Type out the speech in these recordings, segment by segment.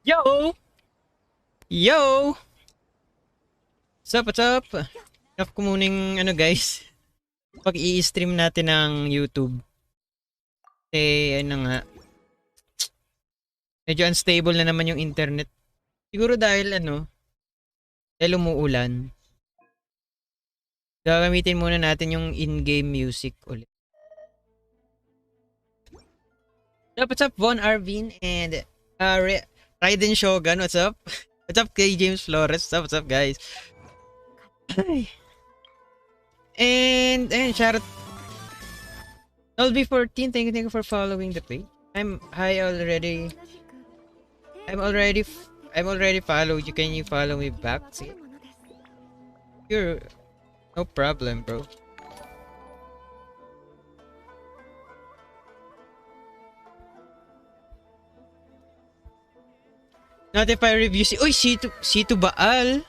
Yo! Yo! What's up, what's up? Enough ko munang guys. Pag i-stream natin ng YouTube. Ano nga. Medyo unstable na naman yung internet. Siguro dahil dahil umuulan. Gagamitin muna natin yung in-game music ulit. What's up, Von Arvin and Raiden Shogun, what's up? What's up, kay James Flores? What's up, guys? And shout out LB14, thank you for following the page. I'm already followed you. Can you follow me back? See? You're no problem, bro. Notify reviews. Uy, C2 Baal.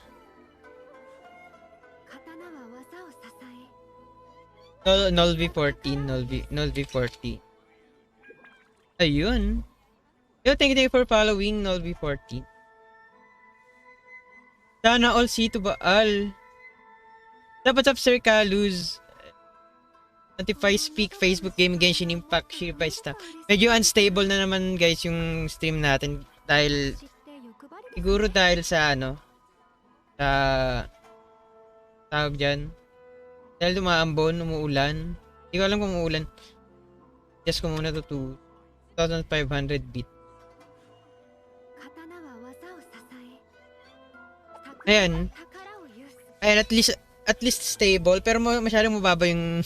Null V14, Null V14. Ayun. Yo, thank you for following Null V14. Sana all C2 Baal. What's up, Sir Kaluz? Notify speak, Facebook game, Genshin Impact, Shiripay stuff. Medyo unstable na naman guys yung stream natin dahil siguro dahil sa sa tawag dyan. Dahil dumaambon, umuulan. Hindi ko alam kung umuulan. Just ko muna to 2,500 bit. Ayan. Ayan, at least stable. Pero masyadong mababa yung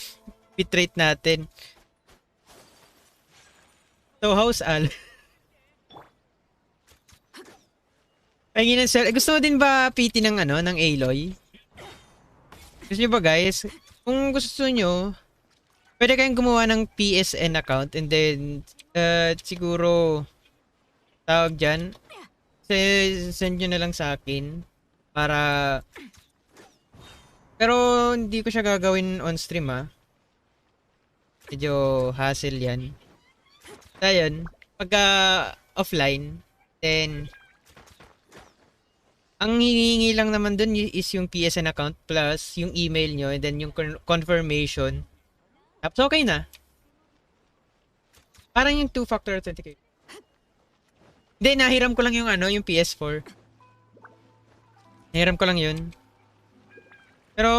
bitrate natin. So, how's Al? Pahinginan sir. Gusto mo din ba PT ng ng Aloy? Gusto nyo ba guys? Kung gusto nyo, pwede kayong gumawa ng PSN account and then siguro tawag dyan, send nyo na lang sa akin para pero hindi ko siya gagawin on stream medyo hassle yan. Ayun, pagka offline then ang hihingi lang naman dun is yung PSN account plus yung email nyo and then yung confirmation. Tapos okay na. Parang yung two-factor authentication. Hindi, nahiram ko lang yung yung PS4. Nahiram ko lang yun. Pero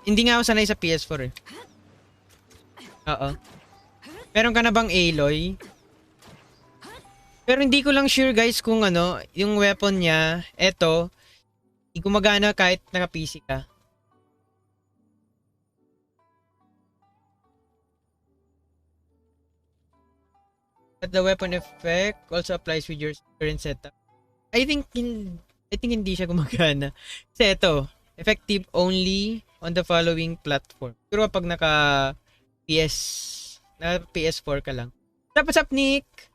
hindi nga ako sanay sa PS4 eh. Oo. Meron ka na bang Aloy? Pero hindi ko lang sure guys kung yung weapon niya, eto, gumagana kahit naka-PC ka. But the weapon effect also applies with your current setup. I think hindi siya gumagana. Kasi eto, effective only on the following platform. Pero pag naka PS4 ka lang. What's up, Nick?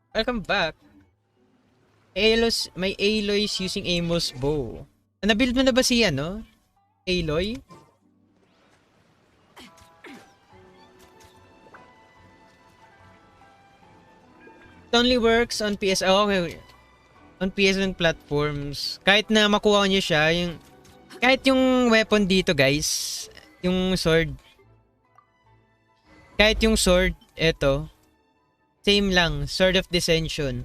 Welcome back. May Aloys using Amos bow. Na-build mo na ba si Aloy? It only works on PS. Oh, okay. On PS1 platforms. Kahit na makuha niyo siya, kahit yung weapon dito, guys, yung sword. Kahit yung sword, eto. Same lang, Sword of Dissension.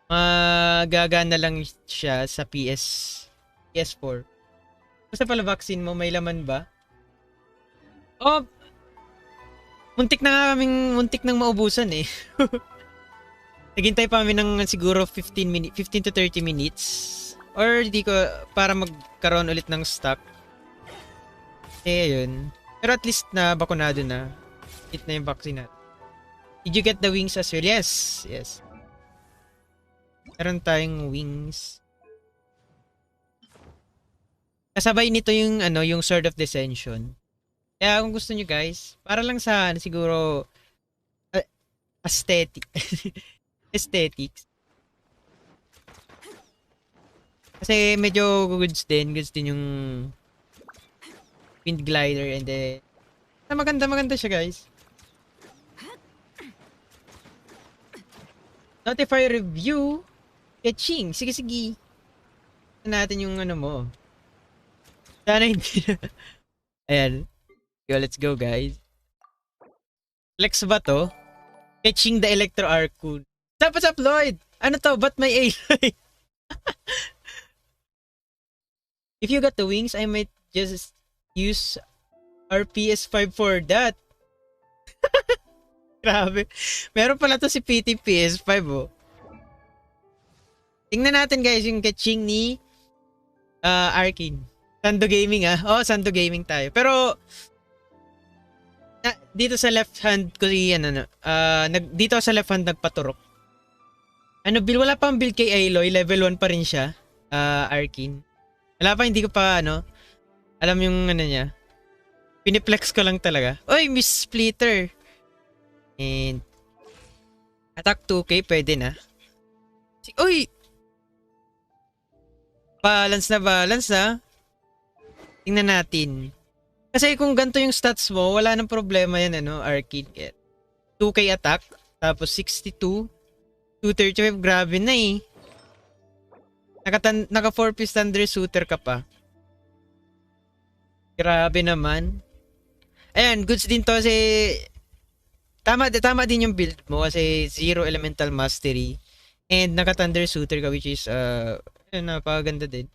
Magagana lang siya sa PS4. Basta pala vaccine mo, may laman ba? Oh! Muntik nang maubusan eh. Naghintay pa kami ng siguro 15 to 30 minutes. Or di ko, para magkaroon ulit ng stock. Ayun. Pero at least na bakunado na. Hit na yung vaccine natin. Did you get the wings as well? Yes. Yes. Meron tayong wings. Kasabay nito yung yung Sword of Dissension. Kaya kung gusto nyo guys, para lang sa siguro aesthetics. Kasi medyo goods din yung wind glider and then maganda siya guys. Notify review. Kaching. Sige, sige. Tignan natin yung ano mo. Sana hindi na. Ayan. Yo, let's go, guys. Flex ba to? Catching the Electro Arcoon. What's up, Lloyd? Ano to? Ba't may AI? If you got the wings, I might just use our PS5 for that. Grabe. Meron pala to si PT PS5, oh. Tingnan natin, guys, yung catching ni Arkin. Sando Gaming, ah. Oh, Sando Gaming tayo. Pero, dito sa left hand ko dito sa left hand nagpaturok. Ano, wala pang build kay Aloy. Level 1 pa rin siya. Arkin. Wala pa, hindi ko pa, alam yung niya. Piniplex ko lang talaga. Oy, Miss Splitter. And attack 2k, pwede na. Uy! Balance na. Tingnan natin. Kasi kung ganito yung stats mo, wala nang problema yan, Arcade. 2k attack, tapos 62, 235, grabe na eh. Naka 4-piece Thunder Shooter ka pa. Grabe naman. Ayan, goods din to kasi tama din yung build mo kasi 0 elemental mastery and naka Thunder Shooter ka, which is napakaganda din.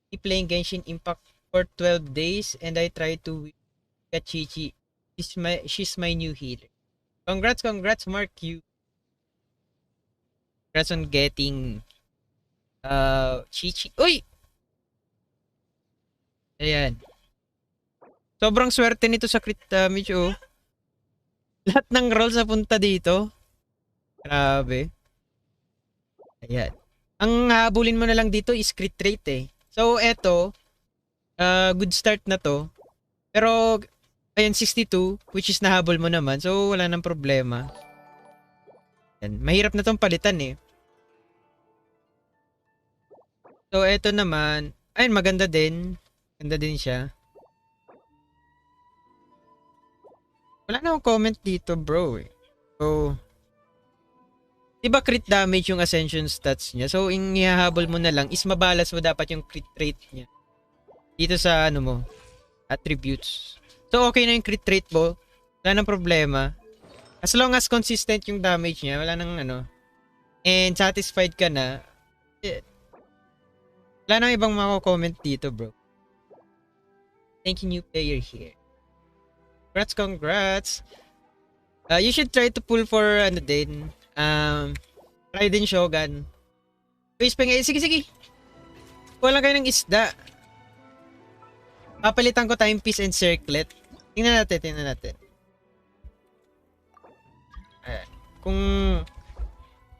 Keep playing Genshin Impact for 12 days and I try to get Chichi. She's my new healer. Congrats Mark Q. Congrats on getting Chichi. Uy! Ayan. Sobrang swerte nito sa crit damage, oh. Lahat ng rolls napunta dito. Grabe. Ayan. Ang habulin mo na lang dito is crit rate, eh. So, eto. Good start na to. Pero, ayan, 62, which is nahabol mo naman. So, wala nang problema. Ayan. Mahirap na tong palitan, eh. So, eto naman. Ayun, maganda din. Maganda din siya. Wala na akong comment dito, bro, eh. So, diba crit damage yung ascension stats niya? So, yung ihahabol mo na lang is mabalas mo dapat yung crit rate niya. Dito sa, attributes. So, okay na yung crit rate mo. Wala nang problema. As long as consistent yung damage niya, wala nang and satisfied ka na, wala nang ibang mako-comment dito, bro. Thank you, new player here. Congrats. You should try to pull for Raiden Shogun. Sige. Kuha lang kayo ng isda. Papalitan ko timepiece and circlet. Tingnan natin. Kung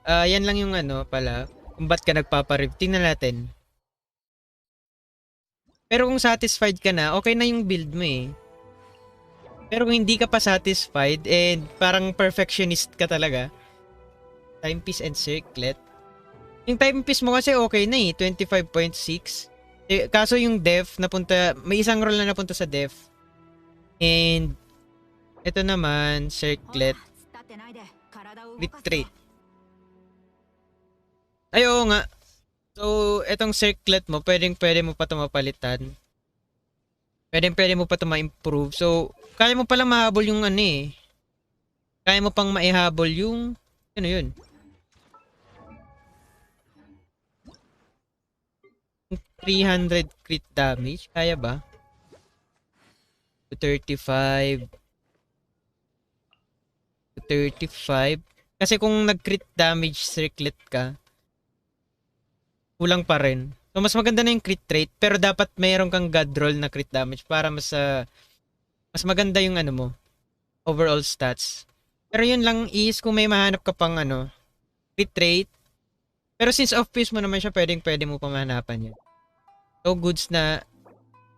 yan lang yung pala. Kung ba't ka nagpaparib. Tingnan natin. Pero kung satisfied ka na, okay na yung build mo, eh. Pero kung hindi ka pa satisfied and parang perfectionist ka talaga, timepiece and circlet. Yung timepiece mo kasi okay na, eh, 25.6. Kaso yung def napunta, may isang roll na napunta sa def. And ito naman, circlet. Retreat. Ay, oo nga. So, etong circlet mo, pwede mo pa ito mapalitan. Pwede mo pa ito ma-improve. So, kaya mo palang mahabol yung Kaya mo pang maihabol yung yun. 300 crit damage. Kaya ba? 235. Kasi kung nag-crit damage circlet ka, kulang pa rin. So, mas maganda na yung crit rate, pero dapat mayroon kang god roll na crit damage para mas maganda yung mo, overall stats. Pero yun lang is kung may mahanap ka pang crit rate. Pero since off-piece mo naman siya, pwede mo pa mahanapan yun. So, goods na,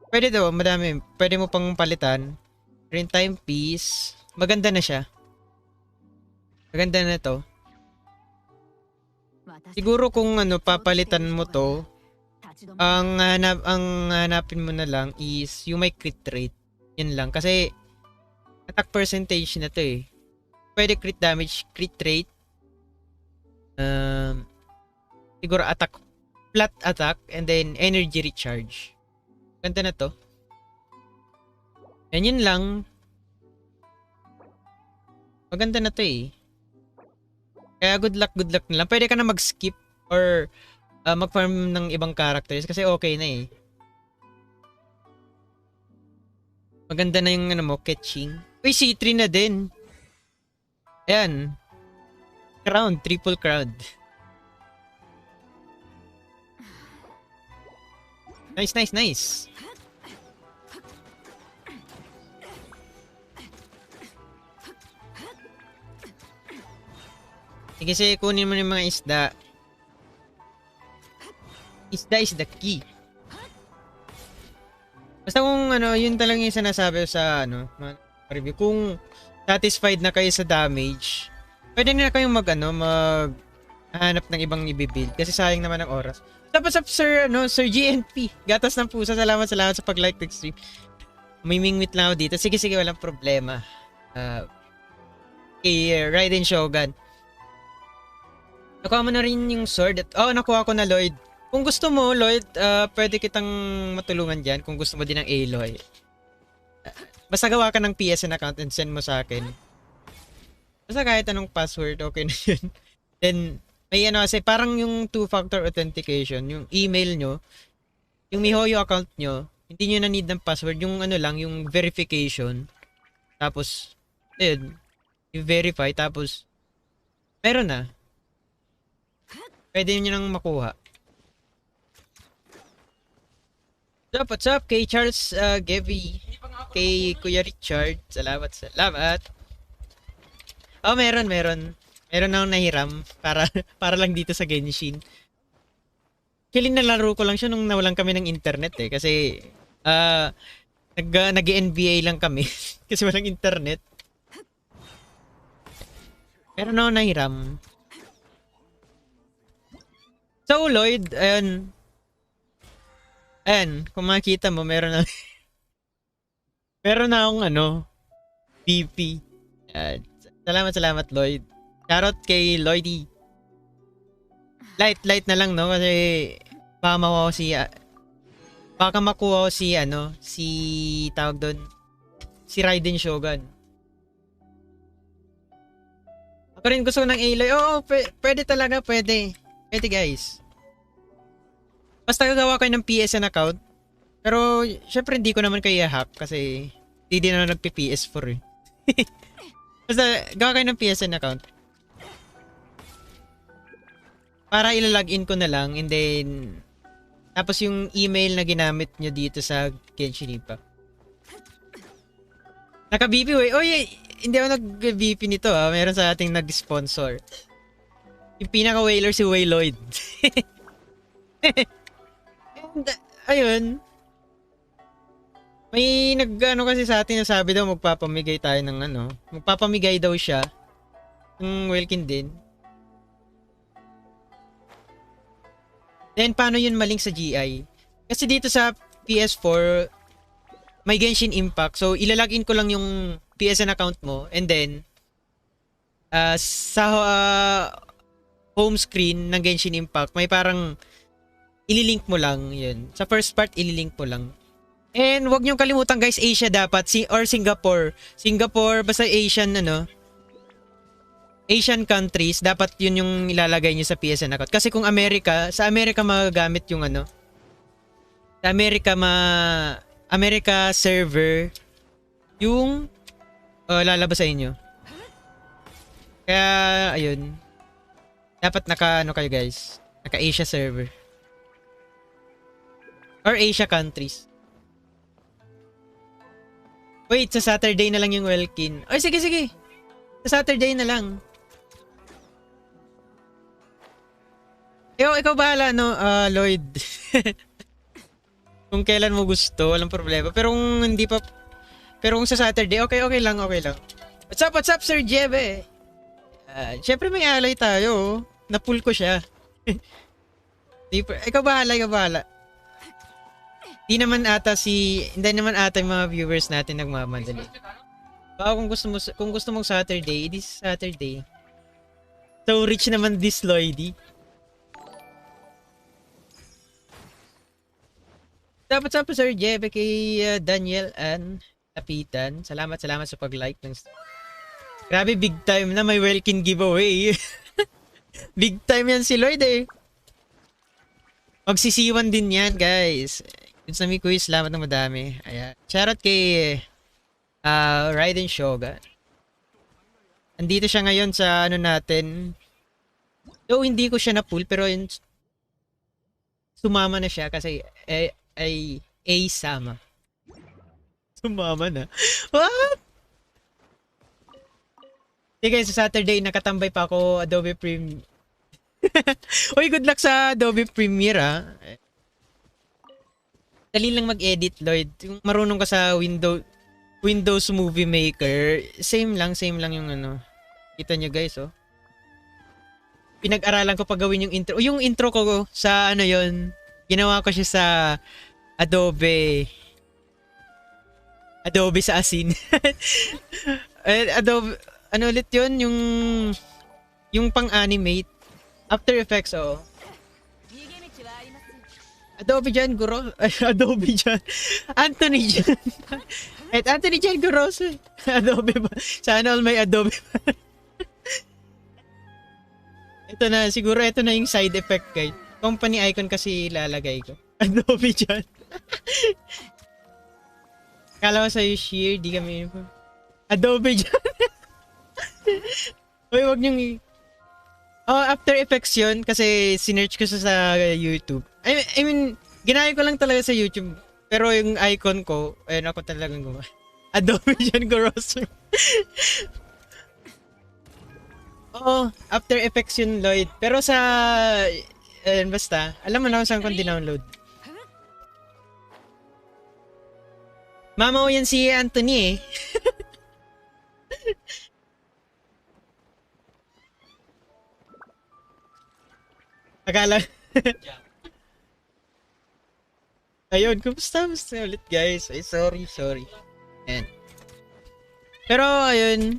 pwede daw, madami. Pwede mo pang palitan. Rin timepiece. Maganda na siya. Maganda na to. Siguro kung papalitan mo to, ang hanapin mo na lang is yung may crit rate. Yan lang. Kasi attack percentage na to, eh. Pwede crit damage, crit rate. Um, siguro attack, flat attack, and then energy recharge. Ganda na to. And yun lang. Maganda na to eh. Kaya good luck na lang. Pwede ka na mag-skip or mag-farm ng ibang characters kasi okay na eh. Maganda na yung ano mo, catching. Uy, C3 na din. Ayan. Crowned, triple crowned. Nice, nice, nice. Kasi kunin mo yung mga isda. Isda is the key. Basta kung ano, yun talagang yung sinasabi sa ano, review. Kung satisfied na kayo sa damage, pwede na kayong maghanap ng ibang i-build kasi sayang naman ang oras. Tapos up Sir GNP. Gatas ng pusa. Salamat sa pag-like ng stream. May mingwit lang ako dito. Sige, walang problema. Raiden Shogun. Nakuha mo na rin yung sword. Nakuha ko na, Lloyd. Kung gusto mo, Lloyd, pwede kitang matulungan dyan kung gusto mo din ng Aloy. Basta gawa ka ng PSN account and send mo sa akin. Basta kahit anong password, okay na yun. Then, may kasi parang yung two-factor authentication, yung email nyo, yung MiHoYo account nyo, hindi nyo na need ng password, yung yung verification. Tapos, i-verify, tapos, meron na. Pwede nyo nang makuha. What's up? Kay Charles Gevy. Kay Kuya Richard. Salamat. Meron. Meron akong nahiram para lang dito sa Genshin. Kiling nalaro ko lang siya nung nawalan kami ng internet eh. Kasi nag-NBA lang kami. Kasi walang internet. Meron akong nahiram. So Lloyd, ayan, kung makikita mo, meron na akong BP. Salamat Lloyd. Shoutout kay Lloydy. Light na lang, no? Kasi baka makuha ko si tawag doon, si Raiden Shogun. Ako rin gusto ng Aloy. Pwede talaga, pwede. Pwede guys. Basta gagawa kayo ng PSN account. Pero syempre hindi ko naman kayo i-hack kasi hindi din ako nagpi-PS4 eh. Basta gawa kayo ng PSN account. Para ilalagin ko na lang and then tapos yung email na ginamit nyo dito sa Genshin Impact. Naka-BP hindi ako nag-BP nito Meron sa ating nag-sponsor. Yung pinaka-whaler si Wayloid. And, ayun. May kasi sa atin na sabi daw magpapamigay tayo ng magpapamigay daw siya. Ng Welkin din. Then, paano yun malink sa GI? Kasi dito sa PS4, may Genshin Impact. So, ilalagin ko lang yung PSN account mo. And then, sa home screen ng Genshin Impact, may parang ililink mo lang yun. Sa first part, ililink mo lang. And wag niyong kalimutan guys, Asia dapat, or Singapore. Singapore, basta Asian Asian countries, dapat yun yung ilalagay niyo sa PSN account. Kasi kung sa Amerika magagamit yung sa America server, yung lalabas sa inyo. Kaya, ayun. Dapat kayo guys. Naka-Asia server. Or Asia countries. Wait, sa Saturday na lang yung Welkin. Ay, sige. Sa Saturday na lang. Ikaw bahala, Lloyd. Kung kailan mo gusto, walang problema. Pero kung hindi pa... Pero kung sa Saturday, okay lang. What's up, Sir Jebe? Siyempre may alay tayo. Na-pull ko siya. Ikaw bahala. Hindi naman ata yung mga viewers natin nagmamadali. Baka kung gusto mong Saturday, it is Saturday. So rich naman this Lloydie. Dapat sa po Sir Jeff kay Daniel and Kapitan. Salamat sa pag-like ng grabe, big time na may Welkin giveaway. Big time yan si Lloyd eh. Magsisiwan din yan guys. Yun sa may quiz, salamat na madami. Ayan. Shoutout kay Raiden Shogun. Andito siya ngayon sa ano natin. Though hindi ko siya na-pull pero yun, sumama na siya kasi ay sama. Sumama na. What? Sige, sa Saturday nakatambay pa ako Adobe Premiere. Uy, good luck sa Adobe Premiere ah. Dali lang mag-edit, Lloyd. Kung marunong ka sa Windows Movie Maker, same lang yung ano. Kita nyo guys, oh. Pinag-aralan ko pag gawin yung intro. Yung intro ko sa ano yon, ginawa ko siya sa Adobe sa Asin. Adobe, ano ulit yun? Yung pang-animate. After Effects, oh. Adobe dyan, Guro. Adobe dyan. Anthony dyan. At Anthony dyan, Guroso. Adobe ba? Sana all may Adobe ba? Ito na, siguro ito na yung side effect guys. Company icon kasi ilalagay ko. Adobe dyan. Kala ko sa'yo sheer, di kami. Adobe dyan. Uy, wag niyong After Effects yun kasi sinearch ko sa YouTube. I mean, ginaya ko lang talaga sa YouTube. Pero yung icon ko, ayun ako talagang gumawa. Adobe dyan, Goroso. Oo, After Effects yun, Lloyd. Pero sa, basta, alam mo na kung saan kong dinownload. Mama ko yan si Anthony eh. Akala. Ayun, kumusta ulit guys? Ay, sorry. Ayan. Pero, ayun.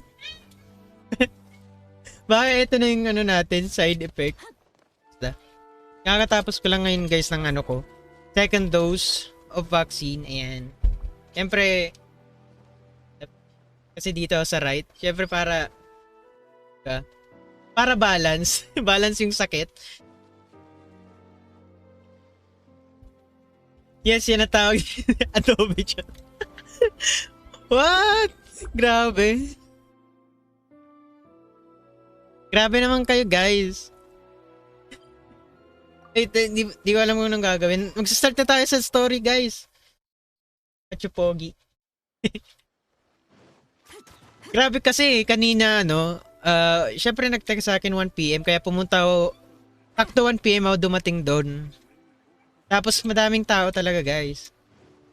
Baka ito na yung ano natin, side effect. Kakatapos ko lang ngayon guys ng ano ko. Second dose of vaccine. Ayan. Siyempre, kasi dito sa right. Siyempre para balance. Balance yung sakit. Yes, yan na tawag. Adobe dyan. What? Grabe. Grabe naman kayo, guys. Di ko alam kung anong gagawin. Magsistart na tayo sa story, guys. Kachupogi. Grabe kasi, kanina, syempre nag-text sa akin 1 PM, kaya pumunta ako, sakto 1 PM ako dumating doon. Tapos madaming tao talaga guys.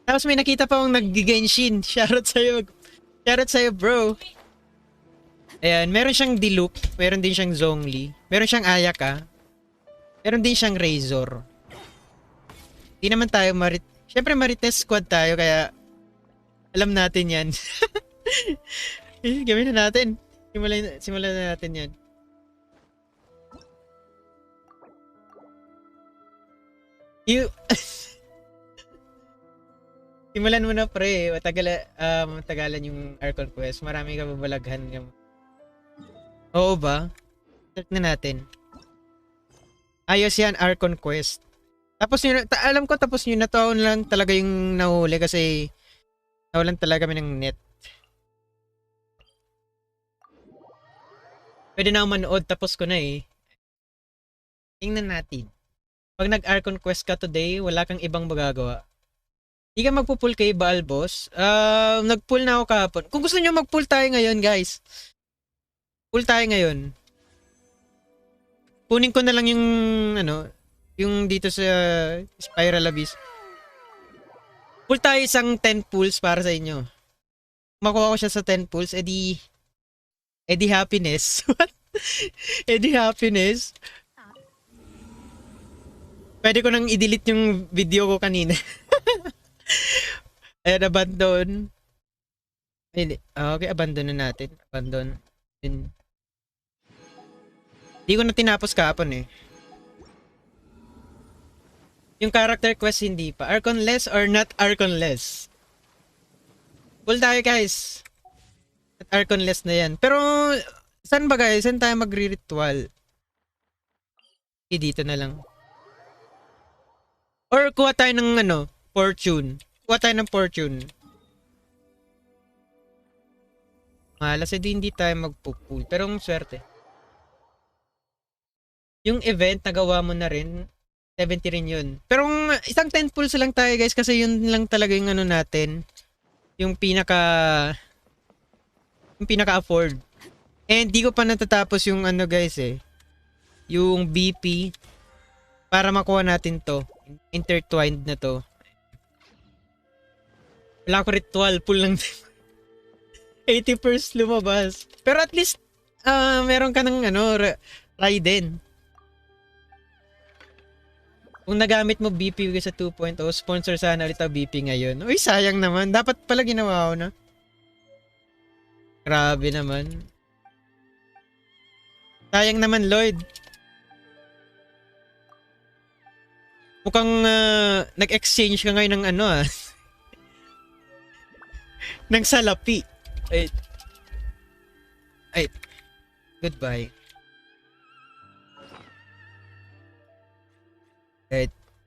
Tapos may nakita pa akong nag-Genshin. Shoutout sa'yo bro. Ayan, meron siyang Diluc. Meron din siyang Zhongli. Meron siyang Ayaka. Meron din siyang Razor. Di naman tayo Siyempre Marites squad tayo kaya alam natin yan. Gawin na natin. Simulan na natin yan. Simulan mo na pre, matagalan yung Archon Quest. Marami ka babalaghan. Oo ba? Check na natin. Ayos yan, Archon Quest. Tapos yun, alam ko tapos yun na taon lang talaga yung nahuli kasi nawalan talaga kami ng net. Pwede na ako manood, tapos ko na eh. Tingnan natin. Pag nag-Archon Quest ka today, wala kang ibang magagawa. Di ka magpupull kay Baal Boss. Nag-pull na ako kahapon. Kung gusto nyo mag-pull tayo ngayon, guys. Pull tayo ngayon. Kunin ko na lang yung, yung dito sa Spiral Abyss. Pull tayo isang 10 pulls para sa inyo. Makuha ko siya sa 10 pulls, edi happiness. What? Edi happiness. Pwede ko nang i-delete yung video ko kanina. Ayan, abandon. Okay, abandon na natin. Abandon. Di Di ko na tinapos kahapon eh. Yung character quest hindi pa. Archonless or not Archonless? Full tayo guys. At Archonless na yan. Pero, saan ba guys? Saan tayo magre-ritual? Okay, dito na lang. Or kuha tayo ng fortune. Kuha tayo ng fortune. Malas, hindi tayo magpo-pool. Pero ang swerte. Yung event, nagawa mo na rin. 70 rin yun. Pero isang 10 pulls lang tayo guys. Kasi yun lang talaga yung natin. Yung pinaka-afford. And di ko pa natatapos yung guys eh. Yung BP. Para makuha natin to. Intertwined na to. Wala ko ritual. Pull lang 80% lumabas. Pero at least, meron ka ng Raiden. Kung nagamit mo BP sa 2.0, sponsor sana ulit ang BP ngayon. Uy, sayang naman. Dapat pala ginawa ko na. Grabe naman. Sayang naman, Lloyd. Mukhang nag-exchange ka ngayon ng ng salapi. Ay. Goodbye.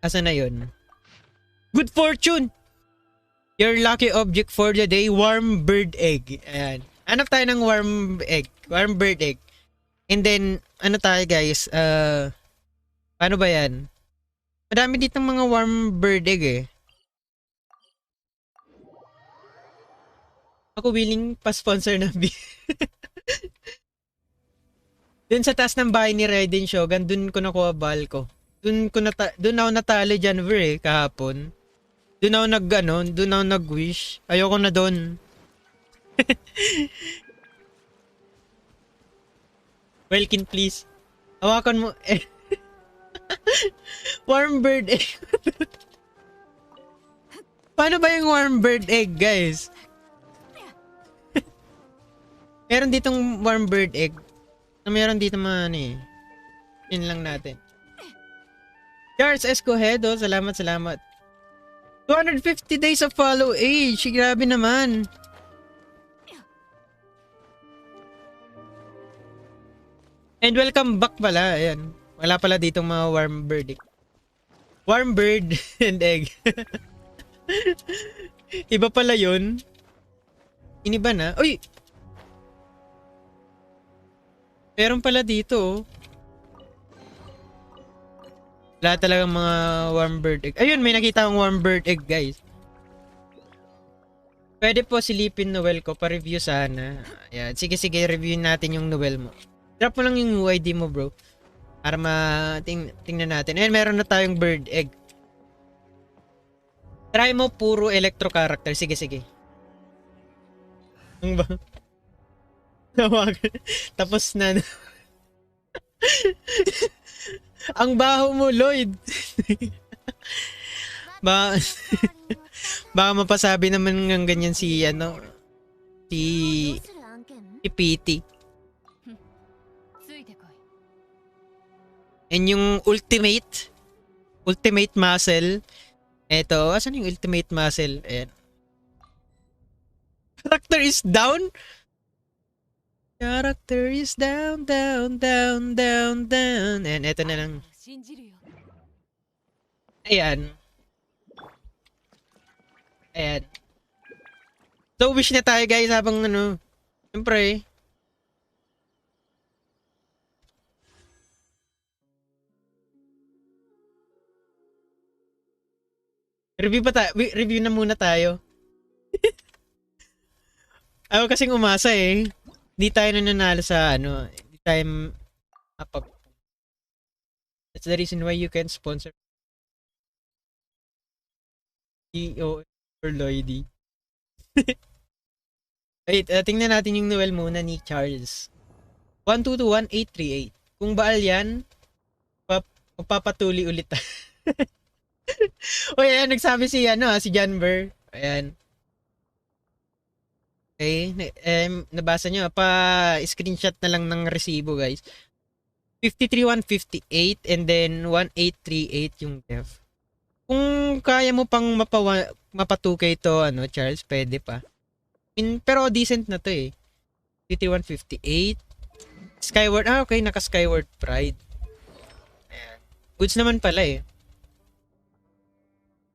Asa na yun? Good fortune! Your lucky object for the day, warm bird egg. Ayan. Hanap tayo ng warm egg. Warm bird egg. And then, tayo guys? Paano ba yan? Madami dito mga warm bird egg eh. Ako willing pa-sponsor ng dun sa taas ng bahay ni Raiden Shogun, dun ko nakuha bal ko. Dun ako natali January eh, kahapon. Dun ako nag-wish. Ayoko na dun. Welkin please. Hawakan mo eh. Warm bird egg. Paano ba yung warm bird egg, guys? Meron ditong warm bird egg. Meron dito mga yun lang natin. Charles Escohedo, salamat. 250 days of follow age. Grabe naman. And welcome back pala. Ayan. Wala pala ditong mga warm bird egg. Warm bird and egg. Iba pala yun. Iniba na. Uy! Meron pala dito oh. Wala talagang mga warm bird egg. Ayun, may nakita akong warm bird egg, guys. Pwede po silipin Noelle ko. Pa-review sana. Ayan. Sige, review natin yung Noelle mo. Drop mo lang yung UID mo, bro. Para tingnan natin. Ayan, meron na tayong bird egg. Try mo puro electro character. Sige. Ang ba? Tapos na. Ang baho mo, Lloyd. Baka mapasabi naman ng ganyan si PT. And yung ultimate muscle. Eto, asan yung ultimate muscle? Ayan. Character is down. Character is down. And eto na lang. Ayan. So, wish na tayo guys habang siyempre. Review na muna tayo. Ako kasing umasa eh. Hindi tayo nananalo sa hindi tayo That's the reason why you can sponsor EO or Lloydie. Wait, tingnan natin yung Noelle muna ni Charles. 1221838. Kung baal yan, magpapatuli ulit. O ayan, nagsabi si Janver. Ayan. Okay, nabasa nyo. Pa-screenshot na lang ng resibo, guys. 53,158 and then 1838 yung def. Kung kaya mo pang mapa 2K to, Charles, pwede pa. Pero decent na to eh. 5158. Skyward, okay, naka Skyward Pride. Ayan. Goods naman pala eh.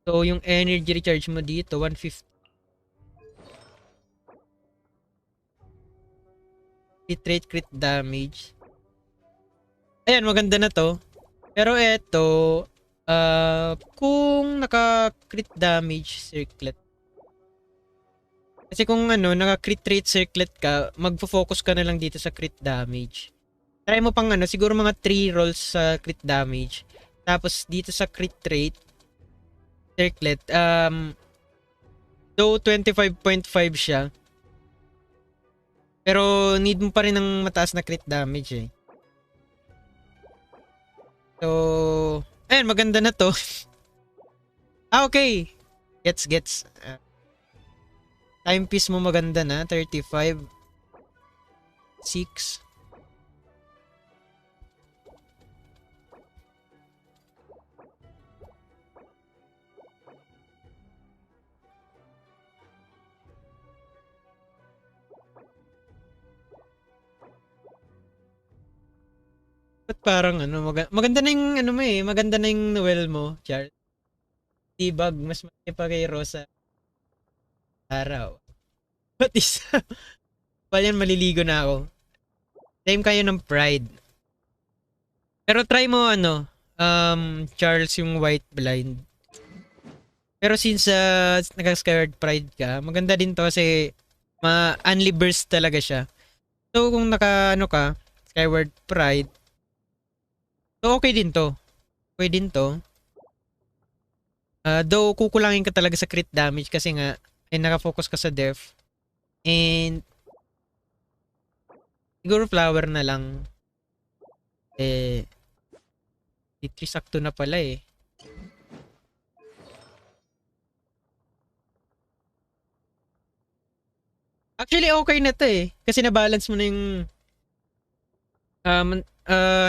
So, yung energy recharge mo dito, 150. Hit rate, crit damage. Ayan, maganda na to. Pero eto, kung naka-crit damage circlet. Kasi kung naka-crit rate circlet ka, magfo-focus ka na lang dito sa crit damage. Try mo pang siguro mga 3 rolls sa crit damage. Tapos dito sa crit rate circlet, though 25.5 siya. Pero need mo pa rin ng mataas na crit damage eh. So, ayan, maganda na to. Okay. Gets. Timepiece mo maganda na, 35. 6. Ba't parang maganda na yung mo eh, maganda na yung Noelle mo, Charles. Tibag, mas mali pa kay Rosa. Araw. What is yan, maliligo na ako. Same kayo ng Pride. Pero try mo Charles, yung White Blind. Pero since naka-Skyward Pride ka, maganda din to kasi only burst talaga siya. So kung naka ka, Skyward Pride, so okay din to. Okay din to. Though kukulangin ka talaga sa crit damage kasi nga naka-focus ka sa def. And siguro flower na lang. Sakto na pala eh. Actually okay na to eh. Kasi na-balance mo na yung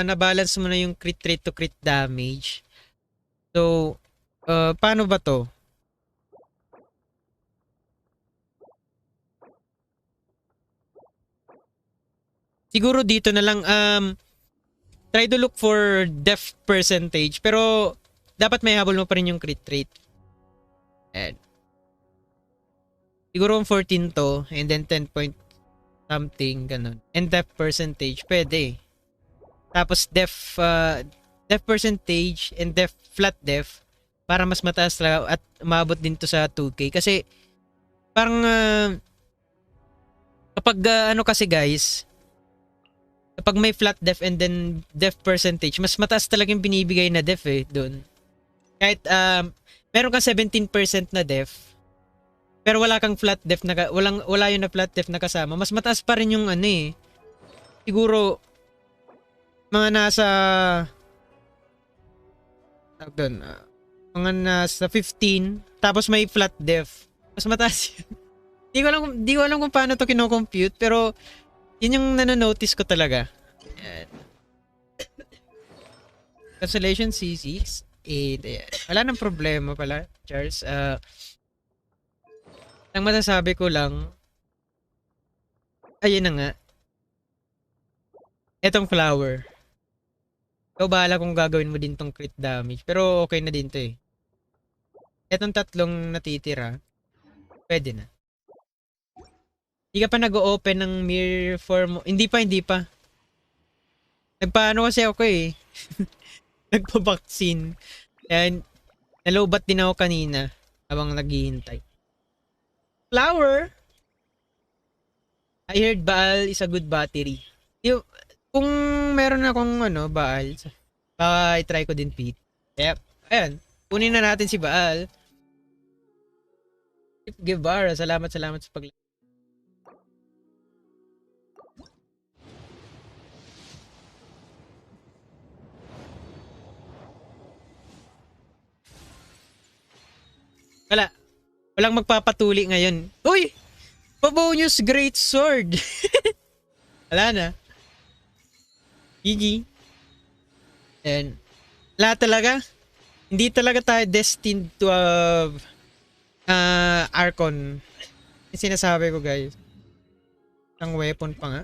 na-balance mo na yung crit rate to crit damage. So, paano ba to? Siguro dito na lang, try to look for def percentage. Pero, dapat may habol mo pa rin yung crit rate. And, siguro 14 to, and then 10 point something, ganun. And def percentage, pwede. Tapos def percentage and flat def para mas mataas at umabot din to sa 2K. Kasi parang kapag kasi guys, kapag may flat def and then def percentage, mas mataas talaga yung binibigay na def eh doon. Kahit meron kang 17% na def, pero wala kang flat def na wala yung na flat def na kasama, mas mataas pa rin yung siguro mga nasa mga nasa 15 tapos may flat def. Mas mataas yun. Di ko alam kung paano to kino-compute, pero yun yung nanonotice ko talaga. Ayan. Cancellation C6. Wala nang problema pala, Charles. Ang masasabi ko lang, ayun na nga. Etong flower. So, bahala kung gagawin mo din tong crit damage. Pero okay na din to eh. Etong tatlong natitira, pwede na. Hindi ka pa nag-o-open ng mirror form mo. Hindi pa. Nagpaano kasi ako eh. Nagpa-vaccine. And nalobat din ako kanina habang naghihintay. Flower! I heard Baal is a good battery. Kung meron akong Baal, baka i-try ko din Pete. Yep. Ayan. Kunin na natin si Baal. Give Bara. Salamat sa pag Walang magpapatuli ngayon. Uy! Pabonus Great Sword! Wala na. GG. And wala talaga. Hindi talaga tayo destined to have Archon. Yung sinasabi ko guys. Ang weapon pa nga.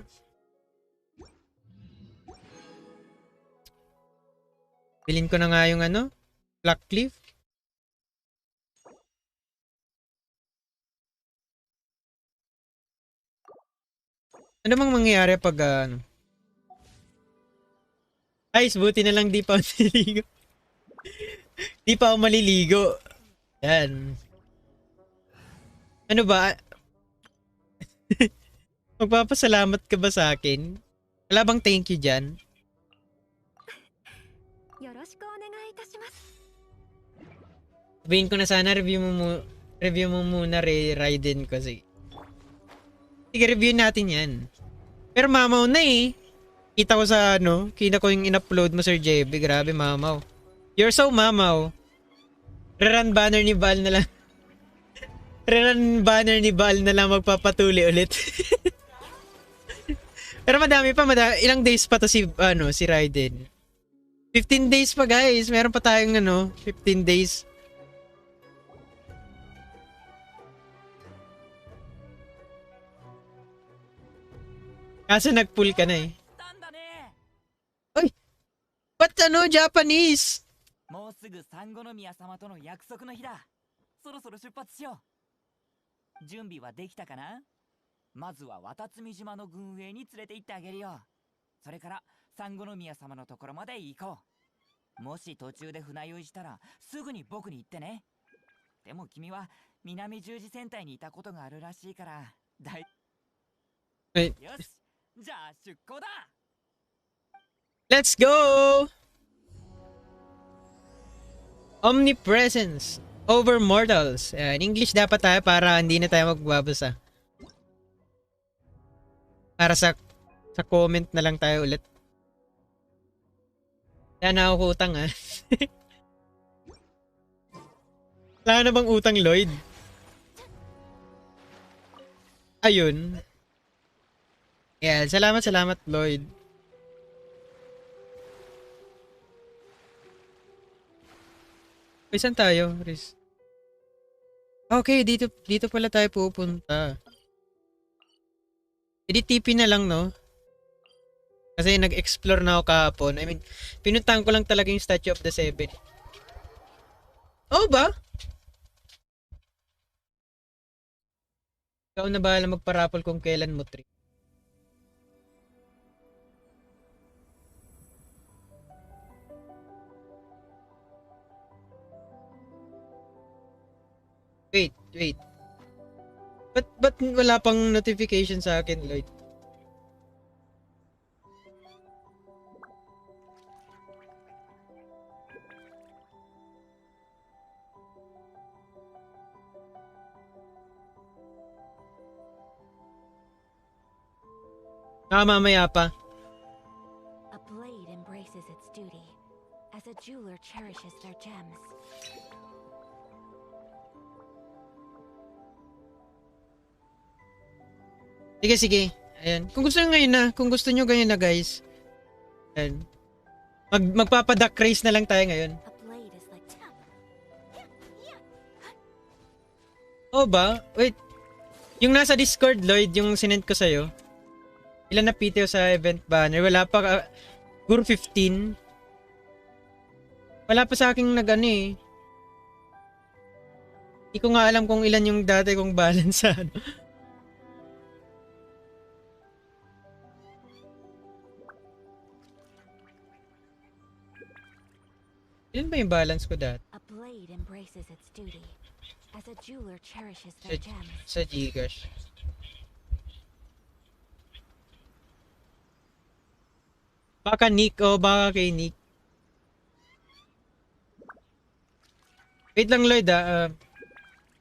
Bilhin ko na nga yung ano, Black Cliff. Ano bang mangyayari pag ano? Ay, buti na lang di pa ako maliligo. Di pa ako maliligo. Yan. Ano ba? Magpapasalamat ka ba sa akin? Wala bang thank you dyan? Sabihin ko na sana review mo muna Raiden ko. Sige, review natin yan. Pero mamaw na eh. Kita ko sa ano, kita ko yung in-upload mo Sir JB. Grabe mamaw. You're so mamaw. Rerun banner ni Val na lang. Rerun banner ni Val na lang magpapatuli ulit. Pero madami pa, ilang days pa to si Raiden. 15 days pa guys. Meron pa tayong 15 days. Kaso nag-pull ka na eh. Ay! Ba't Japanese? もうすぐ三五宮様との約束の日だ。そろそろ出発しよう。準備はできたかな？まずは渡積島の軍営に連れて行ってあげるよ。それから三五宮様のところまで行こう。もし途中で船酔いしたらすぐに僕に言ってね。でも君は南十字戦隊にいたことがあるらしいから大。よし、じゃあ出航だ。Let's go! Omnipresence over mortals. In English dapat tayo para hindi na tayo magbabasa. Para sa comment na lang tayo ulit. Kaya na ako utang ha. Wala na bang utang Lloyd? Ayun. Yeah, salamat Lloyd. Ay, saan tayo, Riz? Okay, dito pala tayo pupunta. Hindi TP na lang, no? Kasi nag-explore na ako kahapon. I mean, pinuntahan ko lang talaga yung Statue of the Seven. Oh ba? Ikaw na bahala magparapol kung kailan mo trip. Wait. Ba't wala pang notification sa akin, Lloyd? Mamaya pa. A blade embraces its duty, as a jeweler cherishes their gems. Sige. Ayan. Kung gusto nyo ganyan na guys. Ayan. Magpapa-duck race na lang tayo ngayon. Oh ba? Wait. Yung nasa Discord, Lloyd, yung sinend ko sa'yo. Ilan na PTO sa event banner? Wala pa. Guru 15. Wala pa sa aking eh. Hindi ko nga alam kung ilan yung dati kong balance sa ano. Ilan ba yung balance ko dati? A blade embraces its duty, as a jeweler cherishes their gems. Sa Gcash. Baka Nick o baka kay Nick. Wait lang Lloyd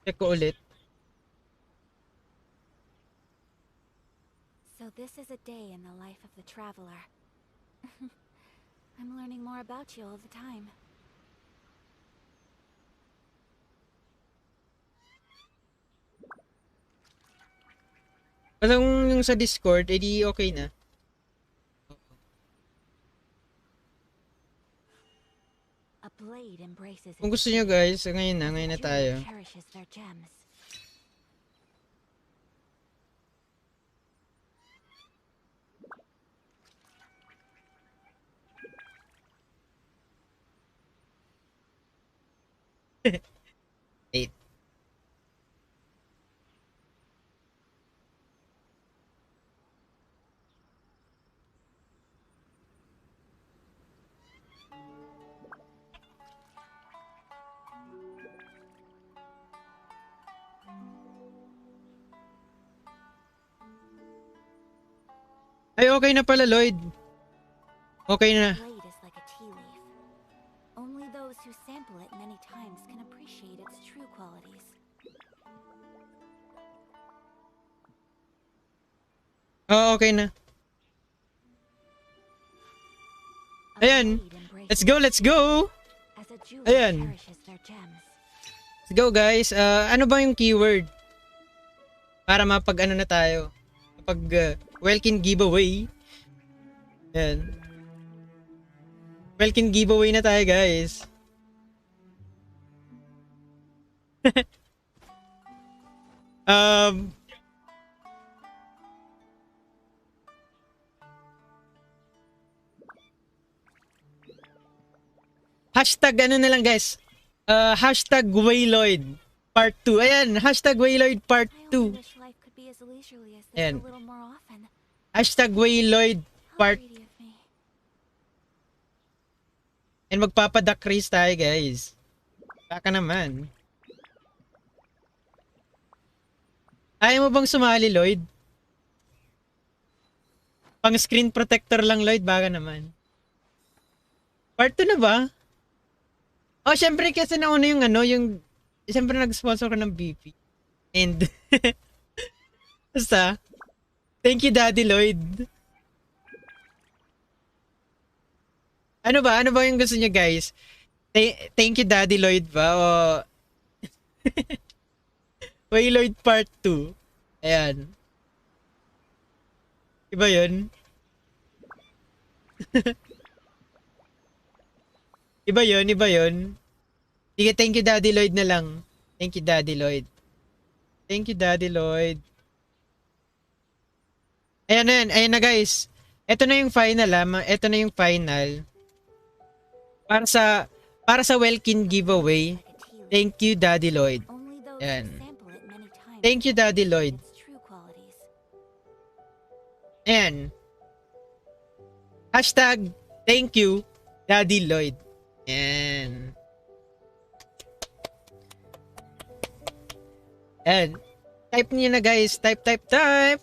check ko ulit. So this is a day in the life of the traveler. I'm learning more about you all the time. Kasi yung sa Discord, edi okay na. A blade embraces Kung its gusto nyo blade, guys, ngayon as a na jeweler tayo. cherishes their gems. Eight. Ay, okay na pala, Lloyd. Okay The na. blade is like a tea leaf. Only those who sample it many times can appreciate its true qualities. Oo, okay na. A Ayan. blade embraces Let's go, its let's go! blade, as a jeweler Ayan. cherishes their gems. Let's go, guys. Ano ba yung keyword? Para mapag-ano na tayo. Kapag Welkin giveaway. Ayan. Welkin giveaway na tayo, guys. um, hashtag ano na lang, guys. Hashtag Wayloid Part 2. Ayan, hashtag Wayloid Part I 2. only wish life could be as leisurely as this Ayan. a little more often. Hashtag Wayloid How Part. greedy of me. And magpapaduck race tayo, guys. Baka naman. Ayaw mo bang sumali, Lloyd? Pang screen protector lang, Lloyd. Baka naman. Part 2 na ba? Oh, syempre kasi nauna yung ano, yung... Syempre nag-sponsor ko ng BP. And... Basta. Thank you, Daddy Lloyd. Ano ba? Ano ba yung gusto niya, guys? Thank you, Daddy Lloyd ba? O... Wayloid Part 2. Ayan. Iba yun? Iba yun, iba yun. Sige, thank you Daddy Lloyd na lang. Thank you Daddy Lloyd. Thank you Daddy Lloyd. Ayan na yan, ayan na guys. Ito na yung final ito na yung final. Para sa Welkin giveaway. Like a tea leaf. Thank you Daddy Lloyd. Only those Ayan. who sample it many times Thank you Daddy can Lloyd. appreciate its true qualities. Ayan. Hashtag thank you Daddy Lloyd. Ayan. Ayan. Type niyo na guys. Type, type, type.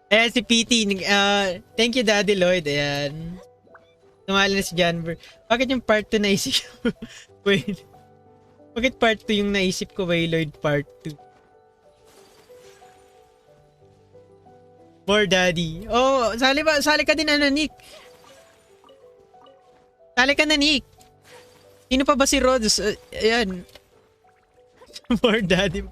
Ayan si PT. Thank you Daddy Lloyd. Ayan. Tumali na si Janver. Bakit yung part 2 naisip ko? Wait. Bakit part 2 yung naisip ko? Wayloid part 2. More Daddy. Oh, sali ka din ano, Nick. Sali ka na, Nick. Sino pa ba si Rhodes? Ayan. More Daddy.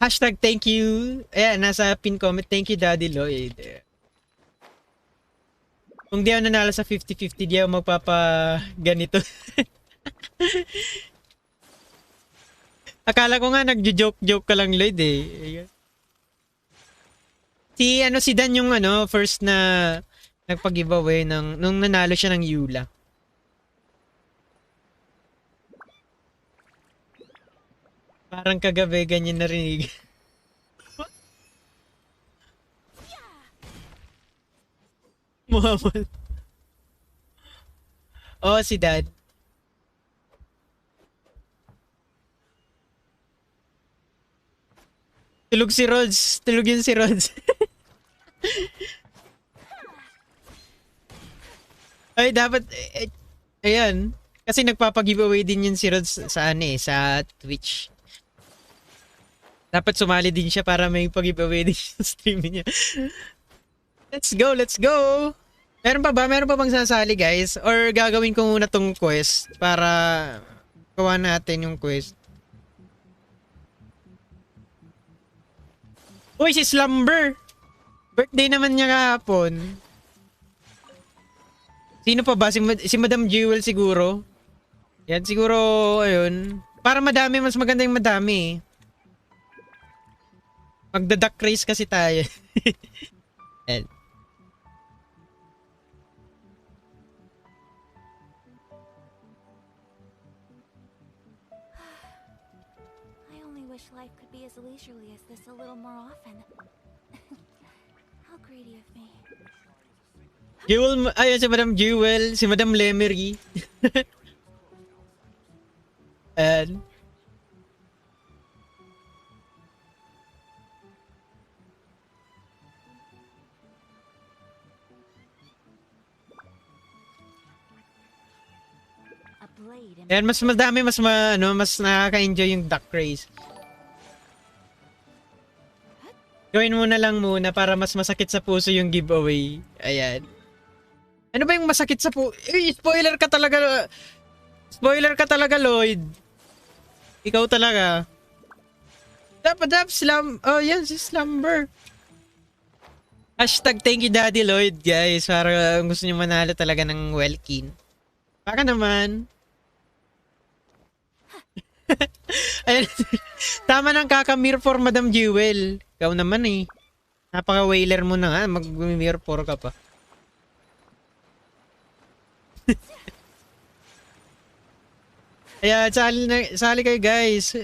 Hashtag thank you. Ayan, nasa pin comment. Thank you, Daddy Lloyd. Kung di ako nanalo sa 50-50, di ako magpapa ganito. Akala ko nga nagjo-joke-joke ka lang, Lloyd eh. Si Dan yung first na nagpag-giveaway nung nanalo siya ng Yula. Parang kagabi ganyan narinig. Muhammad. Oh, si Dad. Tulog si Rhodes. Tulog yun si Rhodes. Ay, dapat... ayan. Kasi nagpapag-giveaway din yun si Rhodes sa sa Twitch. Dapat sumali din siya para may pag-giveaway din sa stream niya. Let's go, let's go! Meron pa ba? Meron pa bang sasali guys? Or gagawin ko muna tong quest para gawa natin yung quest. Uy, si Slumber! Birthday naman niya kahapon. Sino pa ba? Si Madam Jewel siguro? Yan, siguro, ayun. Para madami, mas maganda yung madami. Magda-duck race kasi tayo. Yan. I only wish life could be as leisurely as this a little more often. How greedy of me. Jewel, ayun si Madam Jewel, si Madam Lemery. And A blade in Ayan, mas madami, mas nakaka-enjoy yung duck race. Gawin mo na lang muna para mas masakit sa puso yung giveaway. Ayan. Ano ba yung masakit sa puso? Spoiler ka talaga. Spoiler ka talaga, Lloyd. Ikaw talaga. Dapat oh yan, si Slumber. Hashtag thank you Daddy Lloyd, guys. Para gusto nyo manalo talaga ng Welkin. Baka naman. Ayan. Tama ng kakamir for Madam Jewel. Ikaw naman eh. Napaka-wailer mo na nga. Mag-mirror for ka pa. Kaya sali kayo guys.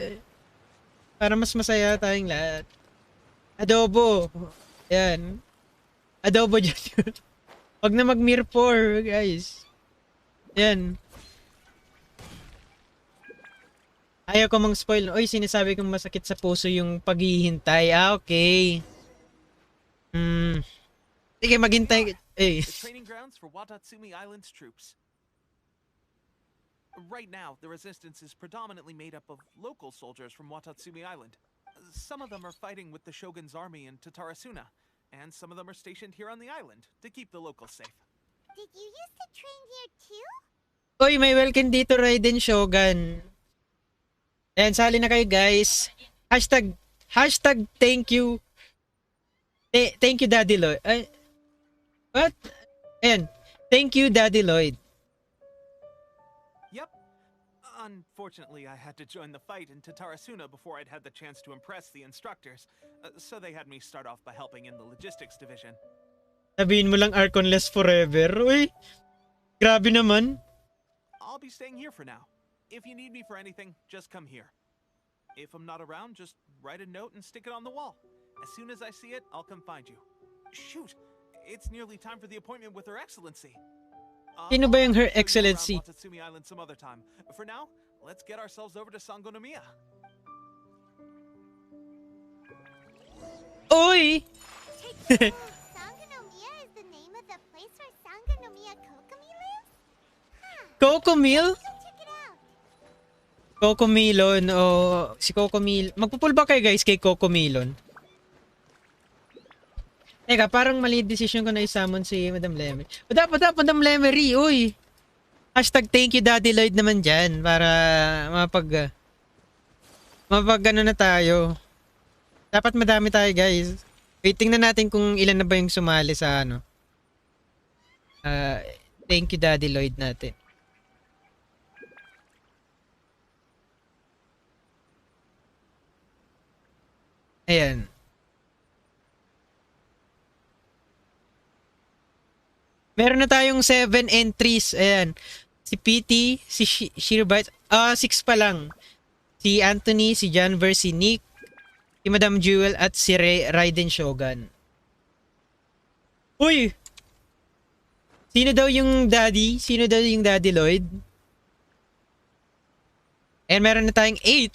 Para mas masaya tayong lahat. Adobo. Ayan. Adobo dyan. Huwag na mag-mirror for guys. Ayan. Ayaw ko mang spoil. Oy, sinasabi kong masakit sa puso yung paghihintay. Okay. Sige, maghintay. Eh. The training grounds for Watatsumi Island's troops. Right now, the resistance is predominantly made up of local soldiers from Watatsumi Island. Some of them are fighting with the Shogun's army in Tatarasuna, and some of them are stationed here on the island to keep the locals safe. Did you used to train here too? Oy, may welcome dito, Raiden Shogun. Ayan, sali na kayo guys. Hashtag thank you. Thank you Daddy Lloyd. What? Ayan. Thank you Daddy Lloyd. Yep. Unfortunately, I had to join the fight in Tatarasuna before I'd had the chance to impress the instructors, so they had me start off by helping in the logistics division. Sabihin mo lang Archonless forever. Uy, grabe naman. I'll be staying here for now. If you need me for anything, just come here. If I'm not around, just write a note and stick it on the wall. As soon as I see it, I'll come find you. Shoot! It's nearly time for the appointment with Her Excellency. Sino ba yung Her I'll show you around Excellency? Watatsumi Island some other time. For now, let's get ourselves over to Sangonomiya. Uy! Sangonomiya is the name of the place where Sangonomiya Kokomi lives? Cocomil? Check it out. Cocomilon o si Cocomil. Magpupul ba kayo guys kay Cocomilon? Teka, parang mali decision ko na i-summon si Madam Lemery. Dapat Madam Lemery, uy! Hashtag thank you Daddy Lloyd naman dyan para mapag ano na tayo. Dapat madami tayo guys. Waiting na natin kung ilan na ba yung sumali sa ano. Thank you Daddy Lloyd natin. Ayan. Meron na tayong 7 entries. Ayan. Si PT, si Shearbite. 6 pa lang. Si Anthony, si Janver, si Nick, si Madam Jewel, at si Raiden Shogun. Uy! Sino daw yung daddy? Sino daw yung Daddy Lloyd? Ayan, meron na tayong 8.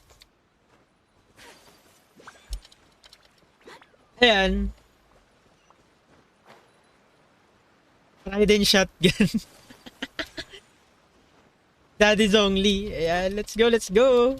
Ayan. Raiden shotgun. Daddy's only. Ayan, let's go, let's go.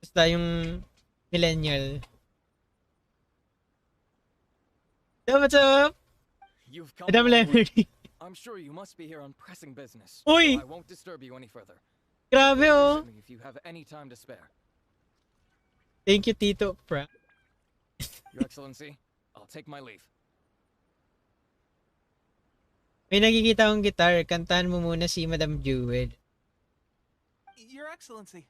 Basta yung millennial. So, what's up? You've come Madam a long way. Lemonade. I'm sure you must be here on pressing business. Uy! So I won't disturb you any further. Grabe Please oh. visit me if you have any time to spare. Thank you, Tito. Your Excellency, I'll take my leave. May nakikita akong guitar. Kantahan mo muna si Madam Jewel. Your Excellency.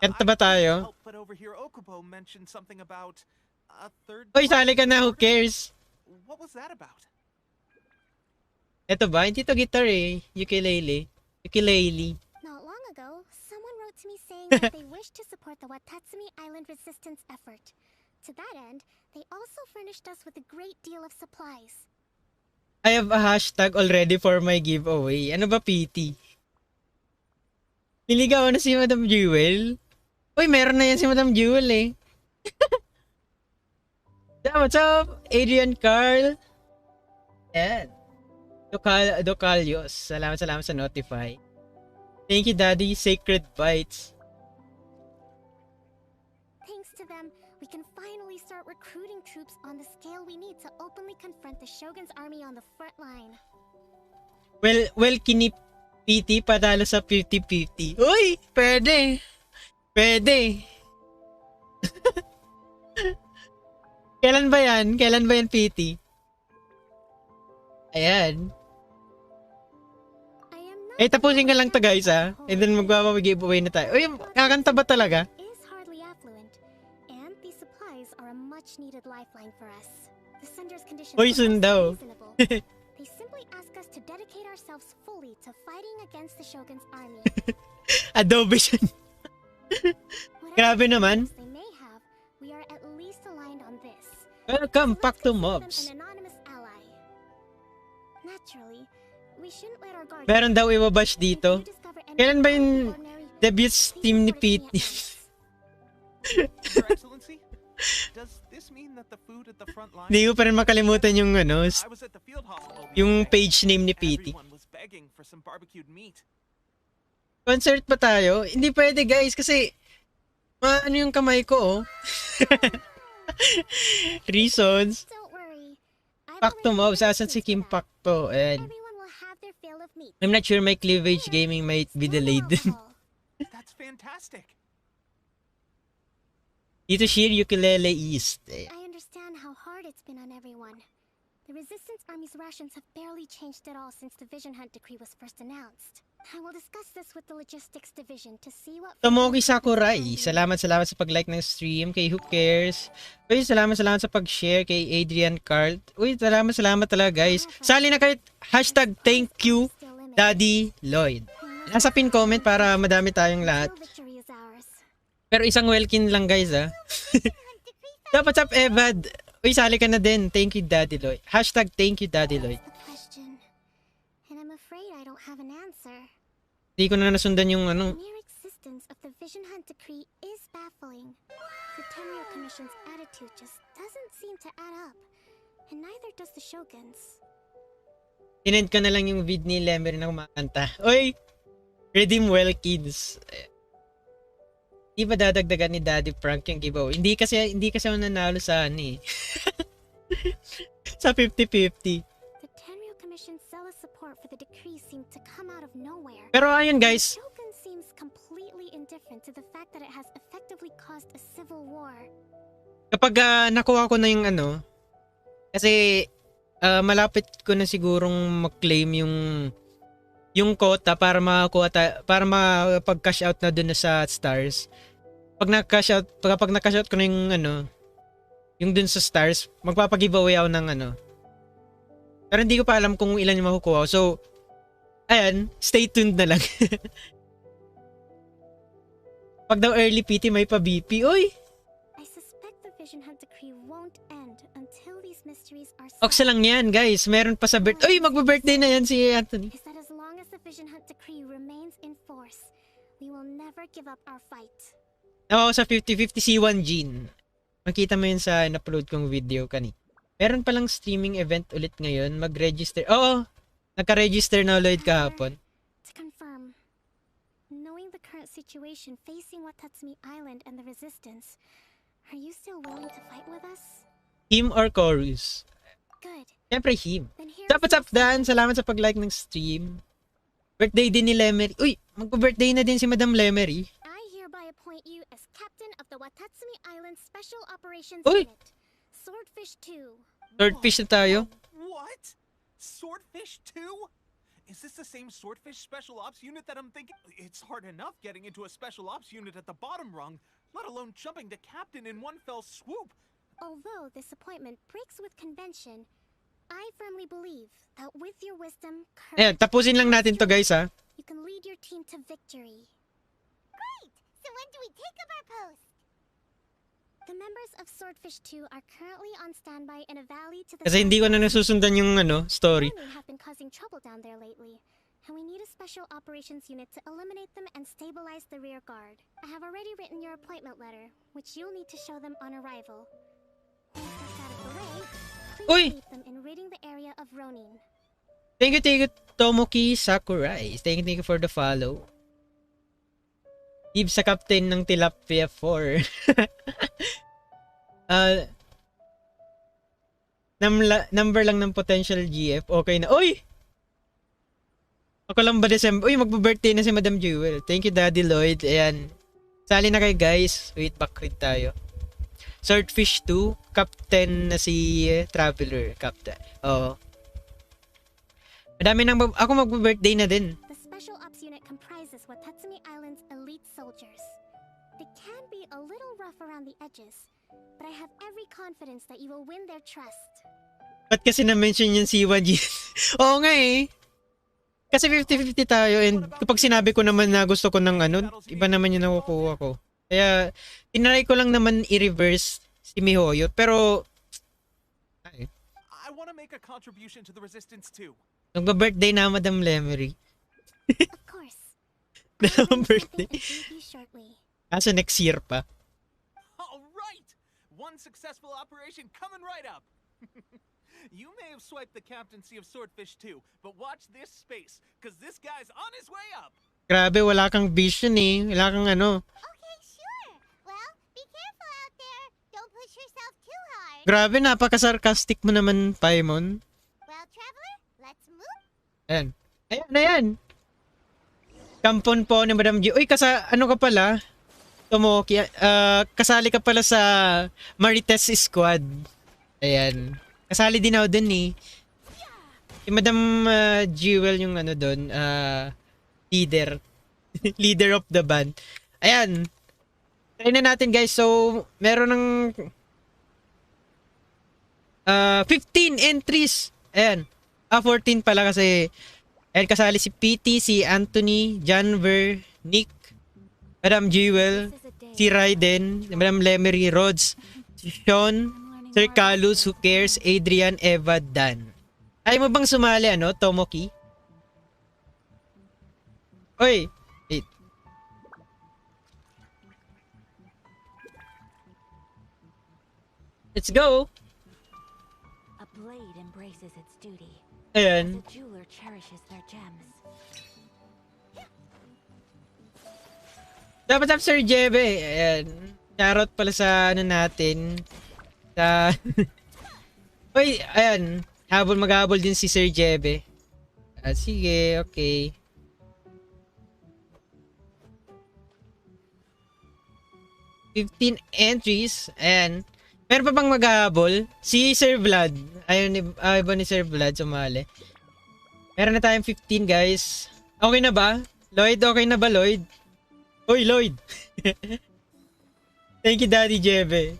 Kanta I ba couldn't tayo? help but overhear Okubo mention something about a third. Uy, sali ka na. Who party. cares? What was that about? Eto ba? Hindi to guitar eh. Ukulele. Ukulele. Not long ago, someone wrote to me saying that they wish to support the Watatsumi Island resistance effort. To that end, they also furnished us with a great deal of supplies. I have a hashtag already for my giveaway. Ano ba, PT? Niligawan na si Madam Jewel? Uy, meron na yan si Madam Jewel eh. Yeah, what's up? Adrian Carl. And Docalios. Salamat sa notify. Thank you, Daddy. Sacred Bites. Thanks to them, we can finally start recruiting troops on the scale we need to openly confront the Shogun's army on the front line. Well, kinip PT patalo sa 50-50. Uy, pwede. Pwede. Kailan ba yan? Kailan ba yan, PT? Ayan. I am not Eh, tapusin ka sure lang to guys ha. And then magpapag-giveaway na tayo. Uy, kakanta ba talaga? is hardly affluent, and these supplies are a much-needed lifeline for us. The sender's conditions Uy, are sun also daw. reasonable. They simply ask us to dedicate ourselves fully to fighting against the Shogun's army. Adobe siya. Grabe naman. They may have, we are at least aligned on this. Welcome So back let's to consider them mobs. An anonymous ally. Naturally, we shouldn't let our guard Meron down. daw iwabash If dito. you discover any Kailan ba yung ordinary, debut please Steam ni report it to me PT? at once. Your Excellency, does this mean that the food at the front line? Hindi ko pa rin makalimutan yung ano, I was at the field hospital the yung other day. page name ni PT. Everyone was begging for some barbecued meat. Concert pa tayo? Hindi pwede guys kasi ano yung kamay ko oh. Reasons. Don't worry. I Pacto believe Mobs. there are Asan si reasons Kim for that. Pacto? Ayan. Everyone will have their fill of meat. I'm not sure my cleavage gaming might be Still delayed. alcohol. That's fantastic. Dito Sheer Ukulele East. Ayan. I understand how hard it's been on everyone. The Resistance Army's rations have barely changed at all since the Vision Hunt decree was first announced. I will discuss this with the Logistics Division to see what... Tomoki Sakurai. Salamat sa pag-like ng stream. Kay Who Cares. Uy, salamat sa pag-share. Kay Adrian Carl. Uy, salamat talaga guys. Sali na kahit hashtag thank you Daddy Lloyd. Nasa pin comment para madami tayong lahat. Victory is ours. Pero isang welkin lang guys ah. Dapat up Evad. Uy, sali ka na din. Thank you Daddy Lloyd. Hashtag thank you Daddy Lloyd. The question. And I'm afraid I don't have an answer. Hindi ko na nasundan yung ano. The mere existence of the Vision Hunt decree is baffling. The Tenryou Commission's attitude just doesn't seem to add up. And neither does the Shogun's. Tinend ko na lang yung vid ni Lemer na kumakanta. Uy! Redeem well kids. Di ba dadagdagan ni Daddy Frank yung giveaway? Hindi kasi ako nanalo sa ano eh. Sa 50-50. The Tenryou Commission's zealous support for the decree seemed to come out of nowhere. Pero ayun guys, The Shogun seems completely indifferent to the fact that it has effectively caused a civil war. kapag nakuha ko na yung ano, kasi malapit ko na sigurong mag-claim yung quota para para makapag-cash out na dun na sa stars. Kapag na-cash out ko na yung ano, yung dun sa stars, magpapag-giveaway ako ng ano. Pero hindi ko pa alam kung ilan yung makukuha ko. So, ayan, stay tuned na lang. Pag daw early PT may pa-BP, uy! I suspect the Vision Hunt decree won't end until these mysteries are Oksa lang yan, guys. Meron pa sa birthday. Uy, magbe-birthday na yan si Anthony. Is that as long as the Vision Hunt decree remains in force, we will never give up our fight. Ako sa 50-50 C1 Gene. Makita mo yun sa in-upload kong video kanina. Meron palang streaming event ulit ngayon. Mag-register. Oo! Nagka-register na Lloyd kahapon. To confirm, knowing the current difficult situation facing Watatsumi Island and the Resistance. Are you still willing to fight with us? Him or chorus? Good. Siyempre him. Then here What's is up, Dan? Salamat sa pag-like ng stream. Birthday din ni Lemery. Uy, magpa-birthday na din si Madam Lemery. I hereby appoint you as captain of the Watatsumi Island Special Operations Uy! Unit. Swordfish 2. Swordfish na tayo. What? Swordfish 2? Is this the same Swordfish Special Ops unit that I'm thinking? It's hard enough getting into a Special Ops unit at the bottom rung, let alone jumping to captain in one fell swoop. Although this appointment breaks with convention, I firmly believe that with your wisdom, Ayan, courage, tapusin lang natin to guys ha. you can lead your team to victory. Great! So when do we take up our post? The members of Swordfish 2 are currently on standby in a valley to the Kasi hindi ko na nasusundan yung story. Enemy have been causing trouble down there lately, and we need a special operations unit to eliminate them and stabilize the rear guard. I have already written your appointment letter, which you'll need to show them on arrival. Once that's out of the way, please Uy! meet them in ridding the area of Ronin. Thank you, Tomoki Sakurai. Thank you for the follow. Give sa captain ng Tilapia 4. Number lang ng potential GF. Okay na. Uy! Ako lang ba December? Uy, magbe-birthday na si Madam Jewel. Thank you, Daddy Lloyd. Ayan. Sali na kayo, guys. Wait, backread tayo. Swordfish 2. Captain na si Traveler. Captain. Oo. Madami nang... Ako magbe-birthday na din. The Special Ops unit comprises Watatsumi Island's elite soldiers. They can be a little rough around the edges, but I have every confidence that you will win their trust. Ba't kasi na-mention yung C1G? Oo nga eh. Kasi 50-50 tayo and kapag sinabi ko naman na gusto ko ng iba naman yung nakukuha ko. Kaya, tinry ko lang naman i-reverse si Mihoyo, pero... Ay, I want to make a contribution to the resistance too. nagba-birthday na Madam Lemery. Of course. Dalawang birthday. And brief you shortly. Kaso next year pa. All right! One successful operation coming right up. You may have swiped the captaincy of Swordfish 2, but watch this space, because this guy's on his way up. Grabe, wala kang vision eh. Wala kang Okay, sure. Well, be careful out there. Don't push yourself too hard. Grabe, napaka-sarcastic mo naman, Paimon. Well, traveler, let's move. Ayan. Ayan. Kampon po ni Madam G. Uy, ano ka pala? Tomoki, kasali ka pala sa Marites Squad. Ayan. Kasali din ako dun eh. Si Madam Jewel yung doon, leader. Leader of the band. Ayan. Try na natin guys. So, meron ng 15 entries. Ayan. 14 pala kasi. Ayan, kasali si PT, si Anthony, Janver, Nick, Madam Jewel, si Raiden, Madam Lemery, Rhodes, si Sean, Sir Calus, Who Cares, Adrian, Eva, Dan. Ayaw mo bang sumali, Tomoki? Oy! Wait. Let's go! A blade embraces its duty. Ayan. The jeweler cherishes their gems. Dapat up Sir Jebe. Ayan. Shoutout pala sa natin. Sa... Uy, ayan. Maghabol din si Sir Jebe. Sige, okay. $15 entries. Ayan. Meron pa bang maghahabol? Si Sir Vlad. Ayaw ba ni Sir Vlad sumali? Meron na tayong 15 guys. Okay na ba? Lloyd, okay na ba Lloyd? Uy, Lloyd! Thank you, Daddy Jebe.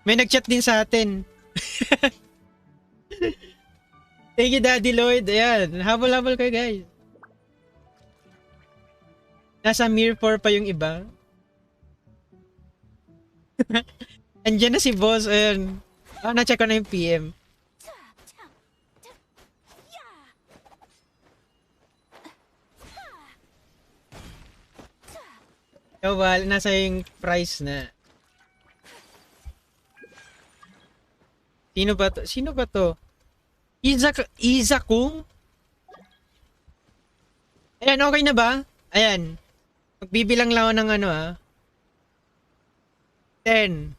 May nag-chat din sa atin. Thank you, Daddy Lloyd. Ayan, habol-habol kayo, guys. Nasa Mir 4 pa yung iba. Andiyan na si boss. Ayan. Na-check ko na yung PM. Kawal, nasa yung price na. Sino ba to? Sino ba to? Izakung? Ayan, okay na ba? Ayan. Magbibilang lang ako ng ano 10.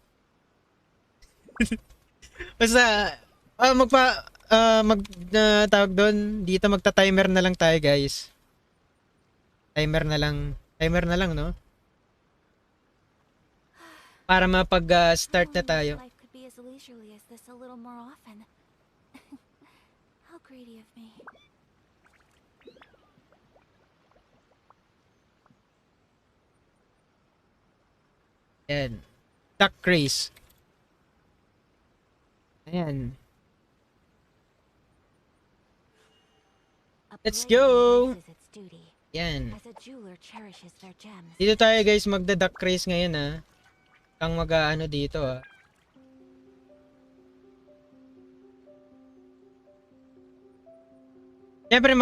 Basta, tawag doon, dito magta-timer na lang tayo guys. Timer na lang, no? Para mapag-start na tayo. Life could be as leisurely as this a little more often. How greedy of me. Ayan. Duck race. Ayan. A Let's blade go! embraces its duty, Ayan. as a jeweler cherishes their gems. Dito tayo guys magda-duck race ngayon Kang mag-ano dito Siyempre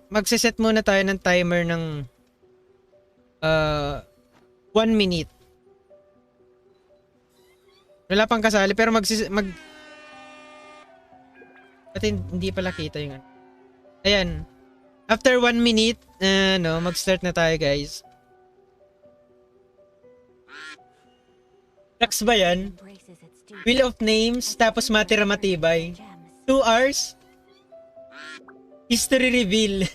magse-set muna tayo ng timer ng 1 minute. Wala pang kasali pero Pati hindi pala kita yung ano. Ayan. After 1 minute, mag-start na tayo guys. Tracks ba yan? Embraces its duty, Wheel of Names, tapos Matira Matibay. gems. 2 hours? History reveal.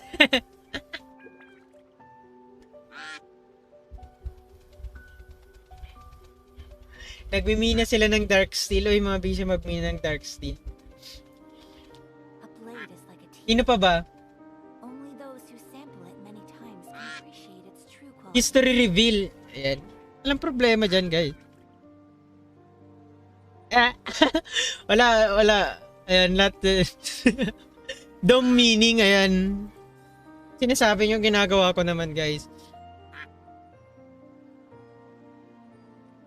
Nagmimina sila ng Dark Steel. O yung mga busy magmina ng Dark Steel. A blade is like a tea. Sino pa ba? Only those who sample it many times can appreciate its true quality. History reveal. Ayan. Walang problema dyan, guys. Wala. Ayan, Dom meaning, ayan. Sinasabi nyo, ginagawa ko naman, guys.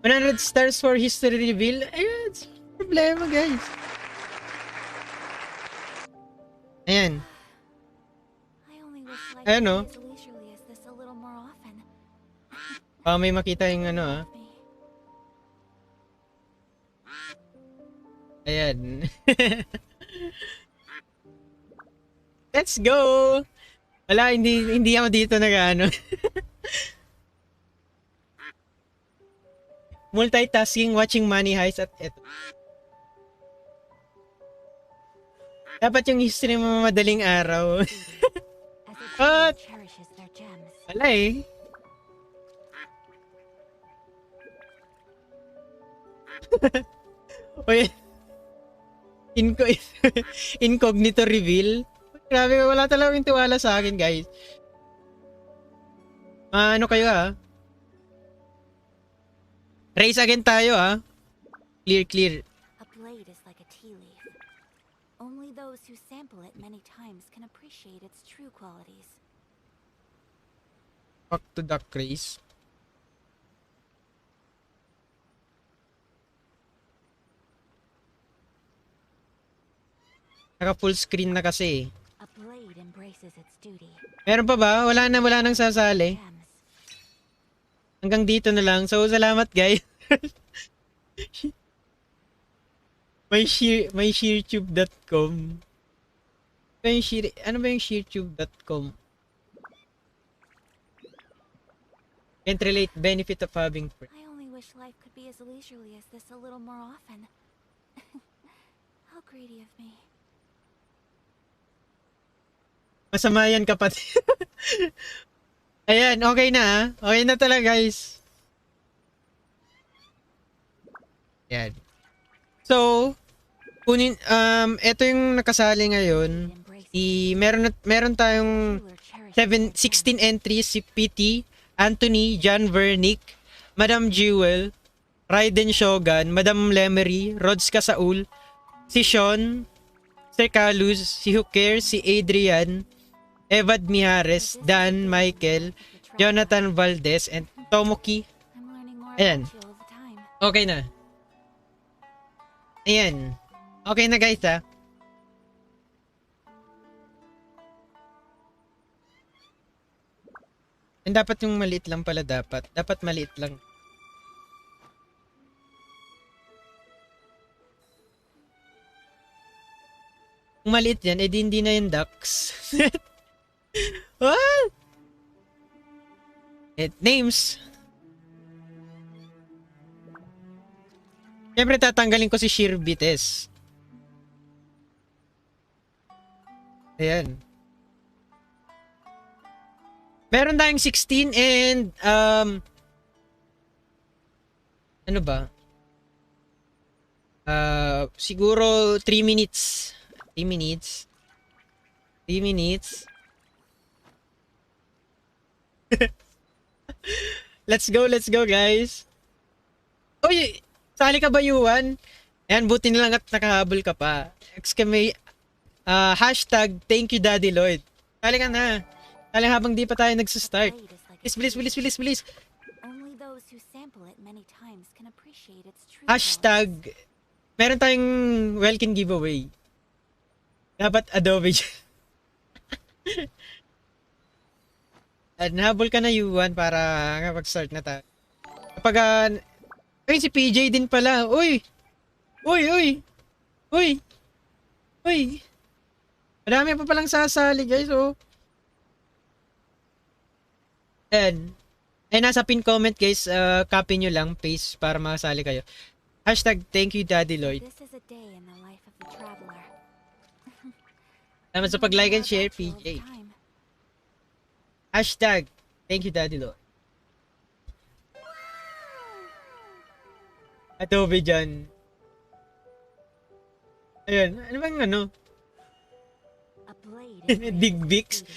100 stars for history reveal. Ayan, problema, guys. Ayan. I only wish life Ayan, could be as leisurely as this a little more often. May makita yung ano, Me. Ayan. Let's go! Wala, hindi ako dito nag-ano. Multitasking, watching money heist at eto. Dapat yung history mo madaling araw. As a What? jeweler cherishes their gems. Wala eh. Uy, incognito reveal. Grabe, wala talagang tiwala sa akin, guys. Ano kayo Race again tayo Clear. A blade is like a tea leaf. Only those who sample it many times can appreciate its true qualities. Back to duck race. Naka full screen na kasi. A blade embraces its duty. Meron pa ba? Wala nang sasali. Gems. Hanggang dito na lang. So, salamat guys. may sheertube.com. Ano ba yung sheertube.com? Can't relate benefit of having friends. I only wish life could be as leisurely as this a little more often. How greedy of me. Masama yan kapatid. Ayan, okay na Okay na talaga guys. Ayan. So, ito yung nakasali ngayon. Meron tayong 16 entries, si PT, Anthony, John Vernick, Madam Jewel, Raiden Shogun, Madam Lemery, Rods Kasaul, si Sean, Sir Caluz, si Hooker, si Adrian, Evad Mijares, Dan, Michael, Jonathan Valdez, and Tomoki. I'm learning more Ayan. about you all the time. Okay na. Ayan. Okay na guys And dapat yung maliit lang pala dapat. Dapat maliit lang. Kung maliit yan, edi hindi na yung ducks. What? It names. Siyempre tatanggalin ko si Shirbites. Ayan. Meron tayong 16 and ano ba? Siguro 3 minutes. 3 minutes. 3 minutes. Let's go guys. Uy, sali ka ba Yuan? Ayan, buti na lang at nakahabol ka pa. Hashtag thank you Daddy Lloyd. Sali ka na. Sali habang di pa tayo nagsistart. Bilis. Only those who sample it many times can appreciate its true Hashtag meron tayong welcome giveaway. Dapat Adobe dyan. At nahabol ka na Yuan para kapag-start na tayo. Kapag ay, si PJ din pala. Uy! Madami pa palang sasali guys, oh. And nasa pin comment guys, copy nyo lang, paste para makasali kayo. Hashtag thank you Daddy Lloyd. This is a day in the life of the traveler. Salamat sa pag-like and share, PJ. Hashtag thank you Daddy Lloyd. Adobe dyan. Ayun, ano bang ano? A blade Digbix.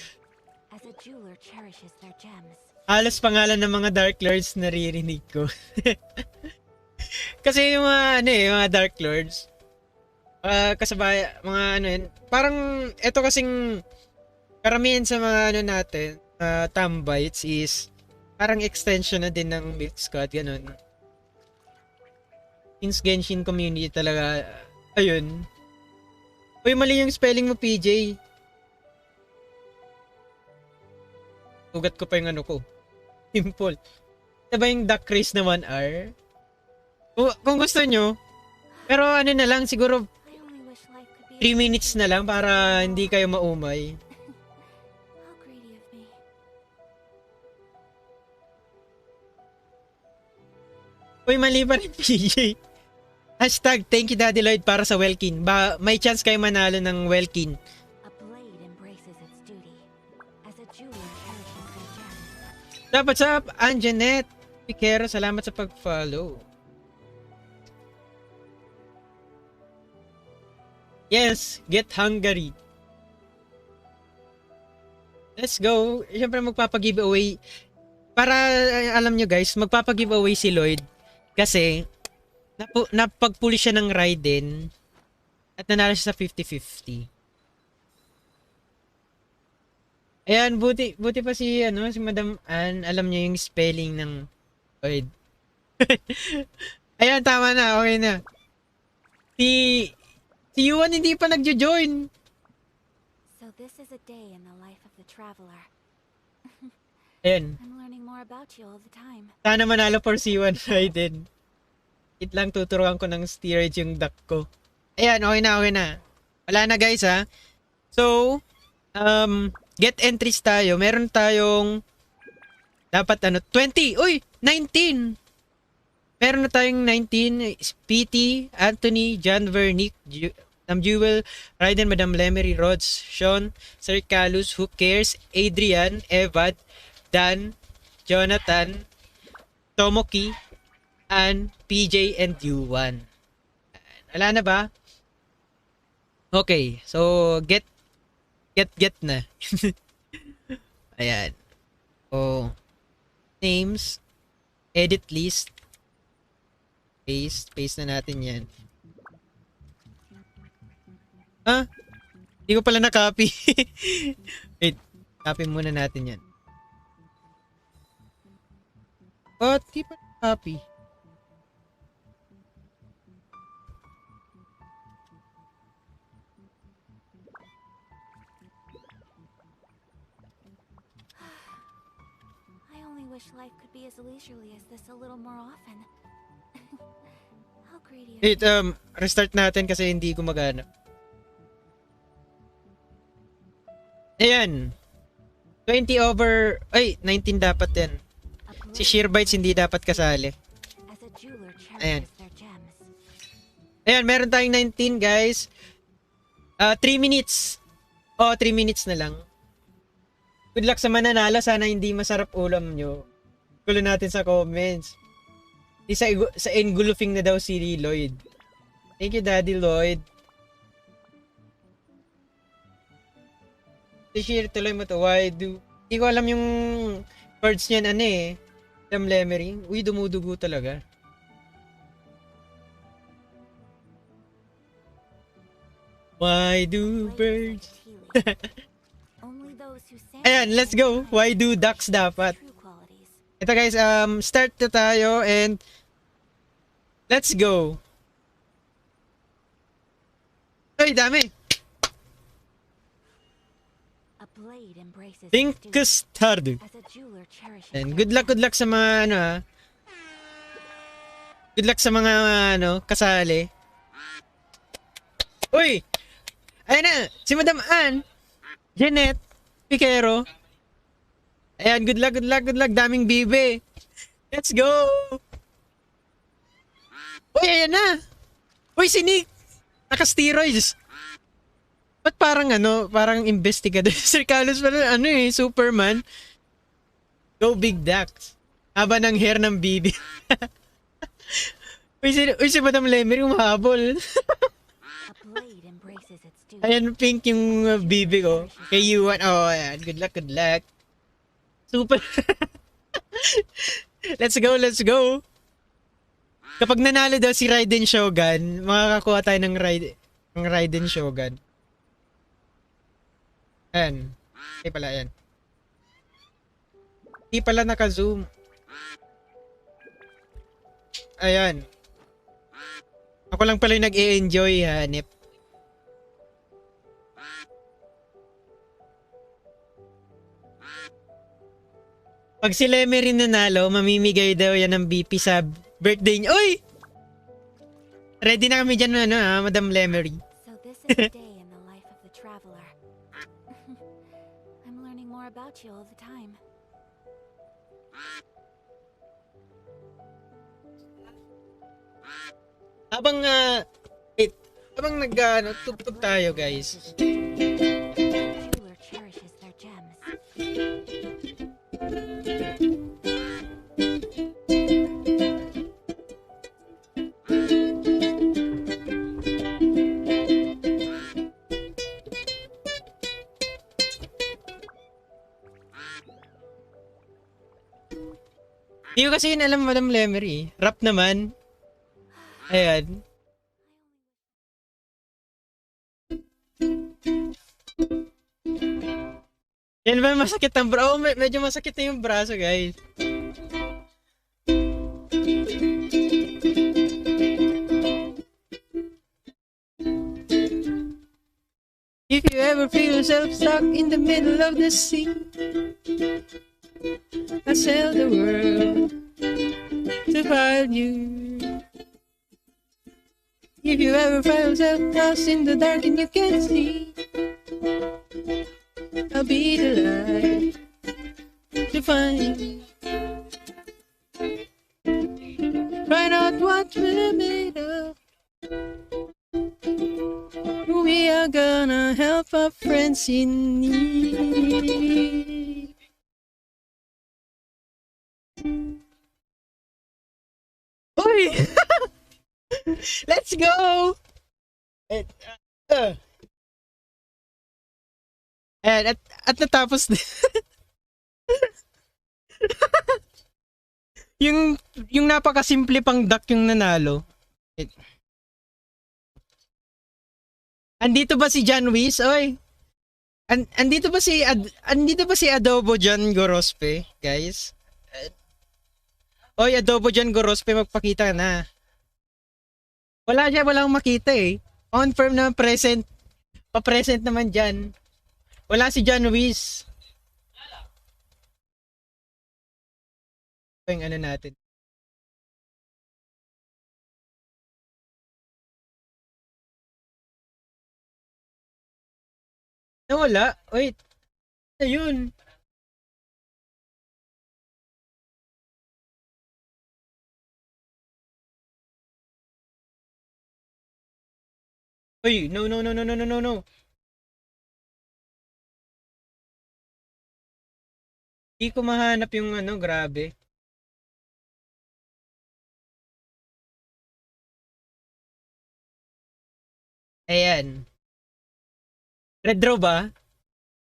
as a jeweler cherishes their gems. Halos pangalan ng mga Dark Lords naririnig ko. Kasi yung mga Dark Lords, kasabay, mga ano yun, parang, eto kasing, karamihan sa mga ano natin, Tambites is, parang extension na din ng Milk Squad, ganun. Since Genshin community talaga, ayun. Uy, mali yung spelling mo, PJ. Ugat ko pa yung ano ko. Simple. Diba yung duck race na 1 hour? Kung gusto nyo. Pero ano na lang, siguro I only wish life could 3 be minutes na lang para hindi kayo maumay. How greedy of me. Uy, mali pa rin, PJ. Hashtag thank you Daddy Lloyd para sa Welkin. May chance kayo manalo ng Welkin. A blade embraces its duty. As a jeweler cherishes their gems. Dapat sa Anjanet. Pikero, salamat sa pag-follow. Yes, get Hungary. Let's go. Siyempre magpapag-giveaway. Para alam nyo guys, magpapag-giveaway si Lloyd. Kasi, napagpuli siya ng Raiden. At nanalo siya sa 50-50. Ayan, buti pa si Madam Ann, alam niya yung spelling ng Lloyd. Ayan, tama na, okay na. Si Yuan hindi pa nagjo-join. So this is a day in the life of the traveler. Ayan, I'm learning more about you all the time. sana manalo for si Yuan Raiden. It lang tuturuan ko ng steerage yung duck ko. Ayan, okay na. Wala na guys ha. So, get entries tayo. Meron tayong dapat 20. Uy, 19. Meron na tayong 19. PT, Anthony, John Vernick, Jewel, Raiden, Madam Lemery, Rods, Sean, Sir Calus, Who Cares, Adrian, Evad, Dan, Jonathan, Tomoki, Ann, PJ, and Yuan. Wala na ba? Okay, so get na. Ayan. So, names, edit list, paste na natin yan. Hindi ko pala na-copy. Wait, copy muna natin yan. Di pa na-copy? I only wish life could be as leisurely as this a little more often. How greedy of Wait, restart natin kasi hindi gumagana. Ayan. 20 over... Ay, 19 dapat yan. A Si blade Shearbites hindi dapat kasali. as a jeweler Ayan. cherishes their gems. Ayan, meron tayong 19, guys. 3 minutes. 3 minutes na lang. Good luck sa mananalo. Sana hindi masarap ulam nyo. Gulo natin sa comments. Sa engulfing na daw si Lloyd. Thank you, Daddy Lloyd. I-share tuloy mo to. Why do... Hindi ko alam yung words niyan, ano eh. Lemery. Uy, dumudugo talaga. Why do birds... Only those who Ayan, let's go. Why do ducks dapat? true qualities. Ito guys, start na tayo and let's go. Ay, dami. A blade embraces Think its duty started. as a jeweler cherishes And their good luck sa mga ano ha. Good luck sa mga ano, kasali. Uy! Ayan na, si Madam Ann, Janet, Piquero. Ayan, good luck. Daming bibe. Let's go! Uy, ayan na! Uy, si Nick! Naka-steroids. Ba't parang investigador? Sir Carlos pala, Superman. Go Big Ducks. Haba ng hair ng bibi. si Madam Lemery umahabol. A blade embraces its duty. Ayan, pink yung bibi ko. Kay Yuan. Oh, ayan. Good luck. Super. Let's go. Kapag nanalo daw si Raiden Shogun, makakakuha tayo ng Raiden Shogun. Ayan. Ay pala, ayan. Hindi pala naka-zoom. Ayan. Ako lang pala yung nag-e-enjoy, hanip. Pag si Lemery nanalo, mamimigay daw yan ng BP sa birthday niya. Uy! Ready na kami dyan, Madam Lemery. So this is a day in the life of the traveler. I'm learning more about you all the time. Habang tugtog tayo, guys. Jeweler cherishes their gems. Hindi ko kasi yun alam, Madam Lemery. Rap naman. Ayan. Yan ba masakit ang braso? Oh, medyo masakit na yung braso, guys. If you ever feel yourself stuck in the middle of the sea, I sail the world to find you. If you ever find yourself lost in the dark and you can't see, I'll be the light to find you. Find out what we're made of. We are gonna help our friends in need. Uy! Let's go! Ayan, at natapos na. yung napakasimple pang duck yung nanalo. Andito ba si John Wiz? Oy. Andito ba si Adobo John Gorospe, guys? Oy, Adobo John Gorospe, magpakita na. Walang makita eh. Confirm na present. Pa-present naman dyan. Wala si John Wiz. Ito yung ano natin. Nawala? Wait. Ayun. Uy, no, no, no, no, no, no, no, no. Hindi ko mahanap yung ano, grabe. Ayan. Red draw ba?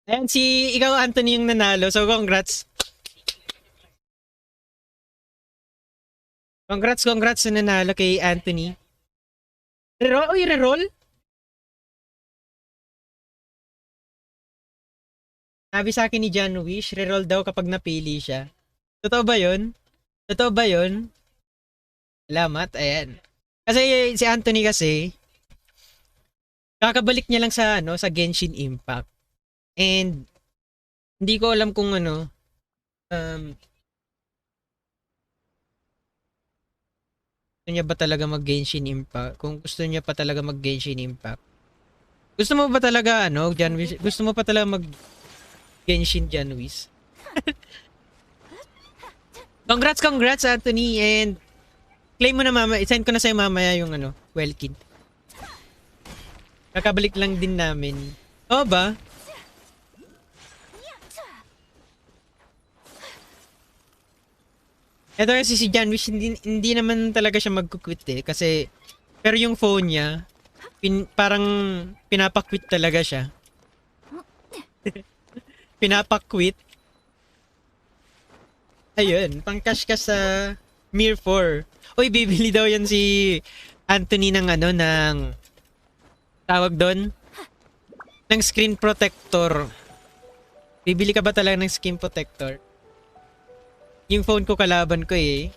Ayan, si ikaw Anthony yung nanalo. So, congrats. Congrats sa nanalo kay Anthony. Reroll? Uy, reroll? Sabi sa akin ni John Wish, reroll daw kapag napili siya. Totoo ba yun? Totoo ba yun? Salamat, ayan. Kasi si Anthony kasi, kakabalik niya lang sa ano sa Genshin Impact. And hindi ko alam kung ano gusto niya ba talaga mag Genshin Impact? Kung gusto niya pa talaga mag Genshin Impact. Gusto mo ba talaga ano, Janwis? Gusto mo pa talaga mag Genshin Janwis? Congrats Anthony, and claim mo na mama, i-send ko na sa'yo mamaya yung ano, Welkin. Kakabalik lang din namin. Oo ba? Ito kasi si Janwish, hindi naman talaga siya mag-quit eh. Kasi, pero yung phone niya, parang pinapakwit talaga siya. Pinapakwit. Ayun, pang-cash ka sa Mir 4. Uy, bibili daw yan si Anthony ng ano, ng tawag doon? Ng screen protector. Bibili ka ba talaga ng screen protector? Yung phone ko kalaban ko eh.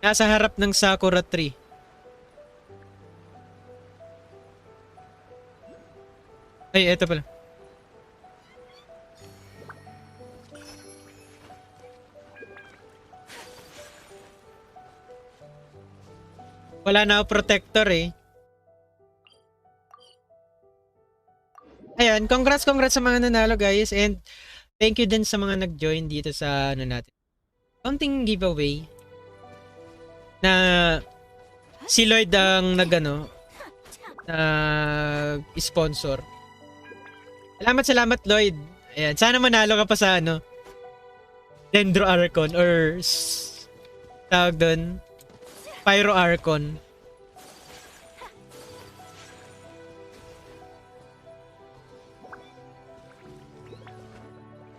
Nasa harap ng Sakura tree. Ay, eto pala. Wala na ako protector eh. Ayan, congrats sa mga nanalo guys, and thank you din sa mga nag-join dito sa ano natin. Counting giveaway na si Lloyd ang nag-sponsor. Salamat Lloyd. Ayan, sana manalo ka pa sa ano Dendro Archon or tawag doon Pyro Archon.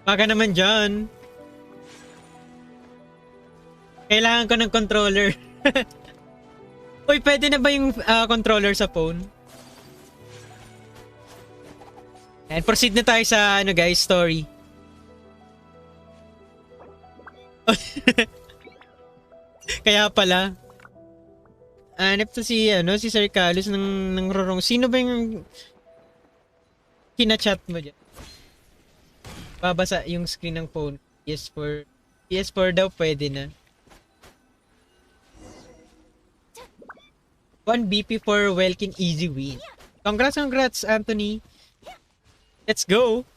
Baka naman dyan. Kailangan ko ng controller. Uy, pwede na ba yung controller sa phone? And proceed na tayo sa ano guys, story. Kaya pala. Hanap to si Sir Carlos ng rorong. Sino ba yung kinachat mo dyan? Babasa yung screen ng phone. PS4 daw pwede na. 1 BP for Welkin easy win. Congrats Anthony. Let's go.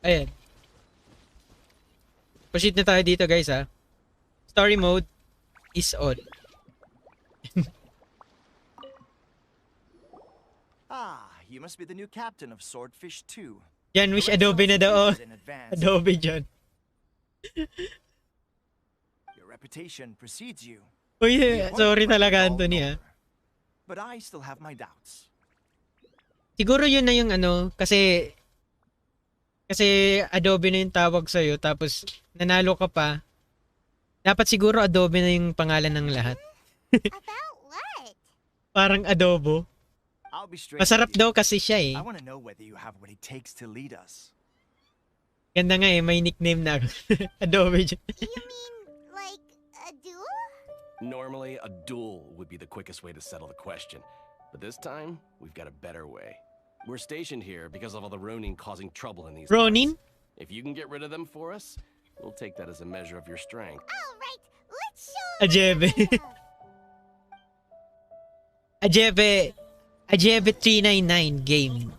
Ayan. Proceed na tayo dito guys ha. Story mode is on. You must be the new captain of Swordfish 2. Yan, wish Adobe na daw. Adobe dyan. Your reputation precedes you. Uy, sorry talaga Anthony ha. But I still have my doubts. Siguro yun na yung ano, kasi Adobe na yung tawag sa'yo, tapos nanalo ka pa. Dapat siguro Adobe na yung pangalan ng lahat. About what? Parang Adobo. I'll be straight. Masarap daw kasi siya eh. I want to know whether you have what it takes to lead us. Ganda nga eh, may nickname na ako. Adobe dyan. You mean like a duel? Normally, a duel would be the quickest way to settle the question. But this time, we've got a better way. We're stationed here because of all the Ronin causing trouble in these Ronin? parts. If you can get rid of them for us, we'll take that as a measure of your strength. All right, let's show Ajebe. Ajebe 399 Gaming.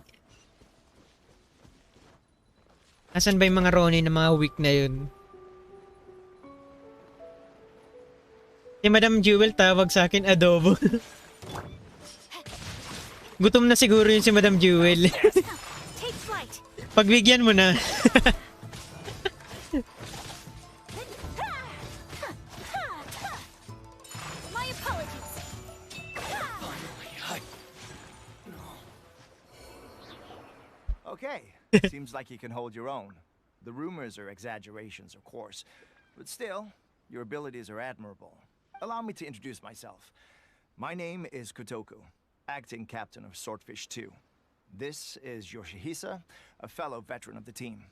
Asan ba yung mga Ronin na mga weak na yun? Si Madam Jewel tawag sa akin adobo. Gutom na siguro yun si Madam Jewel. Take flight. Pagbigyan mo na. My apologies. Okay, seems like you can hold your own. The rumors are exaggerations, of course, but still, your abilities are admirable. Allow me to introduce myself. My name is Kotoku, acting captain of Swordfish 2. This is Yoshihisa, a fellow veteran of the team.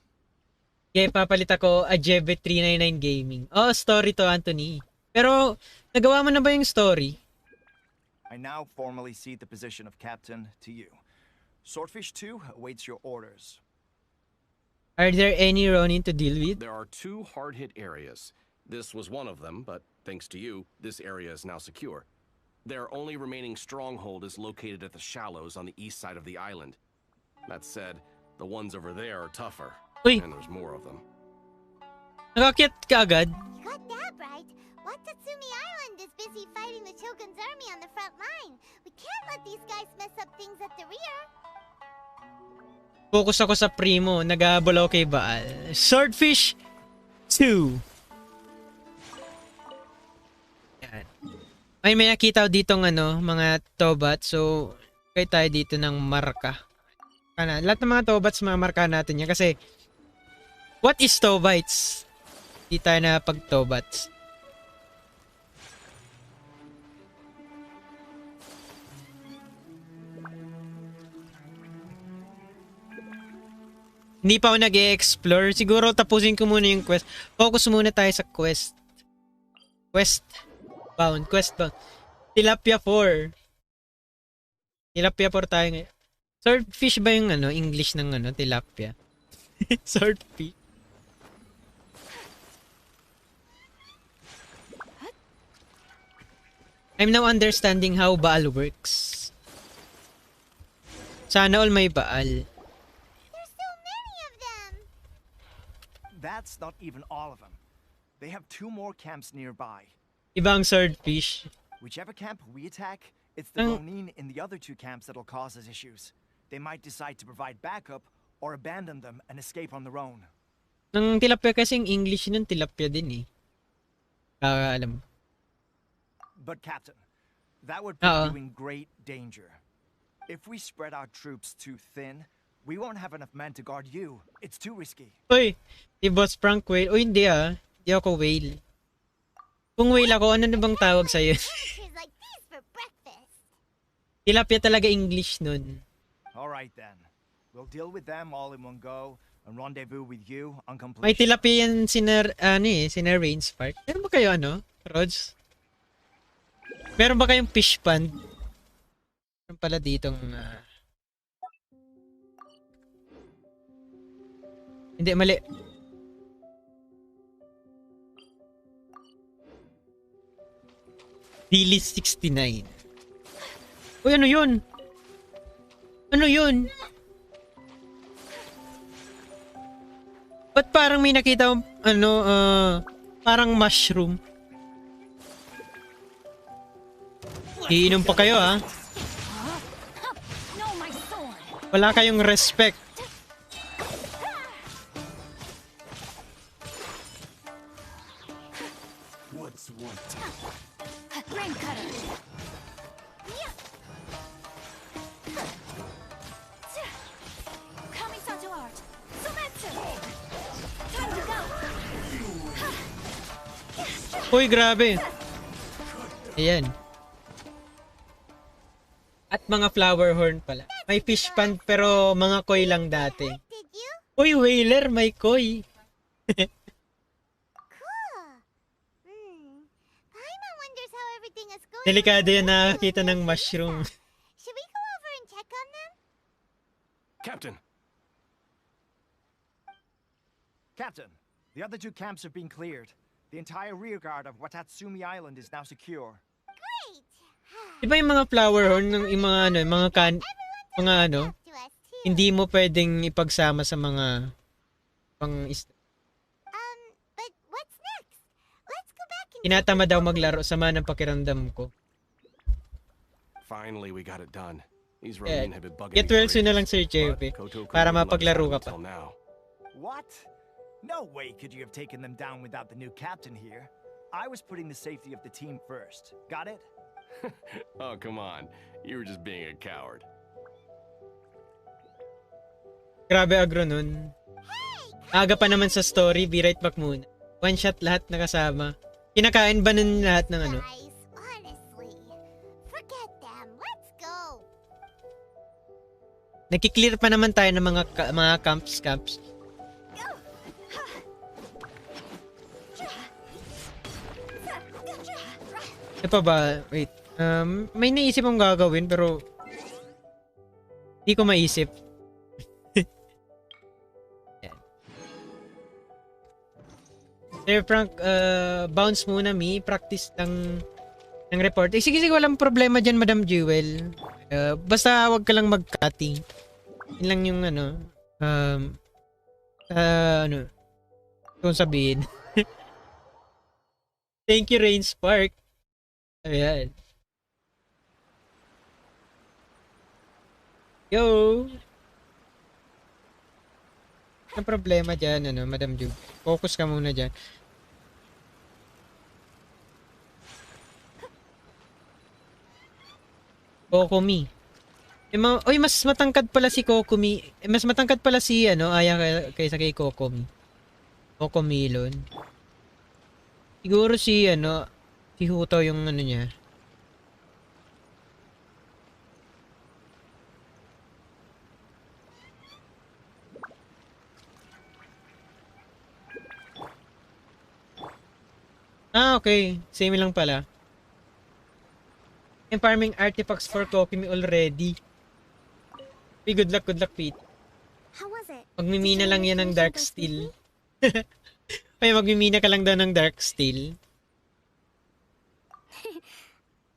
Kaya papalit ako Ajebe 399 Gaming. Oh, story to, Anthony. Pero, nagawa mo na ba yung story? I now formally cede the position of captain to you. Swordfish 2 awaits your orders. Are there any Ronin to deal with? There are 2 hard-hit areas. This was one of them, but thanks to you, this area is now secure. Their only remaining stronghold is located at the shallows on the east side of the island. That said, the ones over there are tougher, Uy, and there's more of them. nakakyat ka agad? You got that right. Watatsumi Island is busy fighting the Shogun's army on the front line. We can't let these guys mess up things at the rear. Focus ako sa primo, nag-aabol ako kay Baal. Swordfish 2. Yan. Ay, may nakita ko ditong mga tobat. So, kaya tayo dito ng marka. Lahat ng mga tobats, mga marka natin yan. Kasi, what is tobites? Di tayo na pag-tobats. Hindi pa ako nag-e-explore. Siguro tapusin ko muna yung quest. Focus muna tayo sa quest. Quest bound. Tilapia 4. Tilapia 4 tayo ngayon. Swordfish ba yung English ng tilapia? Swordfish. I'm now understanding how Baal works. Sana all may Baal. That's not even all of them. They have 2 more camps nearby. Ibang swordfish. Whichever camp we attack, it's the Ronin in the other 2 camps that'll cause us issues. They might decide to provide backup or abandon them and escape on their own. Ng tilapia kasing English nun, tilapia din eh. Alam mo. But Captain, that would put you in great danger. If we spread our troops too thin, we won't have enough men to guard you. It's too risky. Uy, si Boss Frank Whale. Uy, hindi ah. Hindi ako whale. Kung whale ako, ano na bang tawag sa'yo? Like these for breakfast. Tilapia talaga English nun. Alright then. We'll deal with them all in one go and rendezvous with you on completion. May tilapia yan sina Rain Spark. Meron ba kayo Rods? Meron ba kayong fish pond? Meron pala ditong hindi, mali. Daily 69. Uy, ano yun? Ano yun? Ba't parang may nakita parang mushroom? Iinom pa kayo Wala kayong respect. Kamisato art. Uy, grabe. Ayan. At mga flower horn pala. May fish pond pero mga koi lang dati. Uy, whaler, may koi. Delikado yan nakakita ng mushroom. Should we go over and check on them? Captain! Captain, the other 2 camps have been cleared. The entire rear guard of Watatsumi Island is now secure. Great! Di ba yung mga flower horn ng mga hindi mo pwedeng ipagsama sa mga But what's next? Let's go back and Tinatamad daw maglaro, sama ng pakiramdam ko. Finally, we got it done. These Yeah. Ronin have been bugging Get me well for soon na lang, ages, Sir Jefe, but Kotoku para wouldn't let us mapaglaro have ka them pa. till now. What? No way could you have taken them down without the new captain here. I was putting the safety of the team first. Got it? Oh, come on. You were just being a coward. Grabe agro nun. Aga pa naman sa story, be right back muna. One shot lahat nakasama. Kinakain ba nun lahat ng ano? guys, honestly, forget them. Let's go. Nagki-clear pa naman tayo ng mga camps. Ano pa ba? Wait. May naisip akong gagawin pero hindi ko maisip. Yan. Sir Frank, bounce muna mi. Practice ng report. Sige, walang problema dyan, Madam Jewel. Basta wag ka lang mag-cutting. Yun lang yung ano. Ano. Kung sabihin. Thank you, Rain Spark. Ayan. Yo! Ang problema dyan, ano, Madam Jewel. Focus ka muna dyan. Kokumi. Oy, mas matangkad pala si Kokumi. Mas matangkad pala si, ano, Ayaka kaysa kay Kokumi. Kokomilon. Siguro si, ano, si Hu Tao yung ano niya. Okay. Same lang pala. I'm farming artifacts for Kokumi already. Hey, good luck, Pete. How was it? Magmimina Did lang your yan ng initiation Dark go Steel. smoothly? Ay, magmimina ka lang daw ng Dark Steel.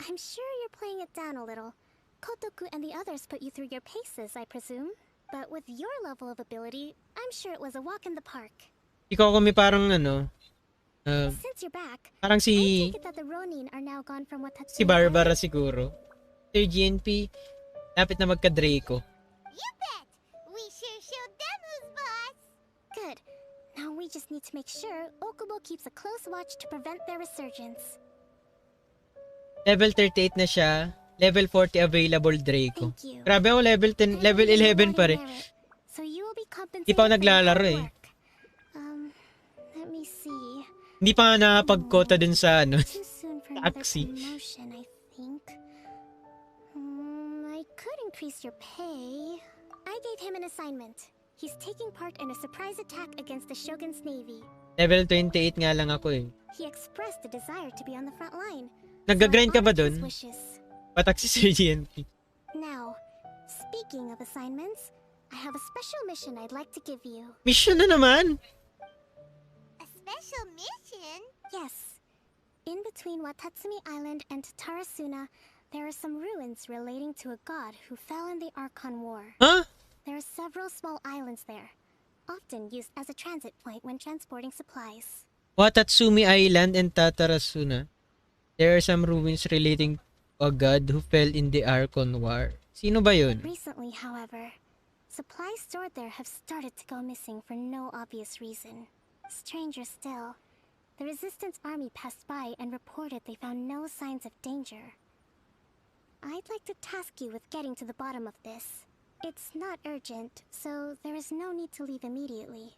I'm sure you're playing it down a little. Kotoku and the others put you through your paces, I presume. But with your level of ability, I'm sure it was a walk in the park. Si Kokumi parang ano, Since you're back, parang I si take it that the Ronin are now gone from Watatsumi si Barbara Island? siguro. Sir GNP, lapit na magka-Draco. You bet! We sure showed them who's boss! Good. Now we just need to make sure Okubo keeps a close watch to prevent their resurgence. Level 38 na siya. Level 40 available Draco. Thank you. Grabe ako, level 10, level 11 pa rin. So you will be compensated Di pa ako for your naglalaro hard eh. work. Let me see. Hindi pa nga nakapag-quota dun sa ano. Too soon for another Taxi. promotion, I think. I could increase your pay. I gave him an assignment. He's taking part in a surprise attack against the Shogun's navy. Level 28 nga lang ako eh. He expressed a desire to be on the front line. Nag-grind ka ba honored his dun? wishes. Patak si Sir GNP. Now, speaking of assignments, I have a special mission I'd like to give you. Mission na naman! A special mission? Yes. In between Watatsumi Island and Tarasuna, there are some ruins relating to a god who fell in the Archon War. Huh? There are several small islands there, often used as a transit point when transporting supplies. Watatsumi Island and Tatarasuna. There are some ruins relating to a god who fell in the Archon War. Sino ba yun? Recently, however, supplies stored there have started to go missing for no obvious reason. Stranger still, the Resistance army passed by and reported they found no signs of danger. I'd like to task you with getting to the bottom of this. It's not urgent, so there is no need to leave immediately.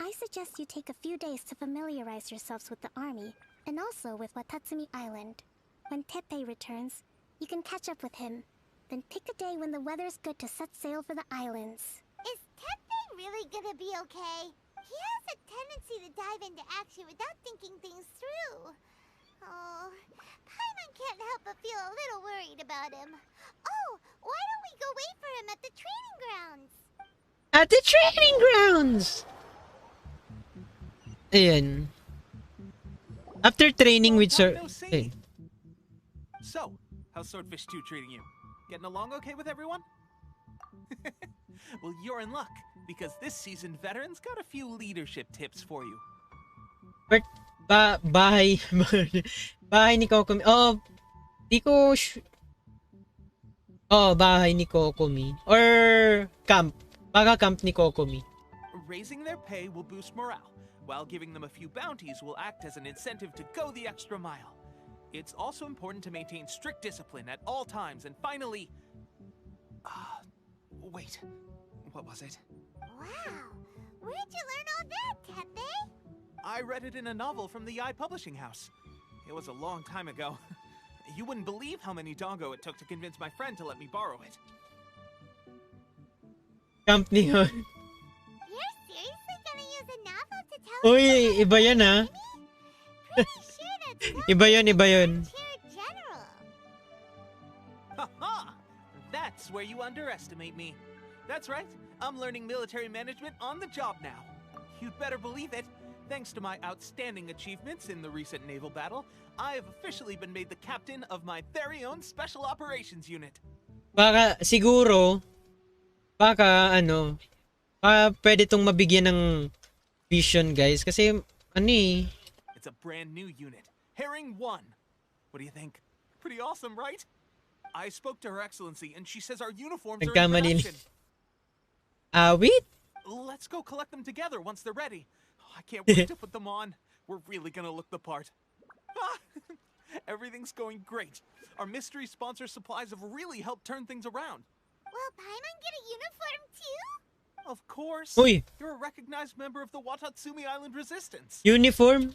I suggest you take a few days to familiarize yourselves with the army, and also with Watatsumi Island. When Teppei returns, you can catch up with him. Then pick a day when the weather's good to set sail for the islands. Is Teppei really gonna be okay? He has a tendency to dive into action without thinking things through. Oh, Paimon can't help but feel a little worried about him. Oh, why don't we go wait for him at the training grounds? At the training grounds! Ayan. After training with Sir... No see. Hey. So, how's Swordfish 2 treating you? Getting along okay with everyone? Well, you're in luck. because this seasoned veteran's got a few leadership tips for you. But, bahay, bahay ni Kokomi. Oh, di ko, oh, bahay ni Kokomi. Or, camp. Baka camp ni Kokomi. Raising their pay will boost morale, while giving them a few bounties will act as an incentive to go the extra mile. It's also important to maintain strict discipline at all times, and finally... wait, what was it? Wow! Where'd you learn all that, Tepe? I read it in a novel from the Eye Publishing House. It was a long time ago. You wouldn't believe how many dongo it took to convince my friend to let me borrow it. Camp ni yun. You're seriously gonna use a novel to tell Uy, us about iba yan ah. Pretty sure that's Iba yun, iba yun. Chair General. Ha-ha! That's where you underestimate me. That's right, I'm learning military management on the job now. You'd better believe it. Thanks to my outstanding achievements in the recent naval battle, I have officially been made the captain of my very own Special Operations Unit. Baka, siguro, baka, pwede tong mabigyan ng vision, guys. Kasi, It's a brand new unit, Herring 1. What do you think? Pretty awesome, right? I spoke to Her Excellency and she says our uniforms are in Nagkamali. production. Wait. Let's go collect them together once they're ready. I can't wait to put them on. We're really gonna look the part. Everything's going great. Our mystery sponsor supplies have really helped turn things around. Will Paimon get a uniform too? Of course. Uy, You're a recognized member of the Watatsumi Island Resistance. uniform.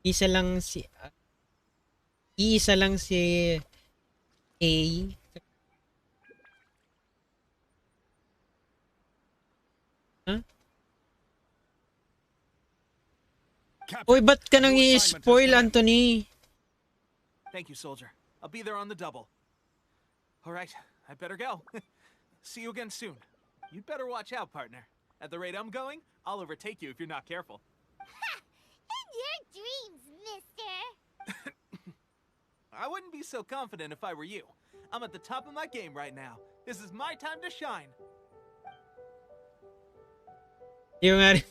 Iisa lang si A. Huh? Uy, ba't ka nang i-spoil, Anthony? Thank you, soldier. I'll be there on the double. All right, I better go. See you again soon. You'd better watch out, partner. At the rate I'm going, I'll overtake you if you're not careful. Ha! In your dreams, mister! I wouldn't be so confident if I were you. I'm at the top of my game right now. This is my time to shine. Yung nga rin.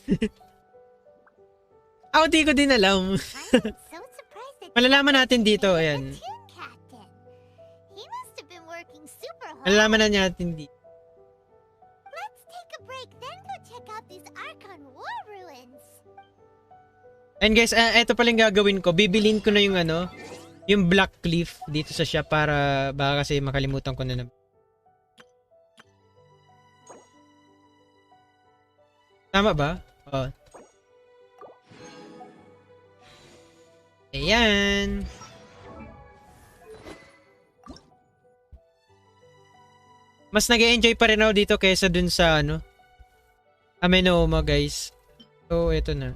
Ako di ko din alam. I'm so surprised that Malalaman natin dito, Tepe ayan. is a platoon captain. He must have been working super hard. Malalaman na natin dito. Let's take a break, then go check out these Archon war ruins. And guys, eto pala yung gagawin ko. Bibilin ko na yung yung Black Cliff dito sa shop para baka kasi makalimutan ko na naman. Tama ba? Oo. Ayan. Mas nag-enjoy pa rin ako dito kaysa dun sa Amenoma, guys. So, eto na.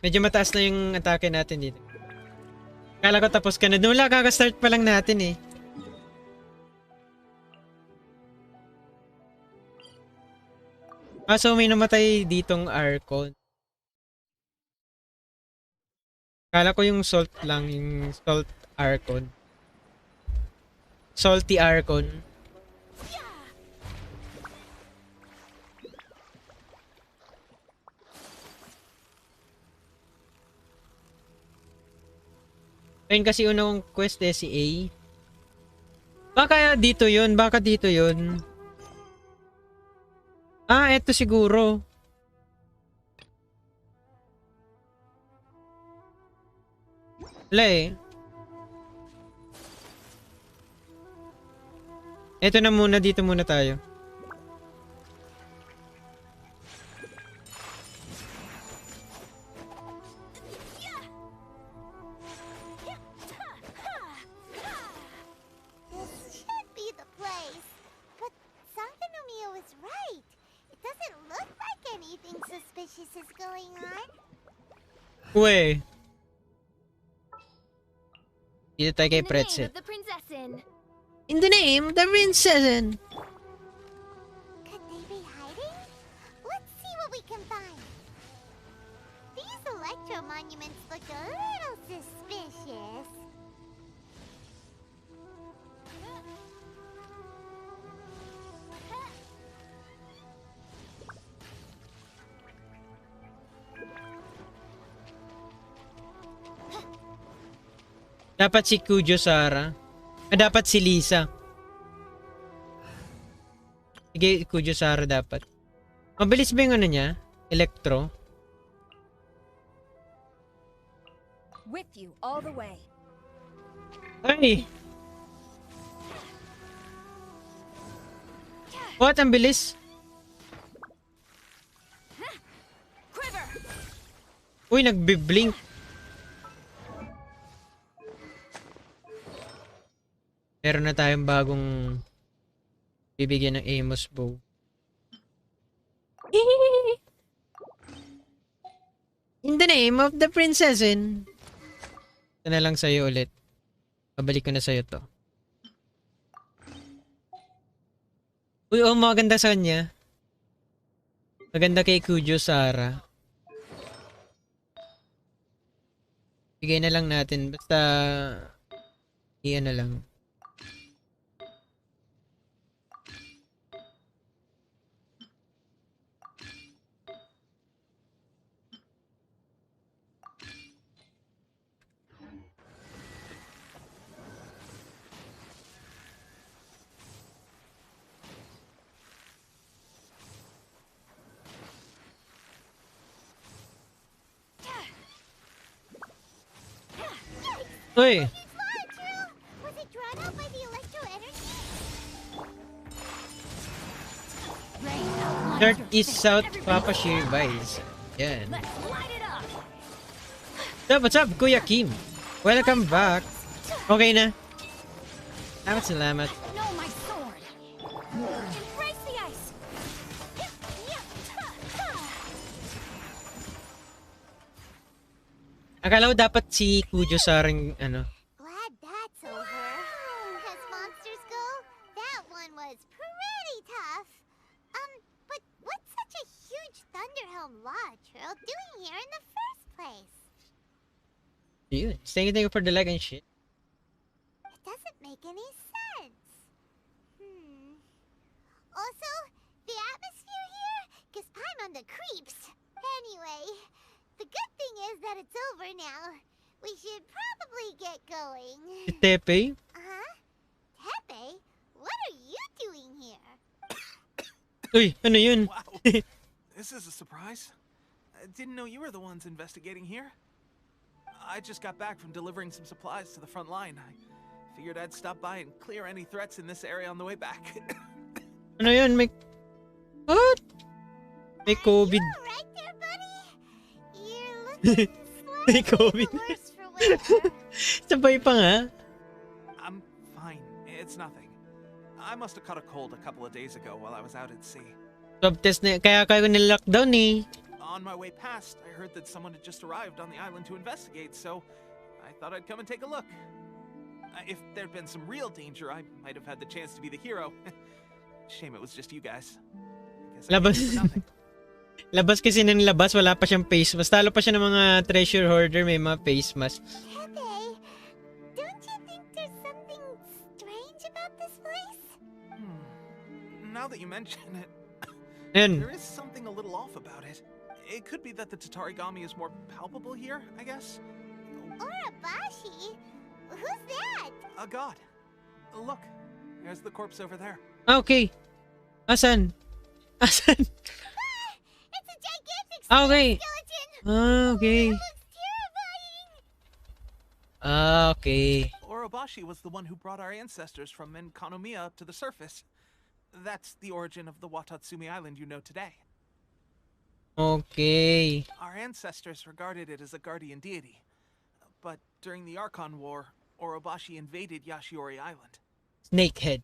Medyo mataas na yung atake natin dito. Kala ko tapos ka na. Wala, kaka-start pa lang natin eh. So may namatay ditong Archon. Kala ko yung Salt lang, yung Salt Archon. Salty Archon. Ayun kasi unang quest si A. Baka dito yun. Baka dito yun. Eto siguro. Wala eh. Eto na muna. Dito muna tayo. Uwe. Dito tayo kay Pretzel. In the name of the princess. Could they be hiding? Let's see what we can find. These electric electro monuments look a little suspicious. Dapat si Kujo Sara. Dapat si Lisa. Sige, Kujo Sara dapat. Mabilis ba yung ano niya? Electro? With you all the way. Ay! What? Ang bilis? Quiver. Uy, nagbi-blink. Meron na tayong bagong bibigyan ng Amos bow. In the name of the princessin. Ito na lang sa'yo ulit. Pabalik ko na sa'yo to. Uy, oh, maganda sa kanya. Maganda kay Kujo Sara. Bigay na lang natin. Basta iyan na lang. Uy! Was it drawn out by the electro energy? North, East, South, Papa Shear Vice. Yan. Let's light it up. What's up, Kuya Kim? Welcome back. Okay na. Salamat. No, my sword. Embrace the ice. Akala ko dapat si Kujo Sarang ano. Glad that's over. As monsters go, that one was pretty tough. But what's such a huge Thunderhelm Lodge Earl doing here in the first place? Yun. Thank you for the like and shit. It doesn't make any sense. Also, the atmosphere here gives Paimon the creeps. Anyway, the good thing is that it's over now. We should probably get going. Si Tepe? Huh? Tepe? What are you doing here? Uy, ano yun? Wow. This is a surprise. I didn't know you were the ones investigating here. I just got back from delivering some supplies to the front line. I figured I'd stop by and clear any threats in this area on the way back. Ano yun? May... What? May COVID. You alright there, buddy? You're looking May slightly COVID. the worse for wear. Sabay pa nga. I'm fine. It's nothing. I must have caught a cold a couple of days ago while I was out at sea. Swab test na. Kaya ko nil-lockdown eh. On my way past, I heard that someone had just arrived on the island to investigate, so I thought I'd come and take a look. If there'd been some real danger, I might have had the chance to be the hero. Shame it was just you guys. I guess I Labas. came for nothing. Labas kasi ng labas, wala pa siyang face mask. Talo pa siya ng mga treasure hoarder, may mga face mask. Tepe, don't you think there's something strange about this place? Now that you mention it, Ayun. there is something a little off about it. It could be that the Tatarigami is more palpable here, I guess. Orabashi? Who's that? A god. Look, there's the corpse over there. Okay. Asan? Asan? It's a gigantic Okay. skeleton! Okay. It looks terrifying! Okay. Orobashi was the one who brought our ancestors from Enkanomiya up to the surface. That's the origin of the Watatsumi Island you know today. Okay. Our ancestors regarded it as a guardian deity. But during the Archon War, Orobashi invaded Yashiori Island. Snakehead.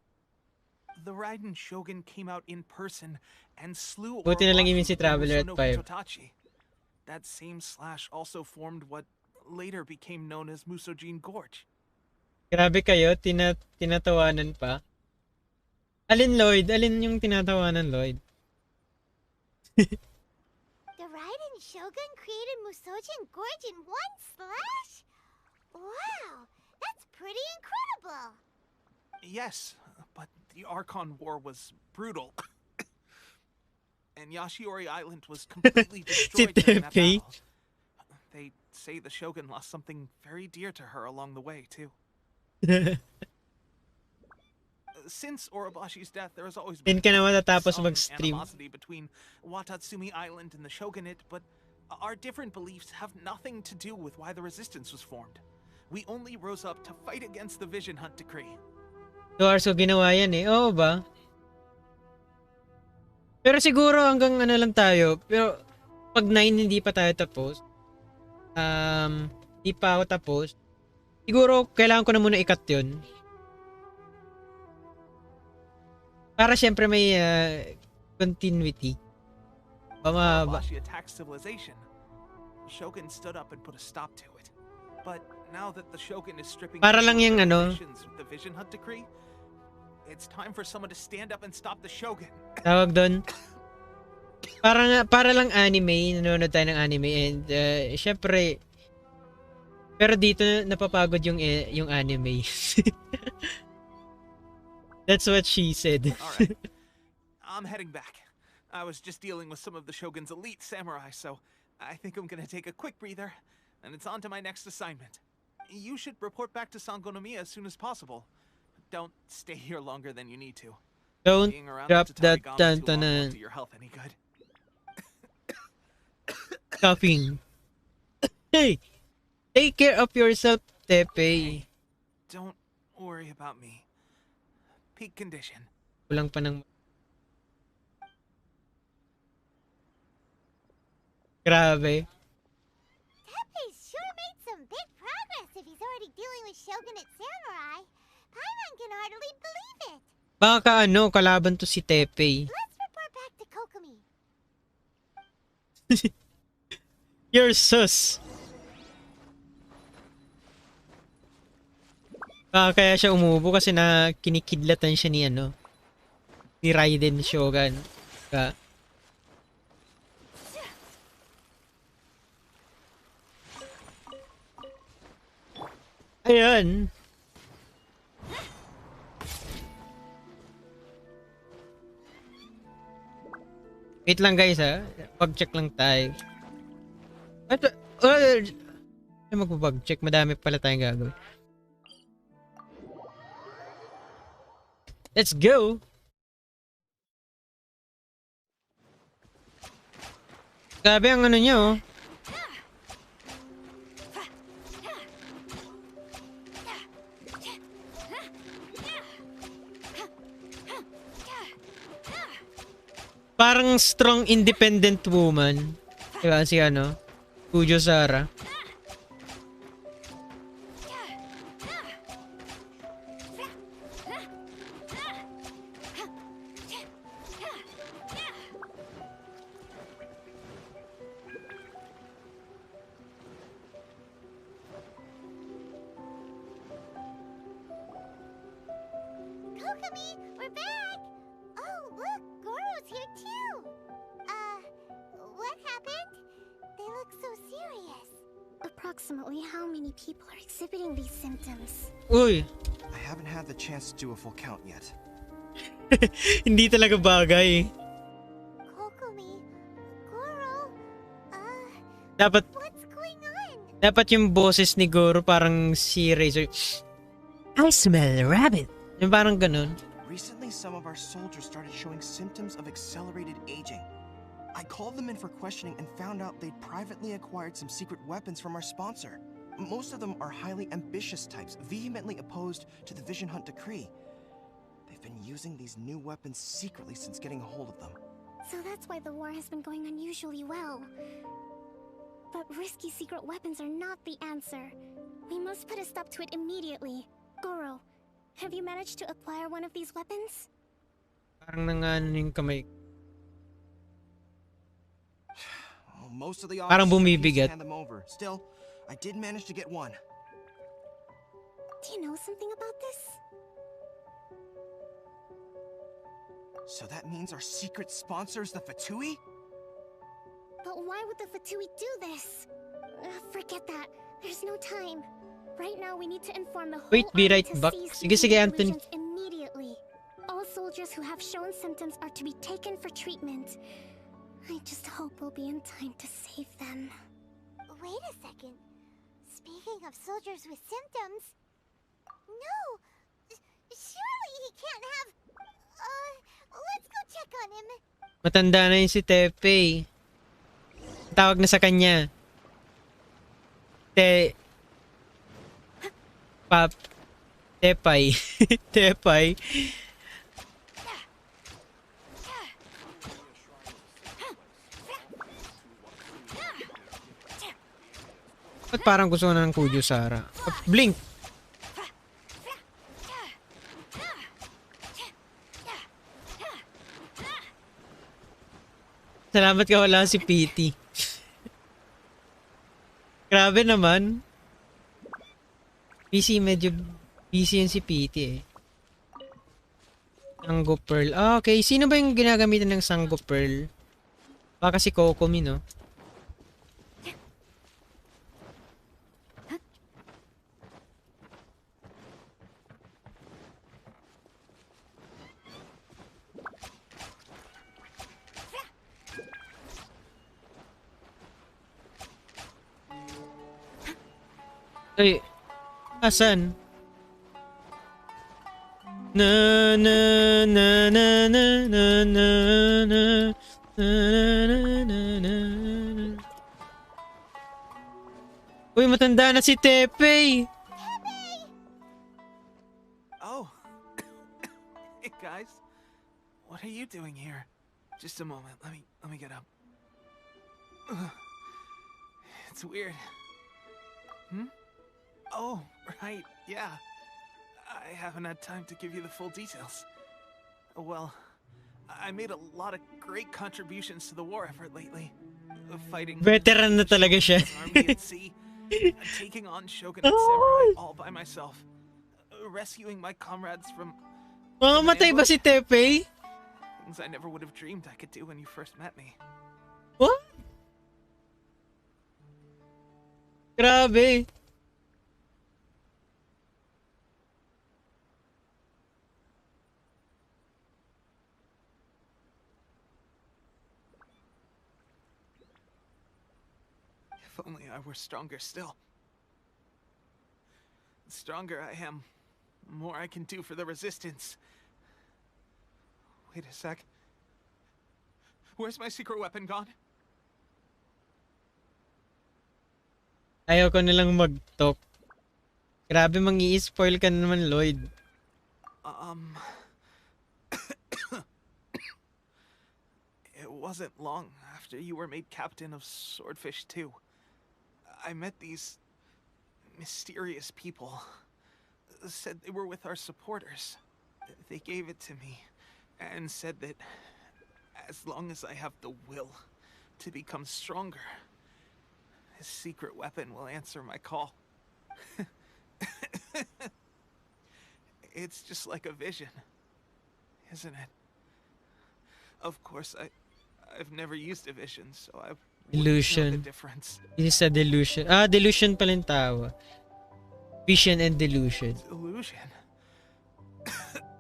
The Raiden Shogun came out in person and slew Buti na lang yun si Orobashi Traveler at and 5. Musonobu Totachi. That same slash also formed what later became known as Musojin Gorge. Grabe kayo, tinatawanan pa. Alin Lloyd? Alin yung tinatawanan Lloyd? The Raiden Shogun created Musojin Gorge in one slash? Wow, that's pretty incredible. Yes, but the Archon War was brutal. And Yashiori Island was completely destroyed during that TP. battle. They say the Shogun lost something very dear to her along the way, too. Since Orobashi's death, there has always Din been ka na matatapos some mag-stream. animosity between Watatsumi Island and the Shogunate, but our different beliefs have nothing to do with why the resistance was formed. We only rose up to fight against the Vision Hunt Decree. 2 hours ko ginawa yan eh. Oo ba? Pero siguro hanggang ano lang tayo. Pero pag 9 hindi pa tayo tapos. Hindi pa ako tapos. Siguro kailangan ko na muna ikat yun. Para syempre may continuity. Orobashi attacked civilization. The Shogun stood up and put a stop to it. But now that the Shogun is stripping Para lang yung ano. with the Vision Hunt Decree, it's time for someone to stand up and stop the Shogun. Tawag doon. Para lang anime, nanonood tayo ng anime and syempre pero dito napapagod yung anime. That's what she said. All right. I'm heading back. I was just dealing with some of the Shogun's elite samurai, so I think I'm going to take a quick breather and it's on to my next assignment. You should report back to Sangonomiya as soon as possible. Don't stay here longer than you need to. Don't Being around drop the that Tatarigami too long tantanan. won't do your health any good. Coughing. Hey! Take care of yourself, Tepe. Don't worry about me. Peak condition. Kulang pa ng... Grabe. Teppei sure made some big progress if he's already dealing with Shogunate samurai. Paimon can hardly believe it. Baka kalaban to si Tepe. Let's report back to Kokomi. You're sus. Kaya siya umubo kasi na kinikidlatan siya ni Raiden Shogun. Ayan. Wait lang guys pag-check lang tayo. Magpapag-check, madami pala tayong gagawin. Let's go! Grabe ang niya Parang strong independent woman. Diba si Kujo Sara. Kokomi, we're back! Oh, look, Goro's here too! What happened? They look so serious. Approximately how many people are exhibiting these symptoms? Uy! I haven't had the chance to do a full count yet. Hindi talaga bagay. Kokomi, Goro, Dapat what's going on? Dapat yung boses ni Goro parang si Razor. I smell a rabbit. Yung parang ganun. Recently, some of our soldiers started showing symptoms of accelerated aging. I called them in for questioning and found out they'd privately acquired some secret weapons from our sponsor. Most of them are highly ambitious types, vehemently opposed to the Vision Hunt Decree. They've been using these new weapons secretly since getting a hold of them. So that's why the war has been going unusually well. But risky secret weapons are not the answer. We must put a stop to it immediately. Goro, have you managed to acquire one of these weapons? Parang yung kamay. Well, most of the Parang officers refused bumibigat. to hand them over. Still, I did manage to get one. Do you know something about this? So that means our secret sponsor is the Fatui? But why would the Fatui do this? Forget that. There's no time. Right now, we need to inform the whole Wait, be army right to back. cease Sige, using sige, the Anthony. delusions immediately. All soldiers who have shown symptoms are to be taken for treatment. I just hope we'll be in time to save them. Wait a second. Speaking of soldiers with symptoms... No! Surely he can't have... let's go check on him. Matanda na yun si Tepe. Tawag na sa kanya. Tepay. Tepay. Ba't parang gusto na ng Kujo Sara? Blink! Salamat ka wala si PT. Grabe naman. PC medyo busy yun si PT eh. Sanggo Pearl. Ah, okay. Sino ba yung ginagamitan ng Sanggo Pearl? Baka si Kokomi, no? Ay, asan? Na na na na na na na na na. Uy, matanda na si Tepe. Oh. Hey guys. What are you doing here? Just a moment. Let me get up. Ugh. It's weird. Oh, right. Yeah. I haven't had time to give you the full details. Well, I made a lot of great contributions to the war effort lately. Fighting Veteran na talaga siya. army at sea, taking on Shogun and Samurai all by myself, rescuing my comrades from Mamamatay ba si Tepe? things I never would have dreamed I could do when you first met me. What? Grabe. If only I were stronger still. The stronger I am, the more I can do for the resistance. Wait a sec. Where's my secret weapon gone? Ayaw ko nilang mag-talk. Grabe, mangi-spoil ka naman, Lloyd. It wasn't long after you were made captain of Swordfish 2. I met these mysterious people. Said they were with our supporters. They gave it to me and said that as long as I have the will to become stronger, his secret weapon will answer my call. It's just like a vision, isn't it? Of course, I've never used a vision, so I wouldn't know the Illusion. difference. This is a delusion. Ah, delusion pala yung tawa. Vision and delusion. Illusion.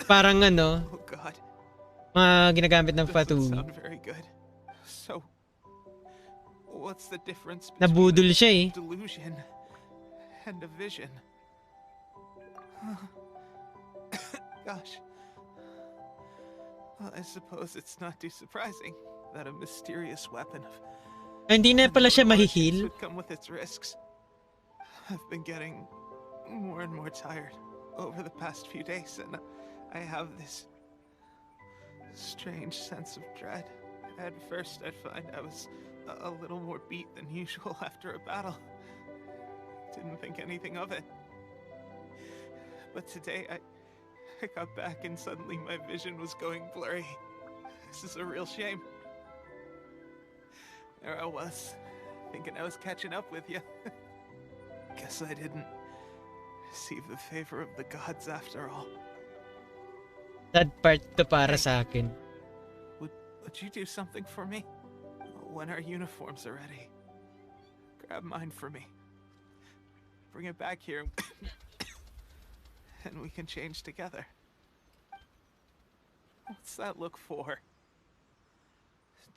Parang ano, Oh God. mga ginagamit ng Doesn't Fatui. sound very good. So, what's the difference Nabudol siya eh. delusion and a vision? Gosh. Well, I suppose it's not too surprising that a mysterious weapon of Ah, hindi na pala siya unknown origins mahihil. would come with its risks. I've been getting more and more tired over the past few days, and I have this strange sense of dread. At first, I'd find I was a little more beat than usual after a battle. Didn't think anything of it. But today, I got back and suddenly my vision was going blurry. This is a real shame. There I was, thinking I was catching up with you. Guess I didn't receive the favor of the gods after all. Sad part to para sa akin. Would you do something for me? When our uniforms are ready, grab mine for me. Bring it back here, and we can change together. What's that look for?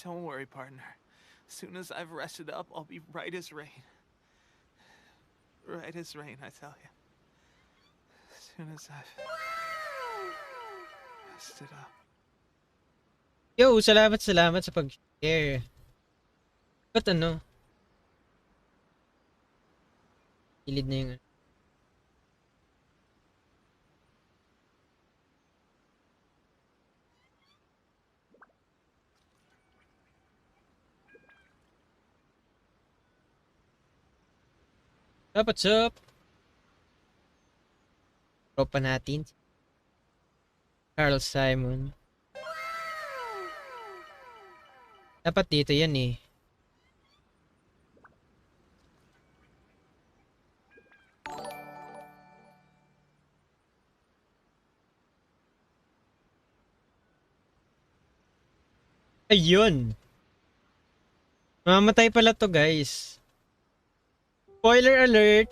Don't worry, partner. As soon as I've rested up, I'll be right as rain. Right as rain, I tell you. As soon as I've rested up. Yo, salamat sa pag-share. Ba't ano? Kilid na yung... What's up? Tropa natin. Carl Simon. Dapat dito yan eh. Ayun. Mamatay pala to, guys. Spoiler alert.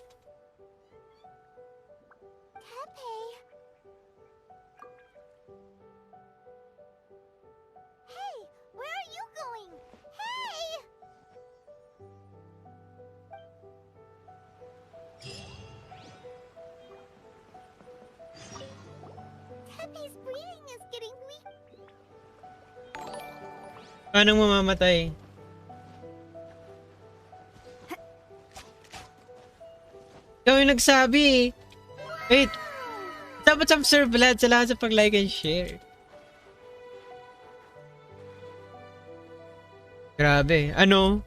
Hey, where are you going? Hey! Tepe's breathing is getting weak. Paano mamamatay? Ikaw yung nagsabi eh. Wait. Dapat observe lahat. Salamat sa pag-like and share. Grabe. Ano?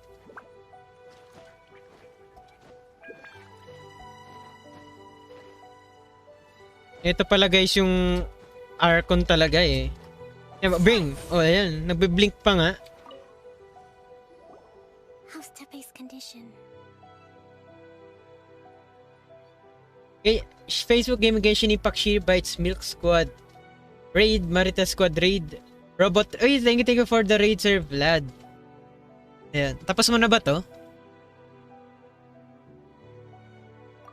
Ito pala guys yung Archon talaga eh. Bring. Oh, ayan. Nagbe-blink pa nga. How's Tepe's condition? Okay, Facebook Game Genshin Impact Shiri Bites Milk Squad Raid Marita Squad Raid Robot. Uy, thank you for the raid, Sir Vlad. Ayan, tapos mo na ba to?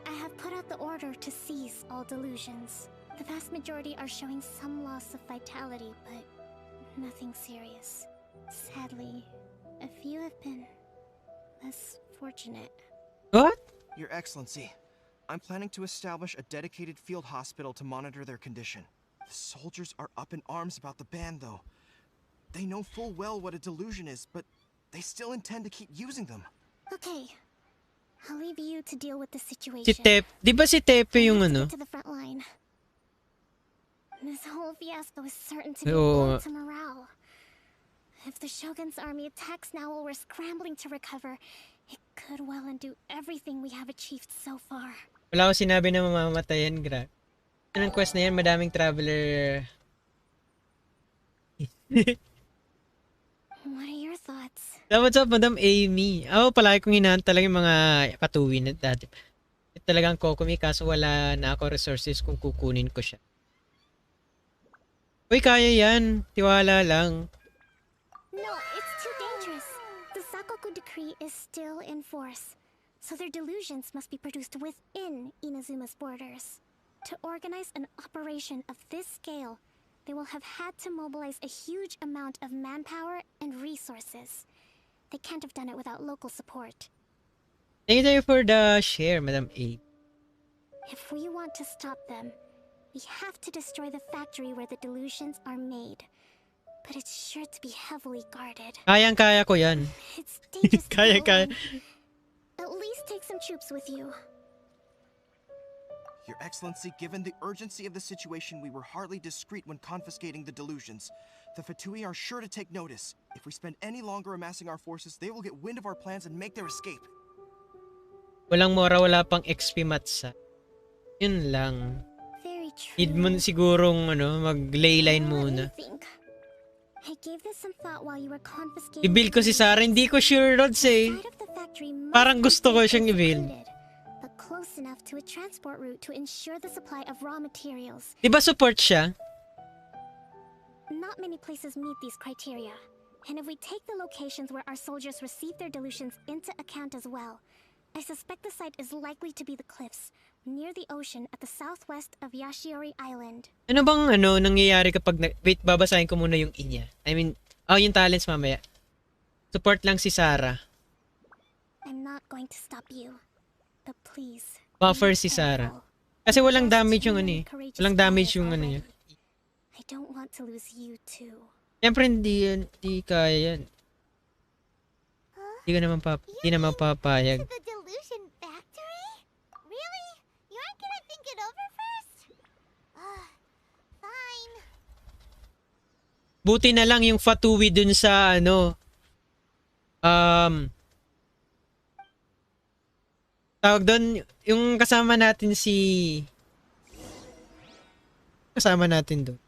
I have put out the order to seize all delusions. The vast majority are showing some loss of vitality, but nothing serious. Sadly, a few have been less fortunate. What? Your Excellency, I'm planning to establish a dedicated field hospital to monitor their condition. The soldiers are up in arms about the ban, though. They know full well what a delusion is, but they still intend to keep using them. Okay, I'll leave you to deal with the situation. Si Tep, di ba si Tepe yung ano? To the front line. This whole fiasco is certain to be Oo. blow to morale. If the Shogun's army attacks now while we're scrambling to recover, it could well undo everything we have achieved so far. Wala ko sinabi na mamamatayan, grabe. Anong quest na yan? Madaming traveler. What are your thoughts? What's up, Madam Amy? Ako, palagi kong hinahant talaga yung mga patuwin na dati. Ito talagang Kokumi, kaso wala na ako resources kung kukunin ko siya. Uy, kaya yan. Tiwala lang. No, it's too dangerous. The Sakoku decree is still in force, so their delusions must be produced within Inazuma's borders. To organize an operation of this scale, they will have had to mobilize a huge amount of manpower and resources. They can't have done it without local support. Thank you for the share, Madam A. If we want to stop them, we have to destroy the factory where the delusions are made. But it's sure to be heavily guarded. Kayang-kaya ko yan. It's dangerous to go Kaya. alone. At least take some troops with you. Your Excellency, given the urgency of the situation, we were hardly discreet when confiscating the delusions. The Fatui are sure to take notice. If we spend any longer amassing our forces, they will get wind of our plans and make their escape. Walang mora, wala pang XP matsa. Yun lang. Very true. Need mo sigurong mag-leyline muna. I gave this some thought while you were confiscating. I-build ko si Sarah, hindi ko sure Rods eh. Parang gusto ko siyang i-build. But close enough to a transport route to ensure the supply of raw materials. Di ba support siya? Not many places meet these criteria. And if we take the locations where our soldiers receive their dilutions into account as well, I suspect the site is likely to be the cliffs near the ocean at the southwest of Yashiori Island. Ano bang nangyayari kapag wait, babasahin ko muna yung inya. I mean, yung talents mamaya. Support lang si Sarah. I'm not going to stop you, but please. Buffer be si Sarah. careful. Kasi walang Just damage yung too many courageous Walang damage warriors yung niya. already. I don't want to lose you too. Siyempre hindi kaya yan. Hindi ka naman hindi naman papayag. To the delusion factory? Really? You aren't gonna think it over first? Fine. Buti na lang yung Fatui dun sa tawag doon, yung kasama natin doon.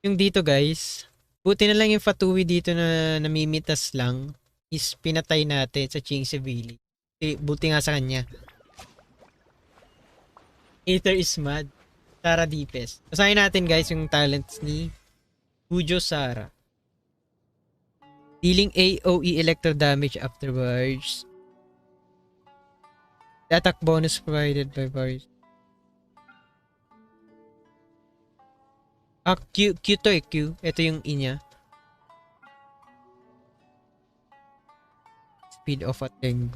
Yung dito guys, buti na lang yung Fatui dito na namimitas lang is pinatay natin sa Chingse Village. Buti nga sa kanya. Aether is mad. Sarah Deepest. Basahin natin guys yung talents ni Fujo Sarah. Dealing AOE electro damage afterwards. The attack bonus provided by various. Q to Q. Ito yung inya. Speed of attack.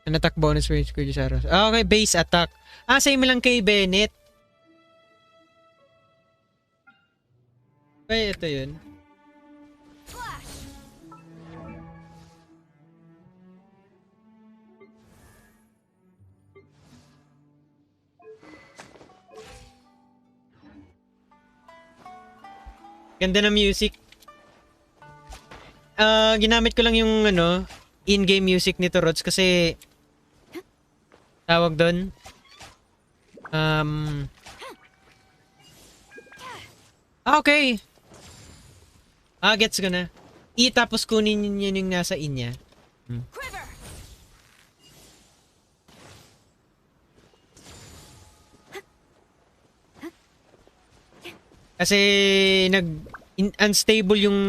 An attack bonus for Kuya Sarah. Okay, base attack. Same lang kay Bennett. Okay, ito yun. Ganda ng music. Ginamit ko lang yung in-game music nito, Rods, kasi tawag doon. Okay. Gets ko na. Tapos kunin yun yung nasa inya. Kasi unstable yung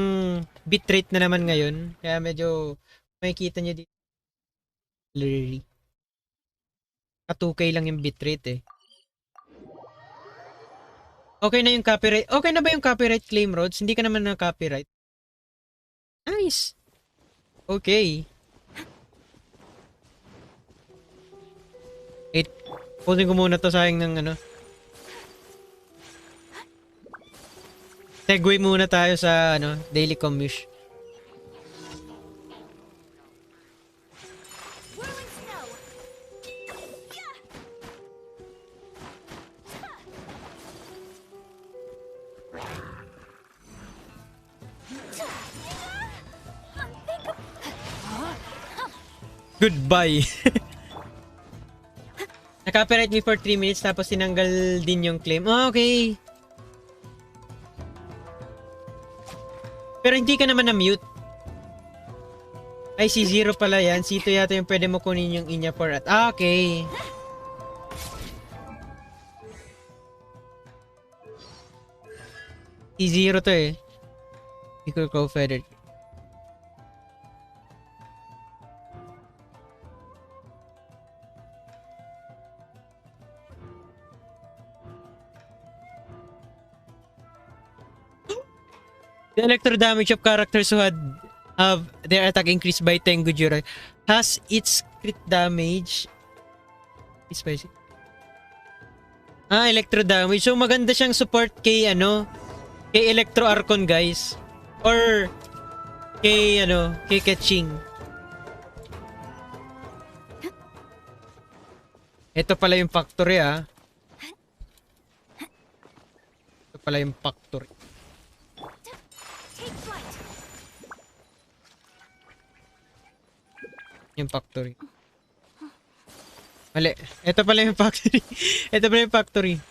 bitrate na naman ngayon. Kaya medyo makikita nyo dito. Blurry. 2K lang yung bitrate eh. Okay na yung copyright. Okay na ba yung copyright claim, Rods? Hindi ka naman na copyright. Nice. Okay. Pulling ko muna to, sayang ng segue muna tayo sa daily commute. Goodbye. Na-copyright me for 3 minutes tapos tinanggal din yung claim. Okay. Pero hindi ka naman na-mute. Ay, si Zero pala yan. Sito yata yung pwede mo kunin yung inya for at. Okay. Si Zero to eh. Equal Crow Feather. The electro damage of characters who had their attack increased by 10 Gujira has its crit damage. Electro damage. So maganda siyang support kay kay Electro Archon guys. Or kay kay Ketching. Ito pala yung factory Ito pala yung factory. Yung factory. Mali. Ito pala yung factory. Ito pala yung factory.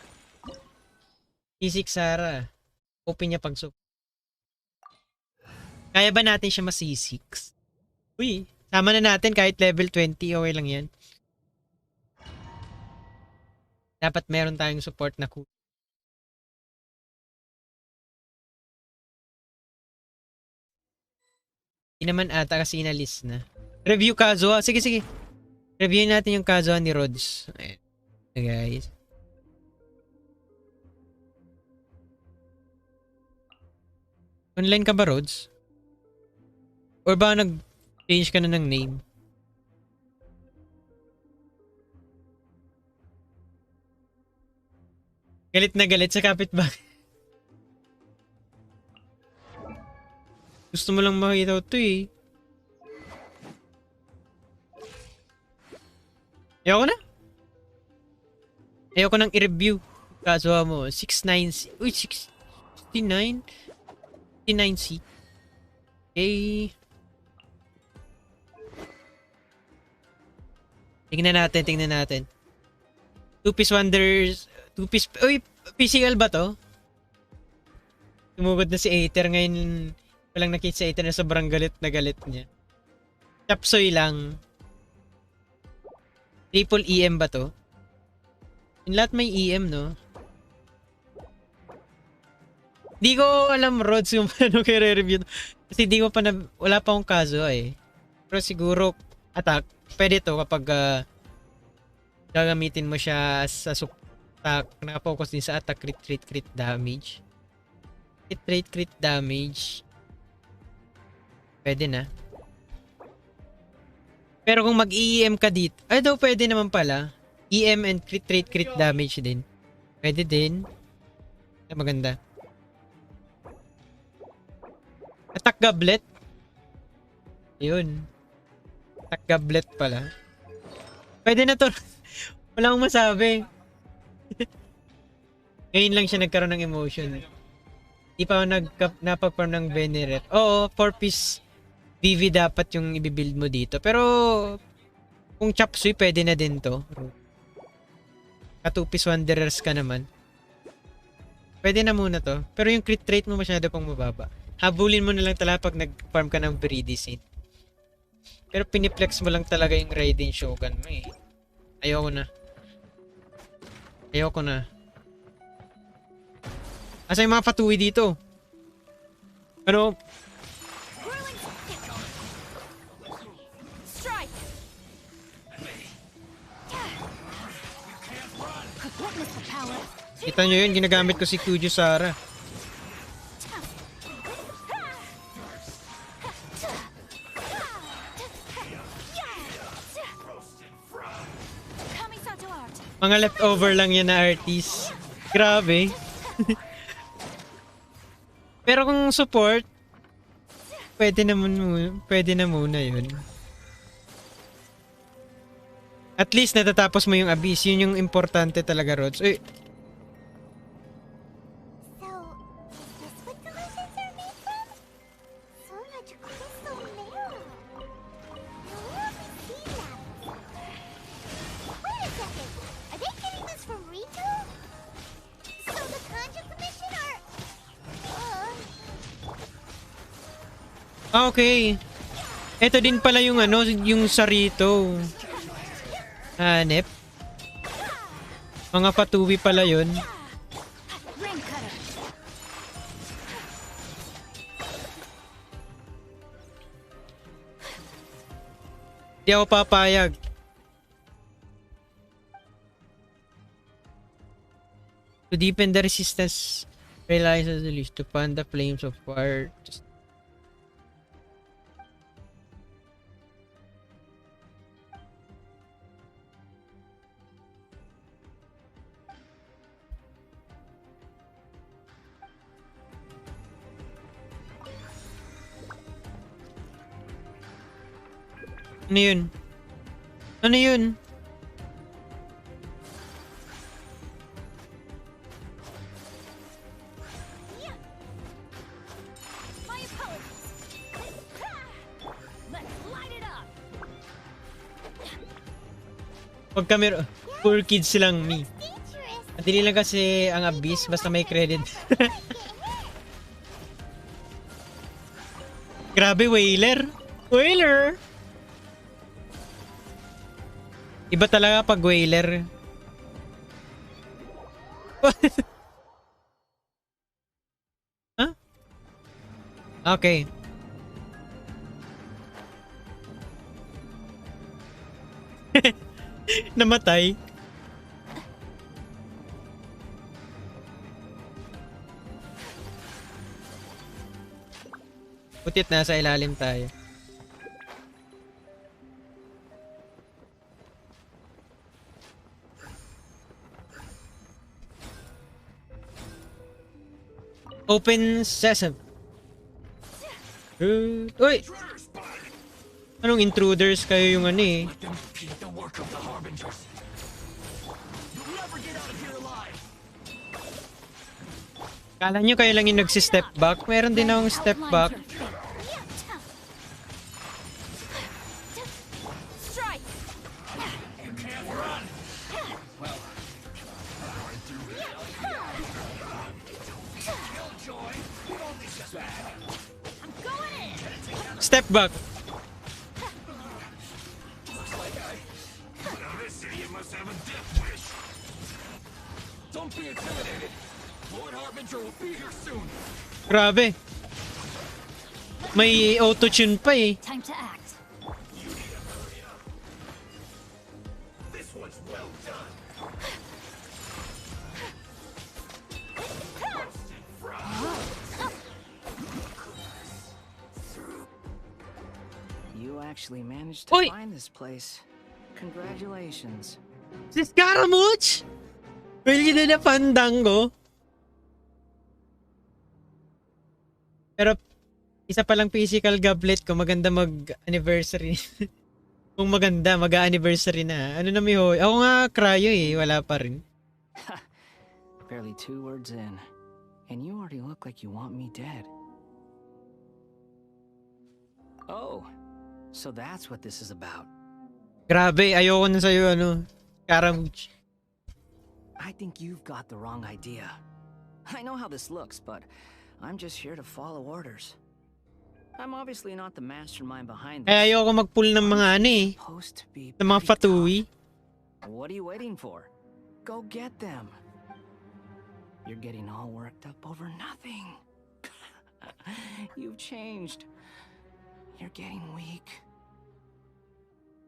C6 Sarah. Open niya pag-sup. Kaya ba natin siya mas C6? Uy, sama na natin kahit level 20, okay lang yan. Dapat meron tayong support na Coop. Hindi naman ata kasi inalis na. Review Kazuha. Sige, sige. Review natin yung Kazuha ni Rhodes. Ayan. Guys. Online ka ba, Rhodes? Or ba nag-change ka na ng name? Galit na galit sa kapitbahay. Gusto mo lang makita ito eh. Ayoko na. Ayoko nang i-review. Kaso mo, 69C. Uy, 69? 69C. Okay. Tingnan natin. Two-piece wonders. Two-piece. Uy, PCL ba to? Tumugod na si Aether ngayon. Walang nakita si Aether na sobrang galit na galit niya. Chapsoy lang. Triple EM ba to? Yung lahat may EM, no? Di ko alam, Rods, kung paano kayo re-review. Kasi di ko pa wala pa akong kaso eh. Pero siguro, attack. Pwede to kapag gagamitin mo siya sa attack. Naka-focus din sa attack, crit damage. Crit damage. Pwede na. Pero kung mag-EM ka dito, ay daw pwede naman pala. EM and crit damage din. Pwede din. Ay, maganda. Attack goblet. Yun. Attack goblet pala. Pwede na to. Wala akong masabi. Ngayon lang siya nagkaroon ng emotion. Di pa ako napag-farm ng Venerate. Oo, 4-piece VV dapat yung i-build mo dito. Pero kung Chapsuy, pwede na din to. Ka 2-piece Wanderers ka naman. Pwede na muna to. Pero yung crit rate mo masyado pang mababa. Habulin mo na lang talaga pag nag-farm ka ng Viridian. Pero piniplex mo lang talaga yung Raiden Shogun mo eh. Ayoko na. Asa yung mga patuwi dito? Ano? Kita nyo yun, ginagamit ko si Kuju Sara. Mga leftover lang yan na artist. Grabe. Pero kung support, pwede na muna yun. At least natatapos mo yung abyss. Yun yung importante talaga, Rods. Uy. So, is this what collisions are made from? So much crystal marrow. Where have we seen that before? Wait a second. Are they getting this from Rito? So the Kanji Commission are... Okay. Ito din pala yung yung Sarito. Hanep. Mga patuwi pala yun. Di ako papayag. To deepen the resistance, relies on the least to fan the flames of fire. Ano yun? Ano yun? Pag kami, poor kids lang me. Madali lang kasi ang abyss basta may credit. Grabe, Whaler. Whaler! Iba talaga pag whaler. Huh? Okay. Namatay. Putit, nasa ilalim tayo. Open sesame. Uy! Anong intruders kayo yung ano eh? Kala nyo kayo lang yung nagsi-step back? Meron din akong step back. Step back. Grabe. May auto-tune pa eh. Time to act. You actually managed Uy! to find this place. Congratulations. Si Scaramouche! Pwede na Fandango. Pero isa palang physical goblet ko, maganda mag-anniversary. Kung maganda, mag-anniversary na. Ano na may hoy? Ako nga cryo eh, wala pa rin. Barely 2 words in, and you already look like you want me dead. Oh, so that's what this is about. Grabe, ayoko na sa'yo ano, Scaramouche. I think you've got the wrong idea. I know how this looks, but I'm just here to follow orders. I'm obviously not the mastermind behind this. Eh, ayoko mag-pull ng mga ano eh, Supposed to be ng mga pretty fatui. tough. What are you waiting for? Go get them. You're getting all worked up over nothing. You've changed. You're getting weak.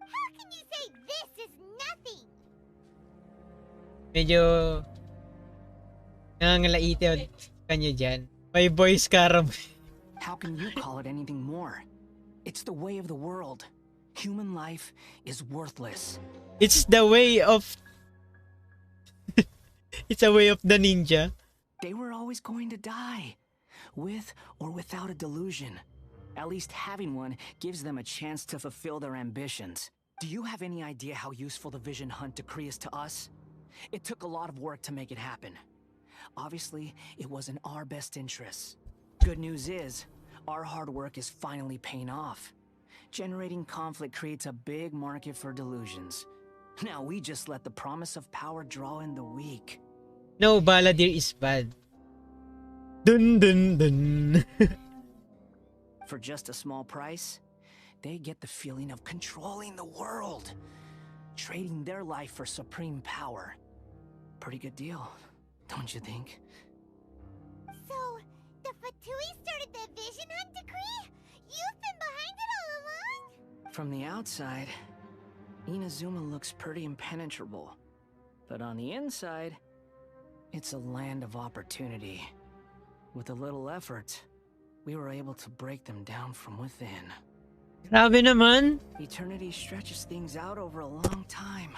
How can you say this is nothing? Medyo nangangalaiti kanya dyan. My boy Scaramouche. How can you call it anything more? It's the way of the world. Human life is worthless. It's the way of... It's a way of the ninja. They were always going to die, with or without a delusion. At least having one gives them a chance to fulfill their ambitions. Do you have any idea how useful the Vision Hunt decree is to us? It took a lot of work to make it happen. Obviously, it was in our best interests. Good news is, our hard work is finally paying off. Generating conflict creates a big market for delusions. Now we just let the promise of power draw in the weak. No, Baladir is bad. Dun dun dun. For just a small price, they get the feeling of controlling the world. Trading their life for supreme power. Pretty good deal, don't you think? So, the Fatui started the Vision Hunt decree? You've been behind it all along? From the outside, Inazuma looks pretty impenetrable. But on the inside, it's a land of opportunity. With a little effort, we were able to break them down from within. Grabe naman. Eternity stretches things out over a long time.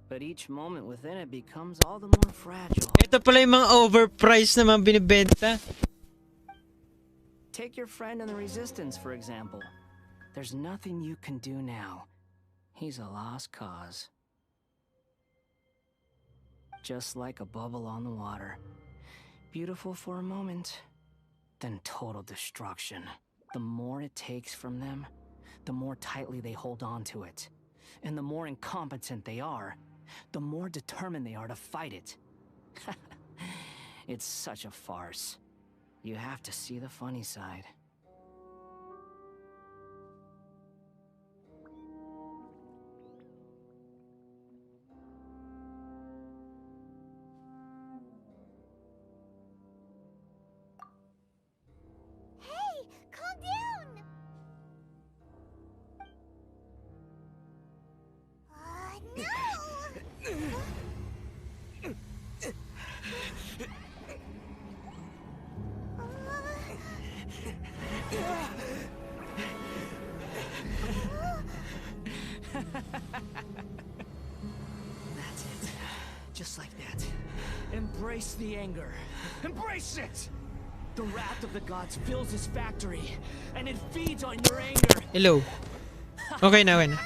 But each moment within it becomes all the more fragile. Ito pala yung mga overpriced na mga binibenta. Take your friend in the Resistance, for example. There's nothing you can do now. He's a lost cause. Just like a bubble on the water. Beautiful for a moment, then total destruction. The more it takes from them, the more tightly they hold on to it. And the more incompetent they are, the more determined they are to fight it. It's such a farce. You have to see the funny side. Just like that. Embrace the anger. Embrace it! The wrath of the gods fills his factory, and it feeds on your anger. Hello. Okay na, okay na.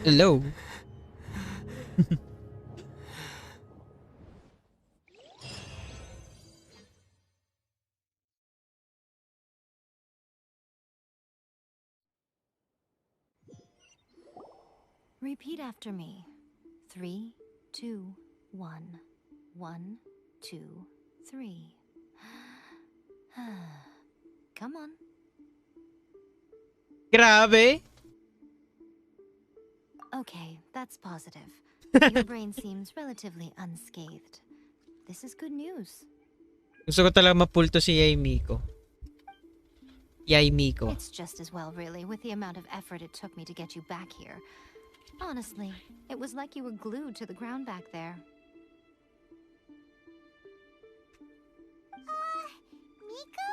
Hello. Repeat after me. 3, 2, 1. 1, 2, 3. Come on. Grabe. Okay, that's positive. Your brain seems relatively unscathed. This is good news. Gusto ko talaga mapulto si Yay Miko. Yay Miko. It's just as well, really, with the amount of effort it took me to get you back here. Honestly, it was like you were glued to the ground back there. Miko?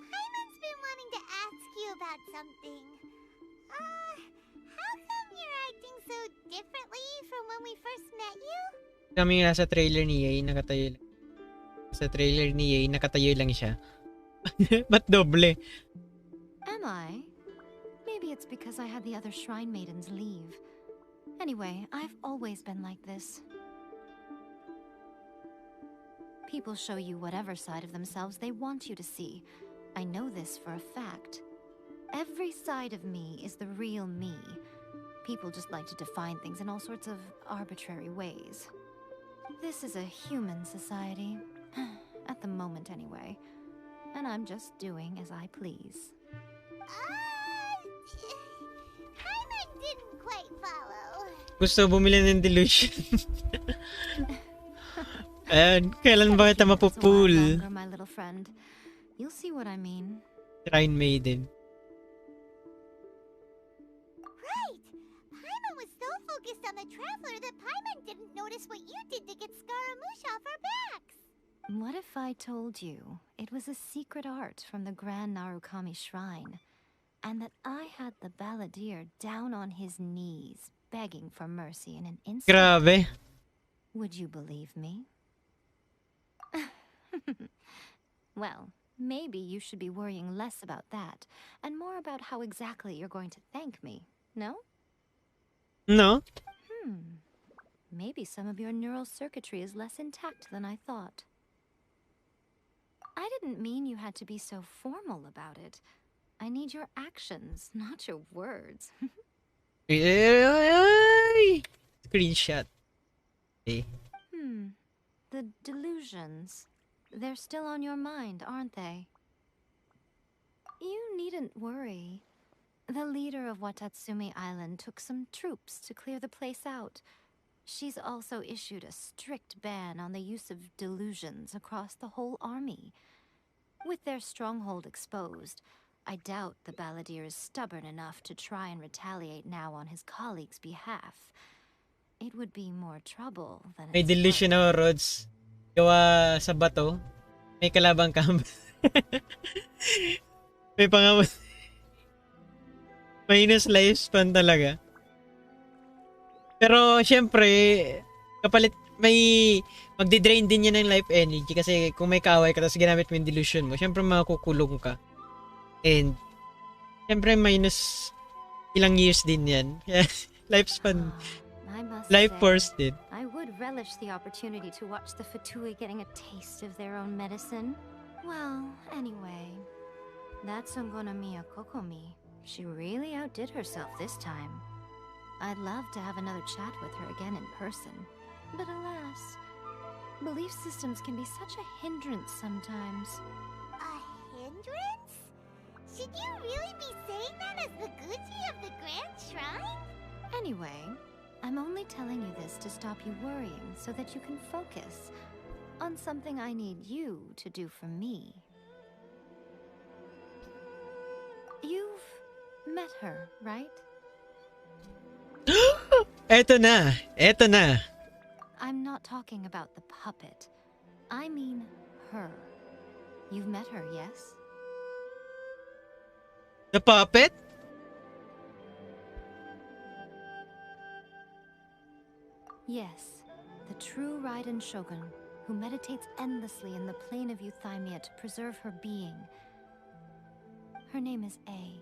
Paimon's been wanting to ask you about something. How come you're acting so differently from when we first met you? Kami nasa trailer ni Yay, nakatayo lang. Sa trailer ni Yay, nakatayo lang siya. Ba't doble? Am I? Maybe it's because I had the other shrine maidens leave. Anyway, I've always been like this. People show you whatever side of themselves they want you to see. I know this for a fact. Every side of me is the real me. People just like to define things in all sorts of arbitrary ways. This is a human society. At the moment, anyway. And I'm just doing as I please. Paimon didn't quite follow. Gusto bumili ng delusion. Ayan, kailan ba kita mapupul? My little friend. You'll see what I mean. Shrine Maiden. Right! Paimon was so focused on the Traveler that Paimon didn't notice what you did to get Scaramouche off our backs. What if I told you it was a secret art from the Grand Narukami Shrine, and that I had the balladeer down on his knees, begging for mercy in an instant? Grabe. Would you believe me? Well, maybe you should be worrying less about that, and more about how exactly you're going to thank me, no? No? Maybe some of your neural circuitry is less intact than I thought. I didn't mean you had to be so formal about it. I need your actions, not your words. Screenshot. Okay. The delusions. They're still on your mind, aren't they? You needn't worry. The leader of Watatsumi Island took some troops to clear the place out. She's also issued a strict ban on the use of delusions across the whole army. With their stronghold exposed, I doubt the balladeer is stubborn enough to try and retaliate now on his colleagues' behalf. It would be more trouble than May it's delusion worth. ako, Rods. Gawa sa bato. May kalabang kamp. May pangamot. Minus lifespan talaga. Pero, syempre, kapalit, may magdi-drain din yan ng life energy kasi kung may kaaway ka tapos ginamit mo yung delusion mo, syempre makukulong ka. And, syempre minus ilang years din yan. Lifespan. I must Life say, force din. I would relish the opportunity to watch the Fatui getting a taste of their own medicine. Well, anyway, that's Ungonamiya Kokomi. She really outdid herself this time. I'd love to have another chat with her again in person. But alas, belief systems can be such a hindrance sometimes. A hindrance? Should you really be saying that as the Gucci of the Grand Shrine? Anyway, I'm only telling you this to stop you worrying so that you can focus on something I need you to do for me. You've met her, right? Eto na. Eto na. I'm not talking about the puppet. I mean her. You've met her, yes? The puppet? Yes, the true Raiden Shogun, who meditates endlessly in the plane of Euthymia to preserve her being. Her name is A.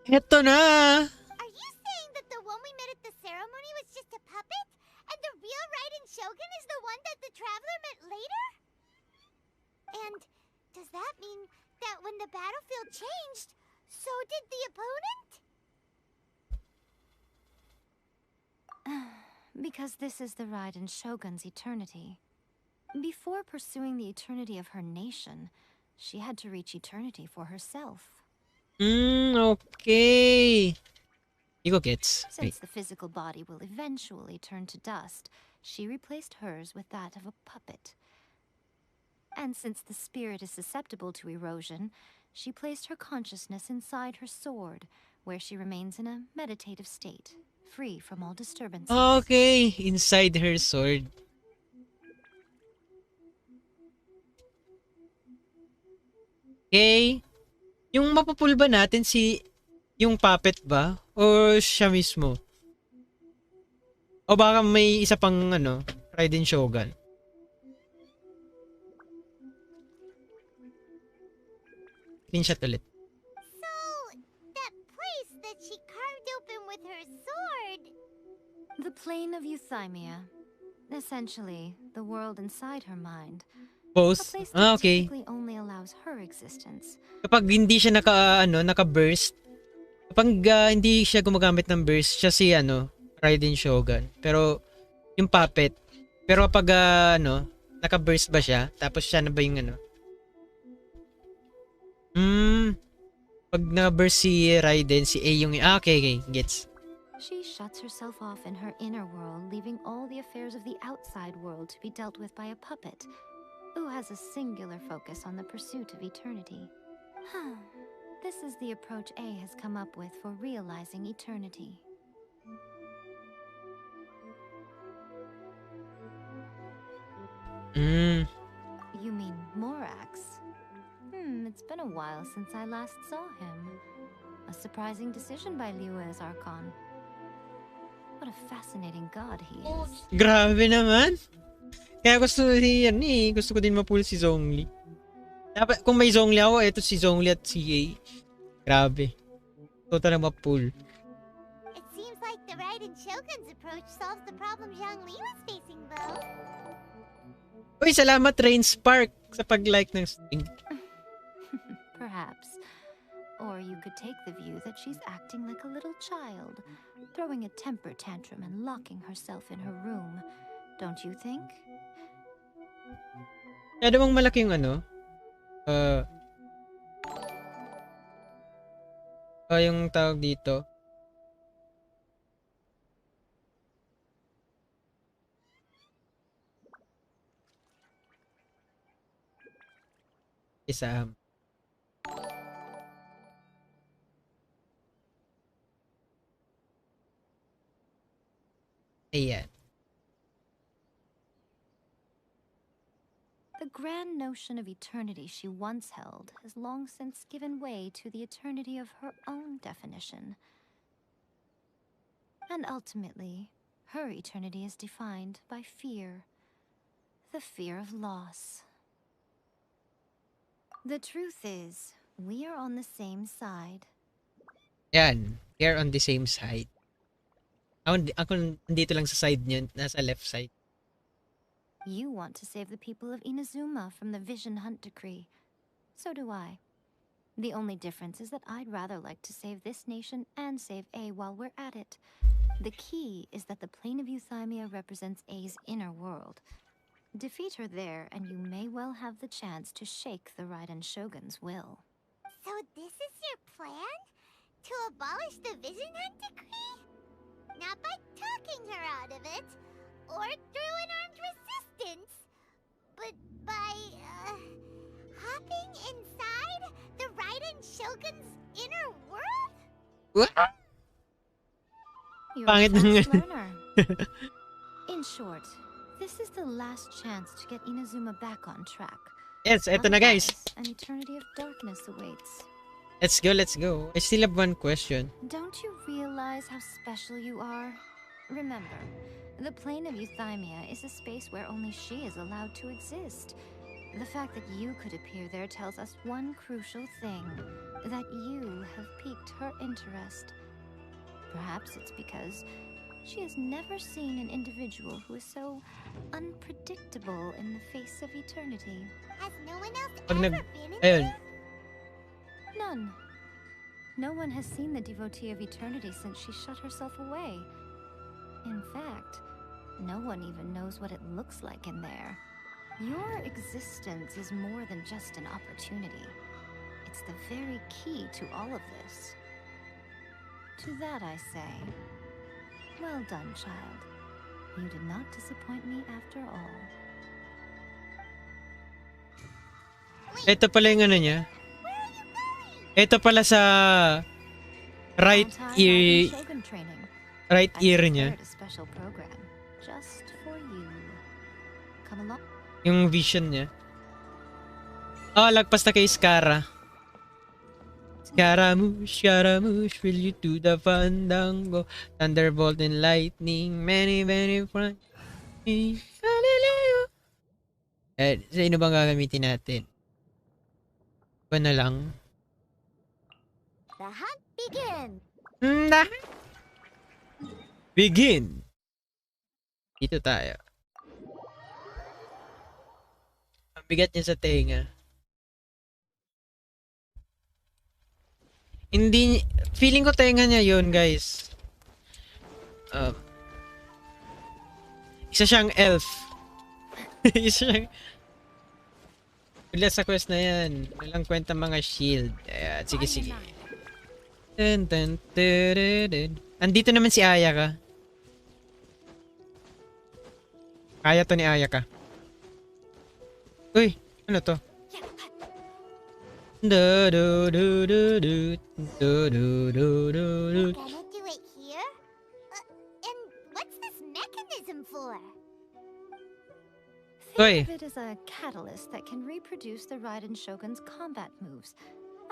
Eto na! Are you saying that the one we met at the ceremony was just a puppet? And the real Raiden Shogun is the one that the Traveler met later? And does that mean that when the battlefield changed, so did the opponent? Because this is the Raiden Shogun's eternity. Before pursuing the eternity of her nation, she had to reach eternity for herself. Okay. Ego gets. Since the physical body will eventually turn to dust, she replaced hers with that of a puppet. And since the spirit is susceptible to erosion, she placed her consciousness inside her sword, where she remains in a meditative state, free from all disturbances. Okay, inside her sword. Okay. Yung mapupul ba natin yung puppet ba? O siya mismo? O baka may isa pang Raiden Shogun? Screenshot ulit. So, that place that she carved open with her sword... The plane of Euthymia. Essentially, the world inside her mind. A Both? place that Okay. typically only allows her existence. Kapag hindi siya naka-burst, kapag hindi siya gumagamit ng burst, siya si Raiden Shogun. Pero yung puppet, pero kapag naka-burst ba siya, tapos siya na ba yung pag naka-burst si Raiden, si A yung okay, gets. She shuts herself off in her inner world, leaving all the affairs of the outside world to be dealt with by a puppet, who has a singular focus on the pursuit of eternity. This is the approach A has come up with for realizing eternity. You mean Morax? It's been a while since I last saw him. A surprising decision by Liyue's Archon. What a fascinating god he is. Grabe naman. Kaya gusto ko din mapul si Zhongli. Dapat, kung may Zhongli ako, eto si Zhongli at si A. Grabe. Total na mapul. It seems like the Raiden Shogun's approach solves the problem Zhang Li was facing, though. Uy, salamat Rain Spark sa pag-like ng stream. Perhaps. Or you could take the view that she's acting like a little child, throwing a temper tantrum and locking herself in her room. Don't you think? Kaya namang malaki yung yung tawag dito. Isa. Ayan. The grand notion of eternity she once held has long since given way to the eternity of her own definition. And ultimately, her eternity is defined by fear. The fear of loss. The truth is, we are on the same side. Yan. They're on the same side. Ako nandito lang sa side niyo, nasa left side. You want to save the people of Inazuma from the Vision Hunt decree. So do I. The only difference is that I'd rather like to save this nation and save A while we're at it. The key is that the plane of Euthymia represents A's inner world. Defeat her there, and you may well have the chance to shake the Raiden Shogun's will. So this is your plan? To abolish the Vision Hunt decree? Not by talking her out of it, or through an armed resistance, but by, hopping inside the Raiden Shogun's inner world? What? You're Pangit a ng fast learner. In short, this is the last chance to get Inazuma back on track. Yes, eto na guys. Otherwise, an eternity of darkness awaits. Let's go. I still have one question. Don't you realize how special you are? Remember, the plane of Euthymia is a space where only she is allowed to exist. The fact that you could appear there tells us one crucial thing, that you have piqued her interest. Perhaps it's because she has never seen an individual who is so unpredictable in the face of eternity. Has no one else Pag ever nag... been in Ayun. here? None. No one has seen the devotee of eternity since she shut herself away. In fact, no one even knows what it looks like in there. Your existence is more than just an opportunity. It's the very key to all of this. To that I say, well done, child. You did not disappoint me after all. Ito pala yung ano niya. Ito pala sa right Crowned Hu ear, Tao Shogun training. right I ear niya. prepared a special program just for you. Come along. Yung vision niya. Oh, lagpas na kay Skara. Scaramouche, will you do the fandango? Thunderbolt and lightning, many, many front. Galileo. Sino bang gagamitin natin? Ito na lang. The hunt begins. Na. Begin. Dito tayo. Ang bigat niya sa tenga. Hindi, feeling ko tenga niya yun, guys. Isa siyang elf. Isa siyang... Wala sa quest na yan. Walang kwenta mga shield. Ayan, sige, sige. Dun, dun, dun, dun, dun. Andito naman si Ayaka. Kaya to ni Ayaka. Uy, ano to? Do do do do do do do do do do. Gonna do it here? And what's this mechanism for? Uy, Think of it as a catalyst that can reproduce the Raiden Shogun's combat moves.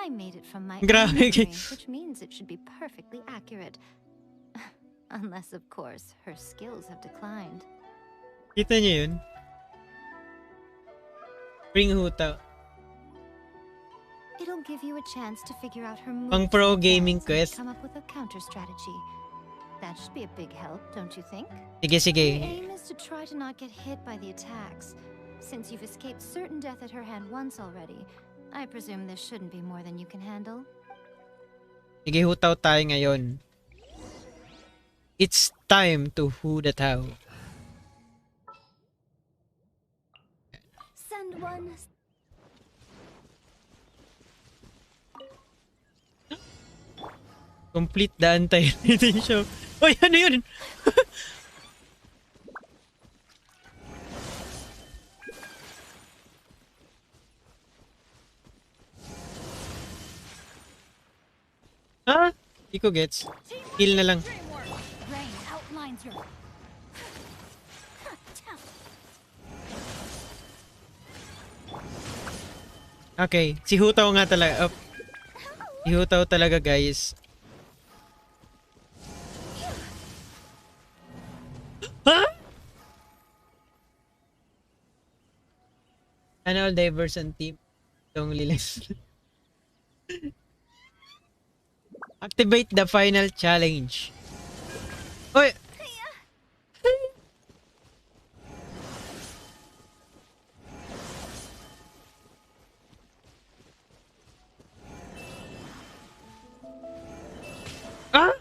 I made it from my own Grabe. memory, which means it should be perfectly accurate. Unless, of course, her skills have declined. kita niyo yun? Bring Hu Tao. It'll give you a chance to figure out her moves. Pang pro and gaming plans and quest. come up with a counter strategy. That should be a big help, don't you think? Sige, sige. The aim is to try to not get hit by the attacks. Since you've escaped certain death at her hand once already, I presume this shouldn't be more than you can handle. Sige, Hu Tao tayo ngayon. It's time to Hu the Tao. Send one. Complete the anti-rating show. Uy, ano yun? Ha? Hindi ko gets. Kill na lang. Rain outlines your. Okay, si Hu Tao nga talaga. Oh. Si Hu Tao talaga, guys. Ha? Ano all diverse and team? Itong lilis. Activate the final challenge. Oy! Ah?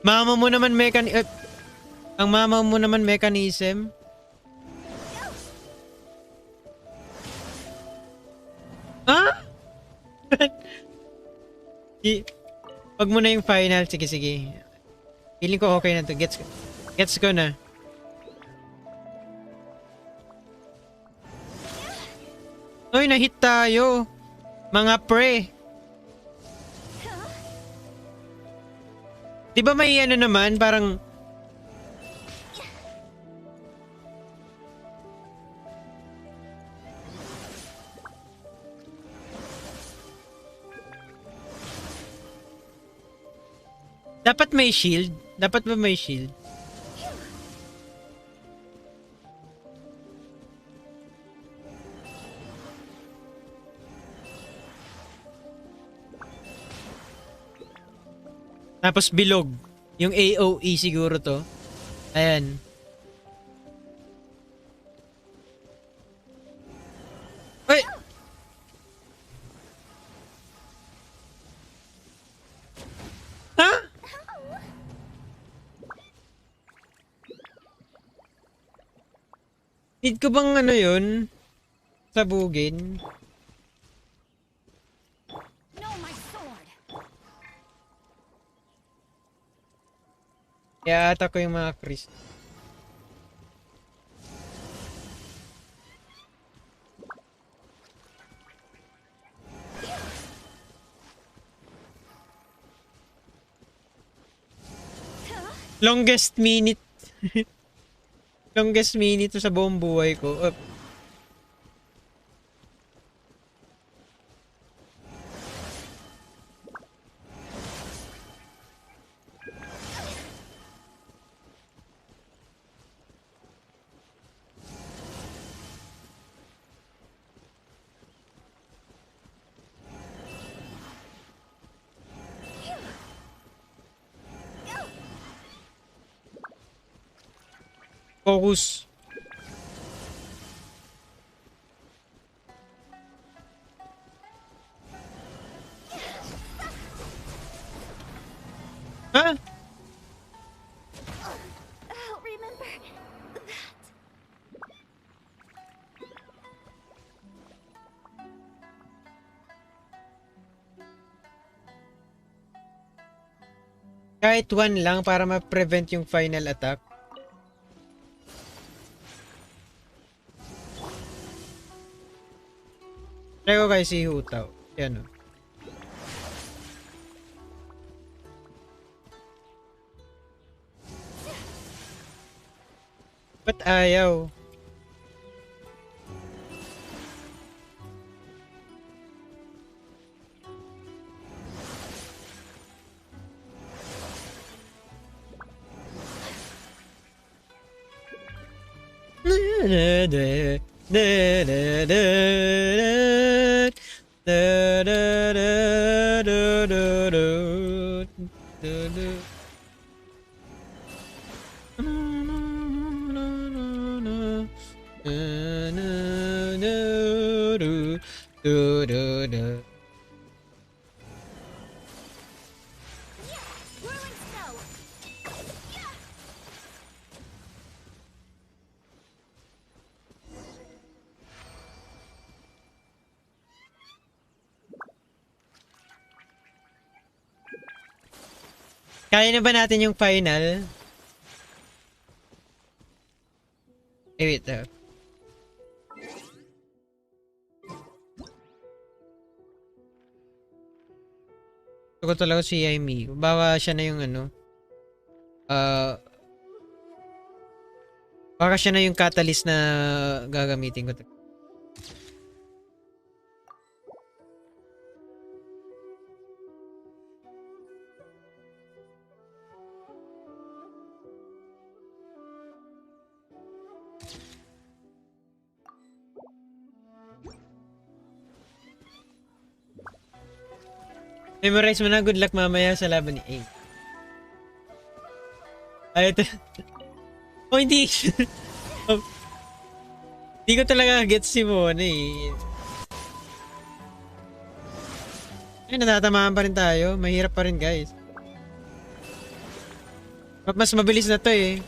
Mama mo naman ang mama mo naman mechanism. Ah? Wag mo na yung final. Sige, sige. Feeling ko okay na to. Gets ko na. Uy, na-hit tayo. Mga pre. Di ba may ano naman, parang... Dapat may shield? Dapat ba may shield? Tapos bilog. Yung AOE siguro to. Ayan. Ay! Ha? Need ko bang ano yun? Sabugin? No, my sword. Kaya ata ko yung mga Chris. Longest minute. Longest minute to sa buong buhay ko. Focus. Ha? I'll remember that. Kahit one lang para ma-prevent yung final attack. Try ko kay si Hu Tao. Yan o. Ba't ayaw? Whirling snow. Kaya na ba natin yung final? Wait. Gusto ko talaga si Yaimi. Baka siya na yung ano. Baka siya na yung catalyst na gagamitin ko. Memorize mo na. Good luck mamaya sa laban ni A. Ay, ito. Oh, hindi. Oh, hindi ko talaga gets si Mona eh. Ay, natatamaan pa rin tayo. Mahirap pa rin, guys. Mas mabilis na to eh.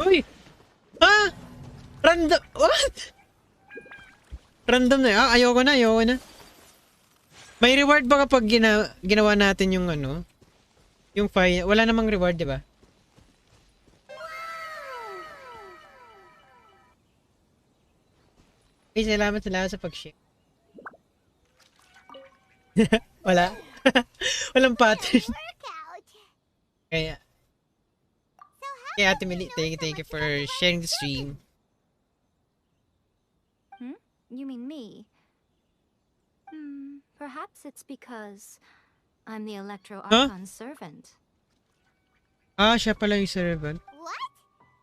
Uy! Ah! Random! What? Random na. Ah, ayoko na, ayoko na. May reward ba kapag ginawa natin yung ano? Yung fine. Wala namang reward, di ba? Okay, salamat sa pag-share. Wala. Walang pattern. Workout. Kaya, So how kaya come Ate you Mili, know thank you, so thank you much for about sharing the Raiden? stream. You mean me? Perhaps it's because I'm the Electro Huh? Archon's servant. Ah, siya pala yung servant. What?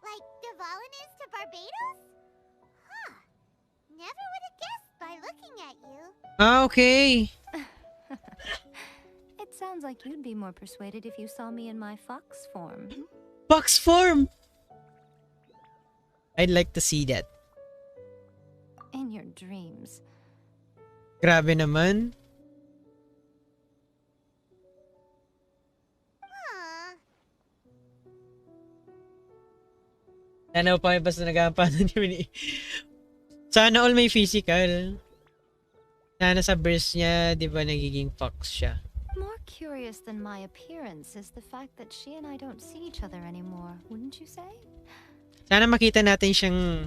Like Devalin is to Barbados? Huh. Never would have guessed by looking at you. Ah, okay. It sounds like you'd be more persuaded if you saw me in my fox form. Box form! I'd like to see that. In your dreams. Grabe naman. Huh. Sana pa basta nagkakapaano ni Sana all may physical. Sana sa burst niya, di ba, nagiging fox siya. More curious than my appearance is the fact that she and I don't see each other anymore, wouldn't you say? Sana makita natin siyang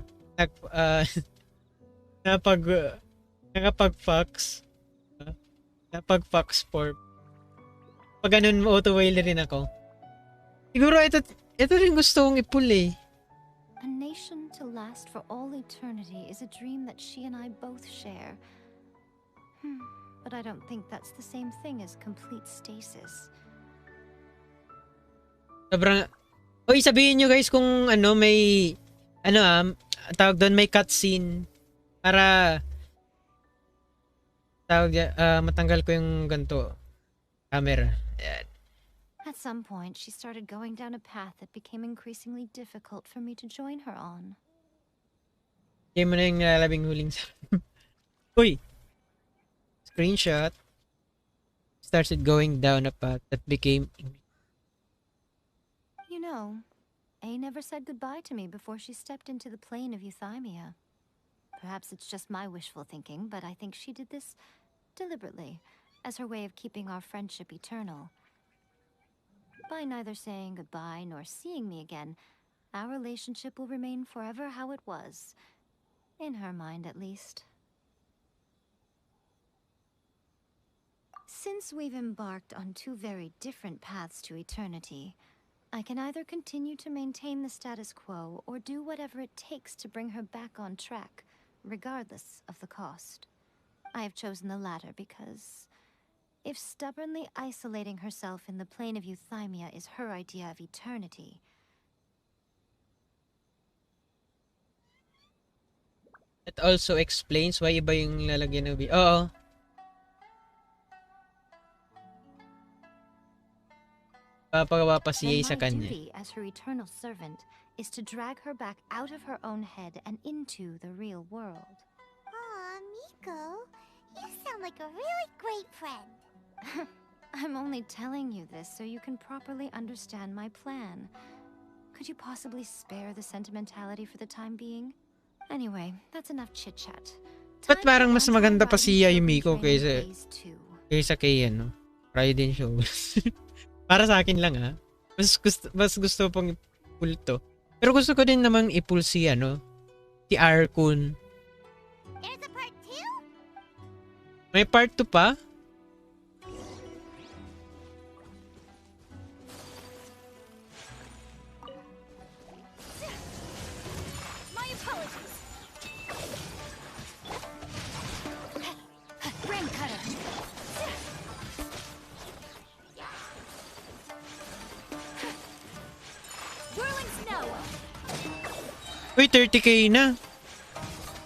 nakapag-fox. Napag-fox form. Pag ganun, auto-whale rin ako. Siguro ito rin gusto kong ipul eh. A nation to last for all eternity is a dream that she and I both share. But I don't think that's the same thing as complete stasis. Sobrang... Oy, sabihin nyo guys kung ano, may... tawag doon, may cutscene. Para... matanggal ko yung ganito. Camera. Ayan. At some point, she started going down a path that became increasingly difficult for me to join her on. Kaya mo na yung nalalabing huling sa... Uy! Screenshot. Started going down a path that became... You know, A never said goodbye to me before she stepped into the plane of euthymia. Perhaps it's just my wishful thinking, but I think she did this deliberately, as her way of keeping our friendship eternal. By neither saying goodbye nor seeing me again, our relationship will remain forever how it was. In her mind, at least. Since we've embarked on two very different paths to eternity, I can either continue to maintain the status quo or do whatever it takes to bring her back on track, regardless of the cost. I have chosen the latter because if stubbornly isolating herself in the plane of euthymia is her idea of eternity, That also explains why iba yung lalagyan ng Oo. Papagawa pa si then Yei my sa kanya. duty as her eternal servant is to drag her back out of her own head and into the real world. Aw, Miko, you sound like a really great friend. I'm only telling you this so you can properly understand my plan. Could you possibly spare the sentimentality for the time being? Anyway, that's enough chit-chat. Ba't parang mas maganda pa si Yumiko kaysa kay Raiden Shogun? Para sa akin lang mas gusto pang i-pull to. Pero gusto ko din namang i-pull si si Arkun. There's a part 2? May part 2 pa? My apologies. Brain cutter. Whirling snow. Uy, 30k na.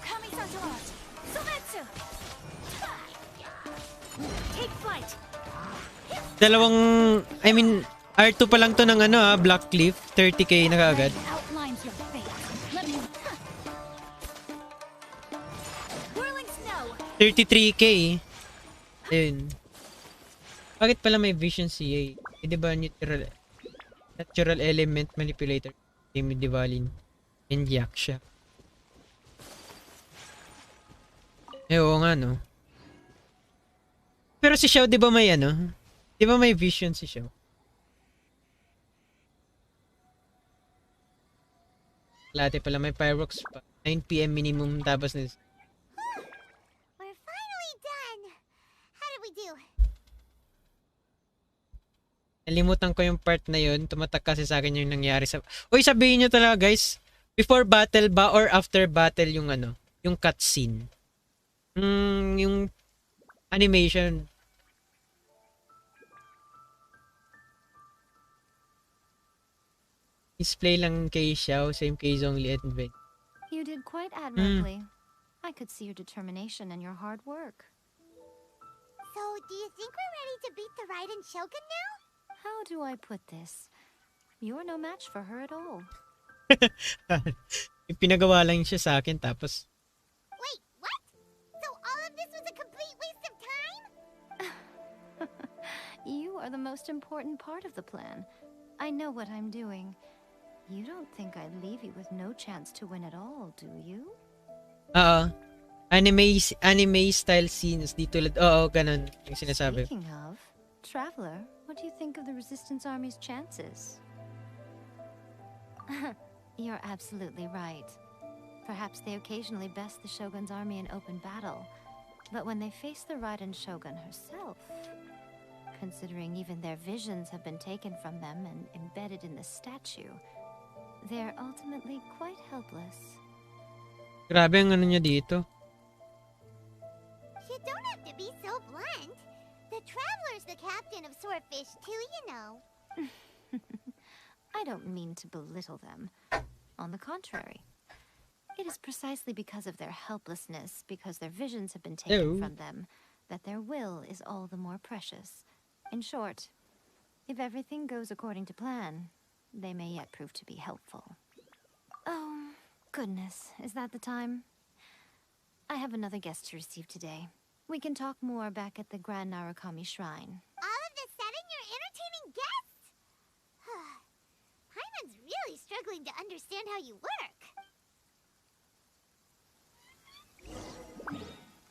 Kamisato. Sometsu. Take flight. R2 pa lang to ng Black Cliff. 30k na kaagad. Outlines your fate. Let me. Whirling snow. 33k. Ayun. Bakit pala may vision si Yei? Di ba natural element manipulator? Game Divalin. And Yak siya. Eh, oo nga, no? Pero si Xiao, di ba may ano? Di ba may vision si Xiao? Lati pala may fireworks pa. 9 p.m. minimum tapos na. We're finally done. How did we do? Nalimutan ko yung part na yun. Tumatak kasi sa akin yung nangyari sa... Uy, sabihin nyo talaga guys. Before battle ba or after battle yung ano? Yung cutscene. Yung animation. Display lang kay Xiao. Same kay Zhongli and Ben. You did quite admirably. I could see your determination and your hard work. So, do you think we're ready to beat the Raiden Shogun now? How do I put this? You're no match for her at all. Pinagawa lang siya sa akin tapos... Wait, what? So all of this was a complete waste of time? You are the most important part of the plan. I know what I'm doing. You don't think I'd leave you with no chance to win at all, do you? Anime style scenes di tulad. Oo, ganun yung sinasabi. Speaking of, Traveler, what do you think of the Resistance Army's chances? You're absolutely right. Perhaps they occasionally best the Shogun's army in open battle, but when they face the Raiden Shogun herself, considering even their visions have been taken from them and embedded in the statue, they're ultimately quite helpless. Grabe ang ano niya dito. You don't have to be so blunt. The Traveler's the captain of Swordfish too, you know. I don't mean to belittle them. On the contrary. It is precisely because of their helplessness, because their visions have been taken from them, that their will is all the more precious. In short, if everything goes according to plan, they may yet prove to be helpful. Oh, goodness, is that the time? I have another guest to receive today. We can talk more back at the Grand Narukami Shrine. All of a sudden, you're entertaining guests? Hyman's really struggling to understand how you work.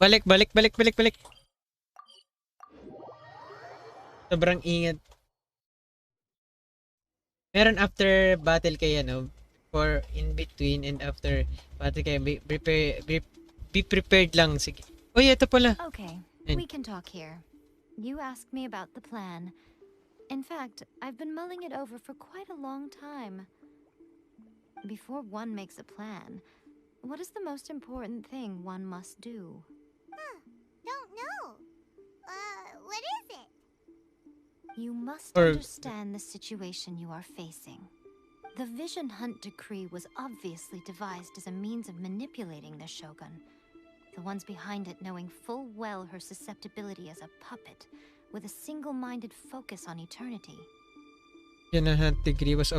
Balik. Sobrang ingat. Meron after battle kay ano, for in between and after battle kay be prepared lang. Sige. Uy, ito pala. Okay, we can talk here. You asked me about the plan. In fact, I've been mulling it over for quite a long time. Before one makes a plan, what is the most important thing one must do? Don't know. What is it? You must understand the situation you are facing. The Vision Hunt Decree was obviously devised as a means of manipulating the Shogun. The ones behind it knowing full well her susceptibility as a puppet, with a single-minded focus on eternity. Genshin Hunt Degree was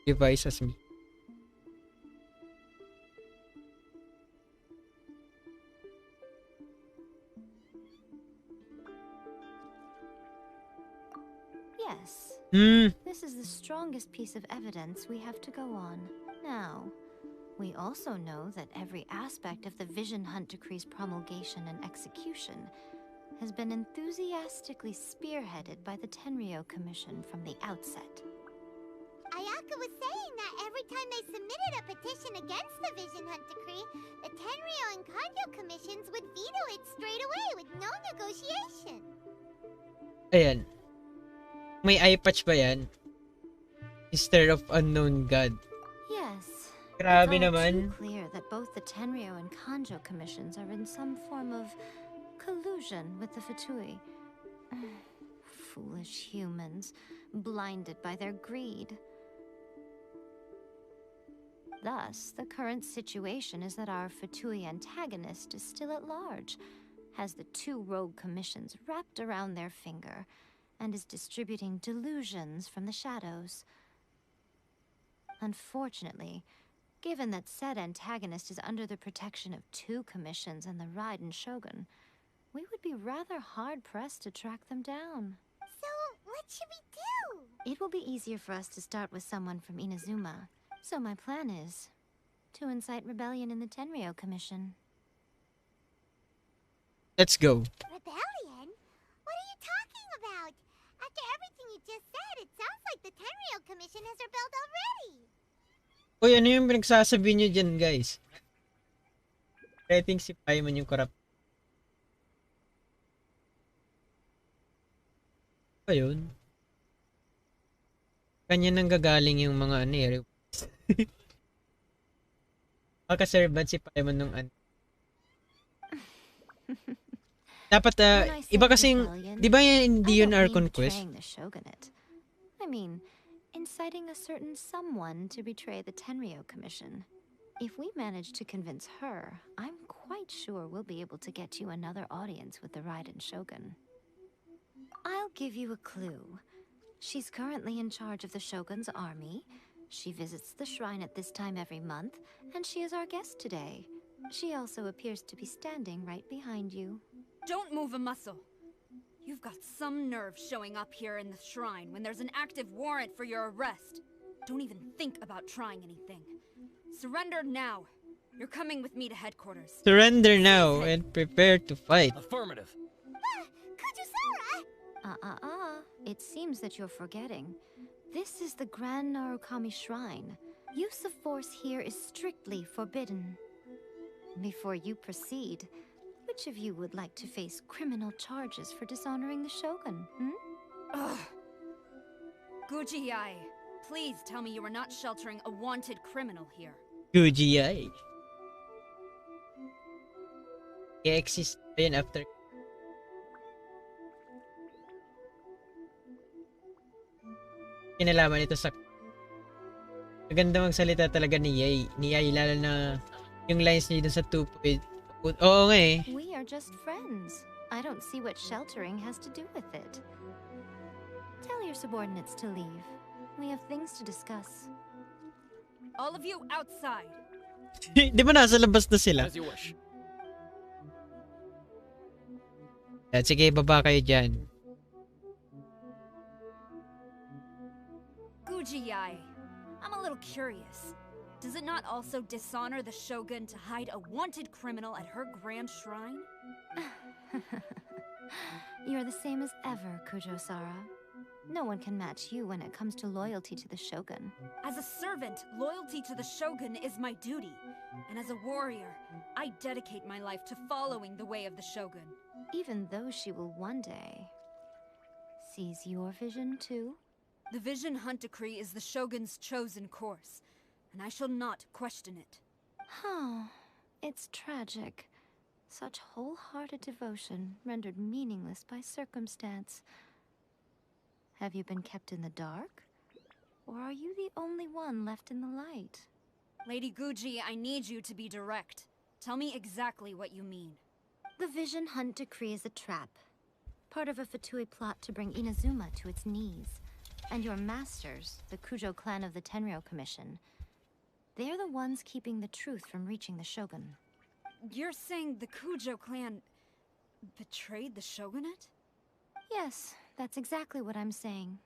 devised as me. Yes. This is the strongest piece of evidence we have to go on. Now, we also know that every aspect of the Vision Hunt Decree's promulgation and execution has been enthusiastically spearheaded by the Tenryou Commission from the outset. Ayaka was saying that every time they submitted a petition against the Vision Hunt Decree, the Tenryou and Kanjo commissions would veto it straight away with no negotiation. Ayan. May eye patch ba yan? Sister of Unknown God. Yes. Grabe it's all naman. too clear that both the Tenryou and Kanjo commissions are in some form of collusion with the Fatui. Foolish humans, blinded by their greed. Thus, the current situation is that our Fatui antagonist is still at large, has the two rogue commissions wrapped around their finger, and is distributing delusions from the shadows. Unfortunately, given that said antagonist is under the protection of two commissions and the Raiden Shogun, we would be rather hard-pressed to track them down. So, what should we do? It will be easier for us to start with someone from Inazuma. So my plan is to incite rebellion in the Tenryou Commission. Let's go. Rebellion? What are you talking about? After everything you just said, it sounds like the Tenryou Commission has rebelled already. Uy, ano yung pinagsasabi nyo dyan, guys? I think si Paimon yung corrupt. Ayun. Kanya nang gagaling yung mga ano eh. Makaservad si Paimon nung ano. Dapat, When I iba said kasing, rebellion, di ba hindi I yun don't our mean conquest? betraying the shogunate. I mean, inciting a certain someone to betray the Tenryou Commission. If we manage to convince her, I'm quite sure we'll be able to get you another audience with the Raiden Shogun. I'll give you a clue. She's currently in charge of the Shogun's army. She visits the shrine at this time every month, and she is our guest today. She also appears to be standing right behind you. Don't move a muscle. You've got some nerve showing up here in the shrine when there's an active warrant for your arrest. Don't even think about trying anything. Surrender now. You're coming with me to headquarters. Surrender now and prepare to fight. Affirmative. Kujusara! It seems that you're forgetting. This is the Grand Narukami Shrine. Use of force here is strictly forbidden. Before you proceed, which of you would like to face criminal charges for dishonoring the Shogun, Ugh. Guji-ai, please tell me you are not sheltering a wanted criminal here. Guji ay. I-exist ayun after. Kinalaman ito sa maganda magsalita talaga ni Yai lalo na yung lines niya dun sa 2 point. Oo nga eh. We are just friends. I don't see what sheltering has to do with it. Tell your subordinates to leave. We have things to discuss. All of you outside. Di ba nasa labas na sila? As you wish. Sige, baba kayo dyan. Guji-ai, I'm a little curious. Does it not also dishonor the Shogun to hide a wanted criminal at her grand shrine? You're the same as ever, Kujo-sara. No one can match you when it comes to loyalty to the Shogun. As a servant, loyalty to the Shogun is my duty. And as a warrior, I dedicate my life to following the way of the Shogun. Even though she will one day seize your vision too? The Vision Hunt Decree is the Shogun's chosen course, and I shall not question it. Huh. It's tragic. Such wholehearted devotion rendered meaningless by circumstance. Have you been kept in the dark? Or are you the only one left in the light? Lady Guji, I need you to be direct. Tell me exactly what you mean. The Vision Hunt Decree is a trap. Part of a Fatui plot to bring Inazuma to its knees. And your masters, the Kujo clan of the Tenryou Commission, they're the ones keeping the truth from reaching the Shogun. You're saying the Kujo clan betrayed the Shogunate? Yes, that's exactly what I'm saying.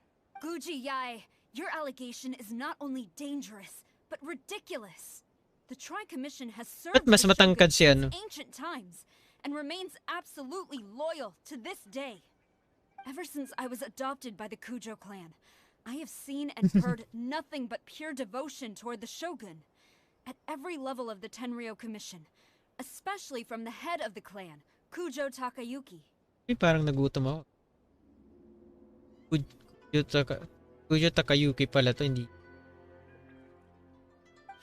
Guji-ai, your allegation is not only dangerous, but ridiculous. The Tri-Commission has served Ba't mas the matangkad si Shogun ano? since ancient times, and remains absolutely loyal to this day. Ever since I was adopted by the Kujo clan, I have seen and heard nothing but pure devotion toward the Shogun. At every level of the Tenryou Commission, especially from the head of the clan, Kujo Takayuki. Uy, parang nagutom ako. Kujo Takayuki pala to, hindi.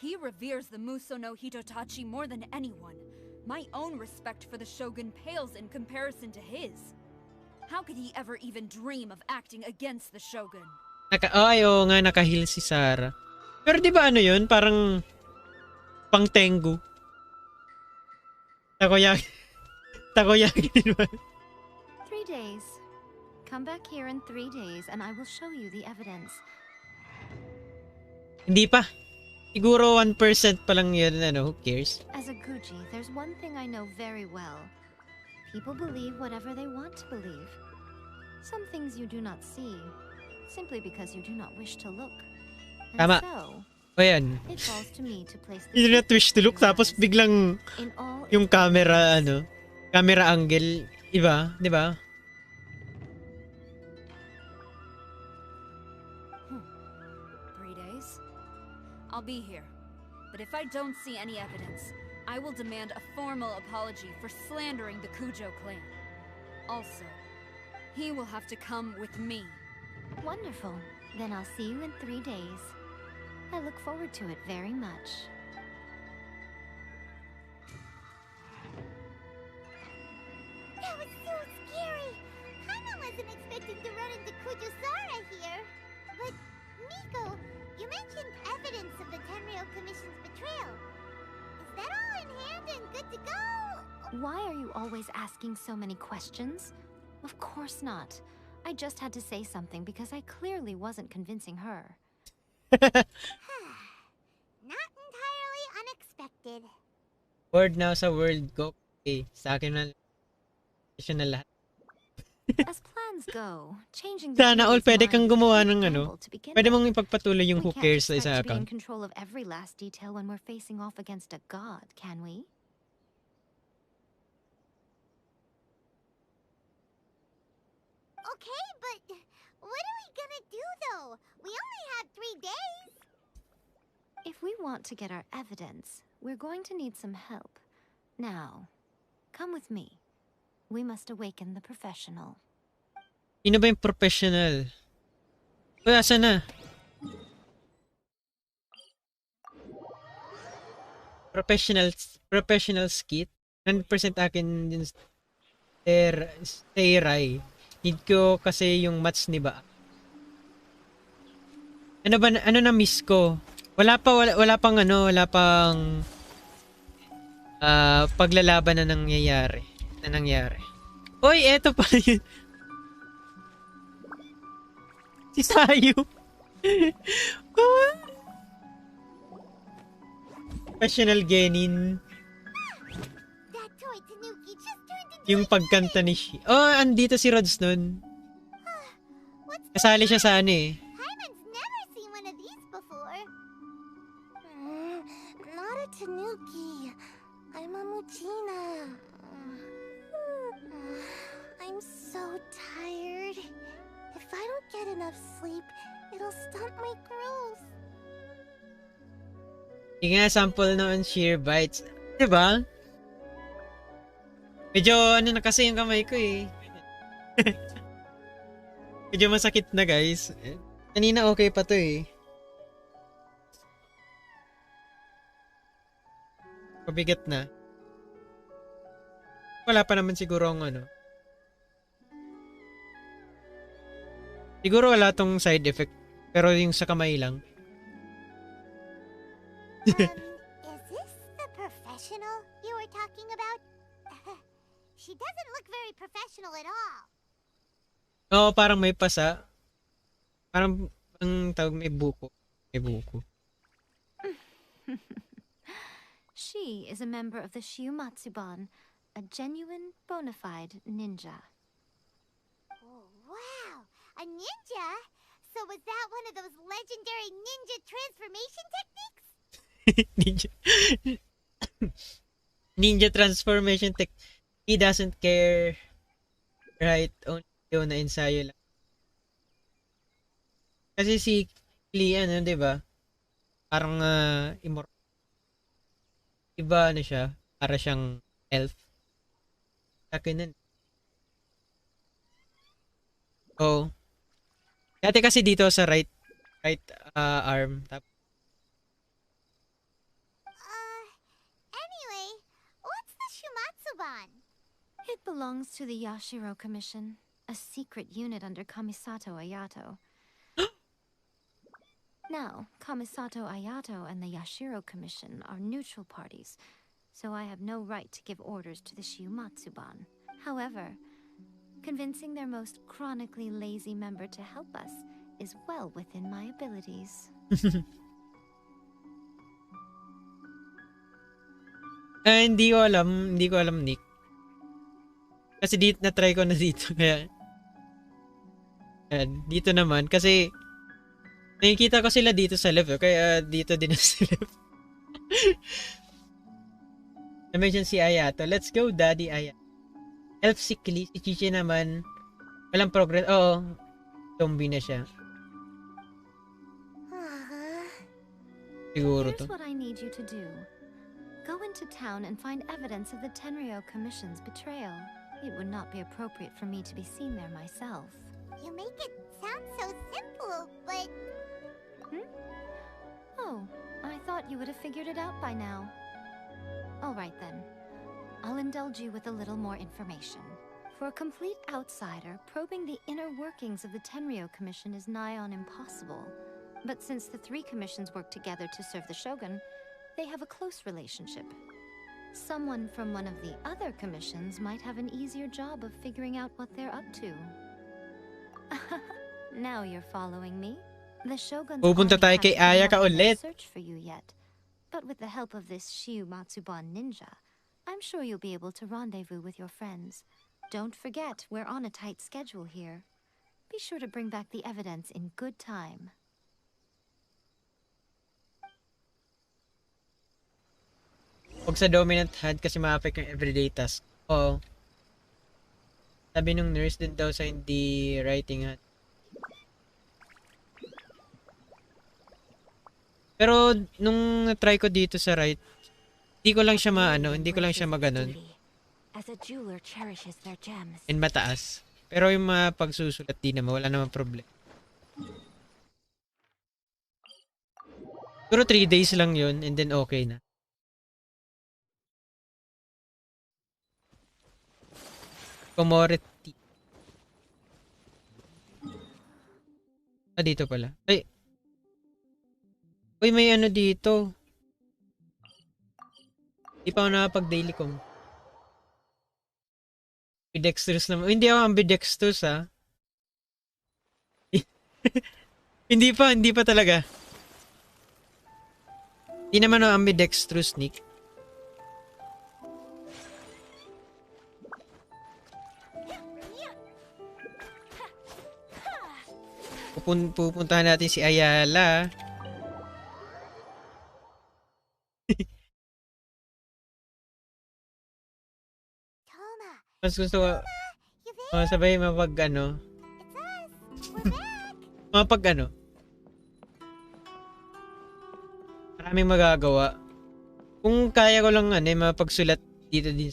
He reveres the Muso no Hitotachi more than anyone. My own respect for the Shogun pales in comparison to his. How could he ever even dream of acting against the Shogun? Oo nga, nakahil si Sarah. Pero di ba ano yun? Parang pang Tengu. Takoyaki. Takoyaki din ba? 3 days. Come back here in 3 days and I will show you the evidence. Hindi pa. Siguro 1% pa lang yun, ano, who cares? As a Guji, there's one thing I know very well. People believe whatever they want to believe. Some things you do not see, simply because you do not wish to look. And Tama. so, O yan. it falls to me to place the Hindi na truth twitch to look in your tapos eyes. biglang In all yung its camera, elements. ano. camera angle, iba, di ba? 3 days? I'll be here. But if I don't see any evidence, I will demand a formal apology for slandering the Kujo clan. Also, he will have to come with me. Wonderful. Then I'll see you in 3 days. I look forward to it very much. That was so scary. Hana wasn't expecting to run into Kujosara here. But, Miko, you mentioned evidence of the Tenryou Commission's betrayal. Is that all in hand and good to go? Why are you always asking so many questions? Of course not. I just had to say something because I clearly wasn't convincing her. Not entirely unexpected. Word now sa world ko. Okay, sa akin na lahat. As plans go, changing the Sana all jury's pwede mind kang was a gumawa huge ng ano. gamble to begin Pwede with. mong ipagpatuloy yung We who can't cares sa expect isang to be in account. control of every last detail when we're facing off against a god, can we? Okay, but what are we gonna do though? We only have 3 days. If we want to get our evidence, we're going to need some help. Now, come with me. We must awaken the professional. Sino ba yung professional? Uy, asa na? Professional skit? 100% akin din stay Rai. Need ko kasi yung match ni ba? Ano ba, ano na miss ko? Wala pang paglalaban na nangyayari. Hoy, eto pa yun. Si Sayu. Professional Genin. That toy Tanuki just turned into Yung pagkanta ni Shi. Oh, andito si Rods nun. What's Kasali siya sa ano eh. Hyman's never seen one of these before. Not a Tanuki. I'm a Muchina. I'm so tired. If I don't get enough sleep, it'll stunt my growth. Yung nga sample noon, sheer bites. Diba? Medyo ano na kasi yung kamay ko eh. Medyo masakit na guys. Kanina okay pa to eh. Pabigat na. Wala pa naman siguro ang ano. Siguro wala tong side effect. Pero yung sa kamay lang. Is this the professional you were talking about? She doesn't look very professional at all. Oo, parang may pasa. Parang ang tawag may buko. May buko. She is a member of the Shiumatsuban, a genuine, bona fide ninja. Oh, wow! A ninja? So was that one of those legendary ninja transformation techniques? Ninja. Ninja transformation tech. He doesn't care. Right? Only yun na ensayo lang. Kasi si Klee, ano, di ba? Parang immortal. Iba ano siya? Para siyang elf. Akin nun. Oh. Dati kasi dito sa right arm. Anyway, what's the Shumatsuban? It belongs to the Yashiro Commission, a secret unit under Kamisato Ayato. Now, Kamisato Ayato and the Yashiro Commission are neutral parties, so I have no right to give orders to the Shiumatsuban. However, convincing their most chronically lazy member to help us is well within my abilities. Hindi ko alam, Nick. Kasi na-try ko na dito. Kaya, dito naman. Kasi, nakikita ko sila dito sa live. Kaya, dito din sa live. Na-mention si Ayato. Let's go, Daddy Ayato. Elf sickly. Si Chichi naman, walang progress. Oo, zombie na siya. Siguro to. Here's what I need you to do. Go into town and find evidence of the Tenryo Commission's betrayal. It would not be appropriate for me to be seen there myself. You make it sound so simple, but Oh, I thought you would have figured it out by now. All right then. I'll indulge you with a little more information. For a complete outsider, probing the inner workings of the Tenryo Commission is nigh on impossible. But since the three commissions work together to serve the Shogun, they have a close relationship. Someone from one of the other commissions might have an easier job of figuring out what they're up to. Now you're following me. The Shogun's Pupunta army tayo kay hasn't Ayaka been able to ulit. search for you yet. But with the help of this Shiu Matsuban ninja, I'm sure you'll be able to rendezvous with your friends. Don't forget, we're on a tight schedule here. Be sure to bring back the evidence in good time. Huwag sa dominant hand kasi ma-affect yung everyday task. Oo. Sabi nung nurse din daw sa hindi writing hand. Pero nung na-try ko dito sa right, hindi ko lang siya hindi ko lang siya maganon. as a jeweler cherishes their gems. And mataas. Pero yung mga pagsusulat di naman, wala naman problem. Pero 3 days lang yun and then okay na. Commodity. Ah, dito pala. Ay. Uy, may ano dito. Di pa ako nakapag-daily com. Ambidextrous naman. Hindi ako ambidextrous, ha. Hindi pa talaga. Hindi naman ako ambidextrous, Nick. Pupuntahan natin si Ayala. Toma, Mas gusto ko you there? sabay It's us. We're back. mapag maraming magagawa. Kung kaya ko lang mapagsulat dito din.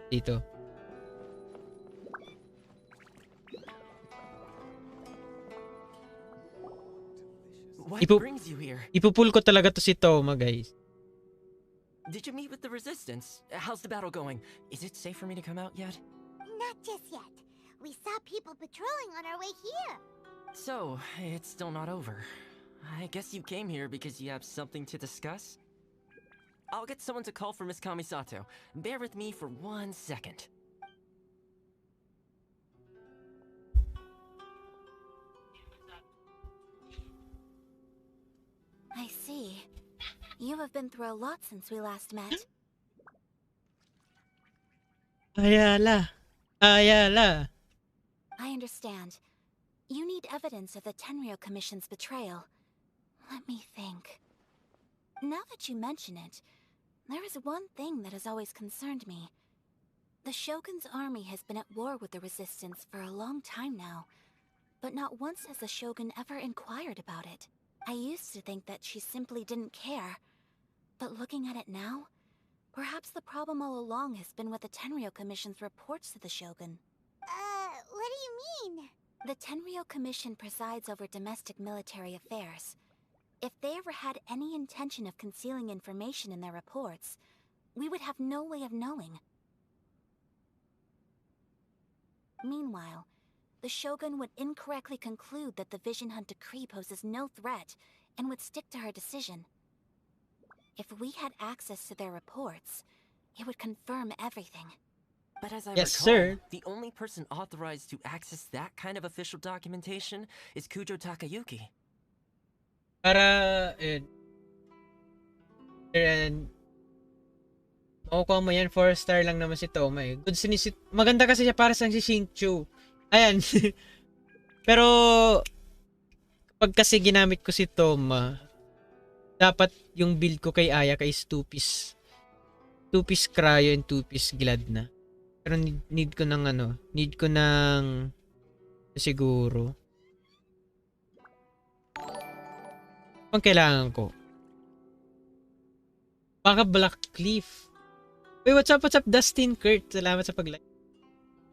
Dito. What Ipo- brings you here? Ipupul ko talaga to si Toma, guys. Did you meet with the resistance? How's the battle going? Is it safe for me to come out yet? Not just yet. We saw people patrolling on our way here. So, it's still not over. I guess you came here because you have something to discuss? I'll get someone to call for Miss Kamisato. Bear with me for 1 second. I see. You have been through a lot since we last met. Ayala. Ayala. I understand. You need evidence of the Tenryo Commission's betrayal. Let me think. Now that you mention it, there is one thing that has always concerned me. The Shogun's army has been at war with the Resistance for a long time now, but not once has the Shogun ever inquired about it. I used to think that she simply didn't care, but looking at it now, perhaps the problem all along has been with the Tenryo Commission's reports to the Shogun. What do you mean? The Tenryo Commission presides over domestic military affairs. If they ever had any intention of concealing information in their reports, we would have no way of knowing. Meanwhile, the Shogun would incorrectly conclude that the Vision Hunt decree poses no threat and would stick to her decision. If we had access to their reports, it would confirm everything. But as I Yes, recall, sir. the only person authorized to access that kind of official documentation is Kujo Takayuki. Para, makukuha mo yan, 4-star lang naman si Toma eh. Good maganda kasi siya para sa si Xingqiu. Ayan. Pero, kapag kasi ginamit ko si Toma, dapat yung build ko kay Ayaka is 2-piece. 2-piece cryo and 2-piece glad na. Pero need ko ng need ko ng siguro. Ang kailangan ko. Baka Black Cliff. Wait, what's up, Dustin Kurt? Salamat sa pag-like.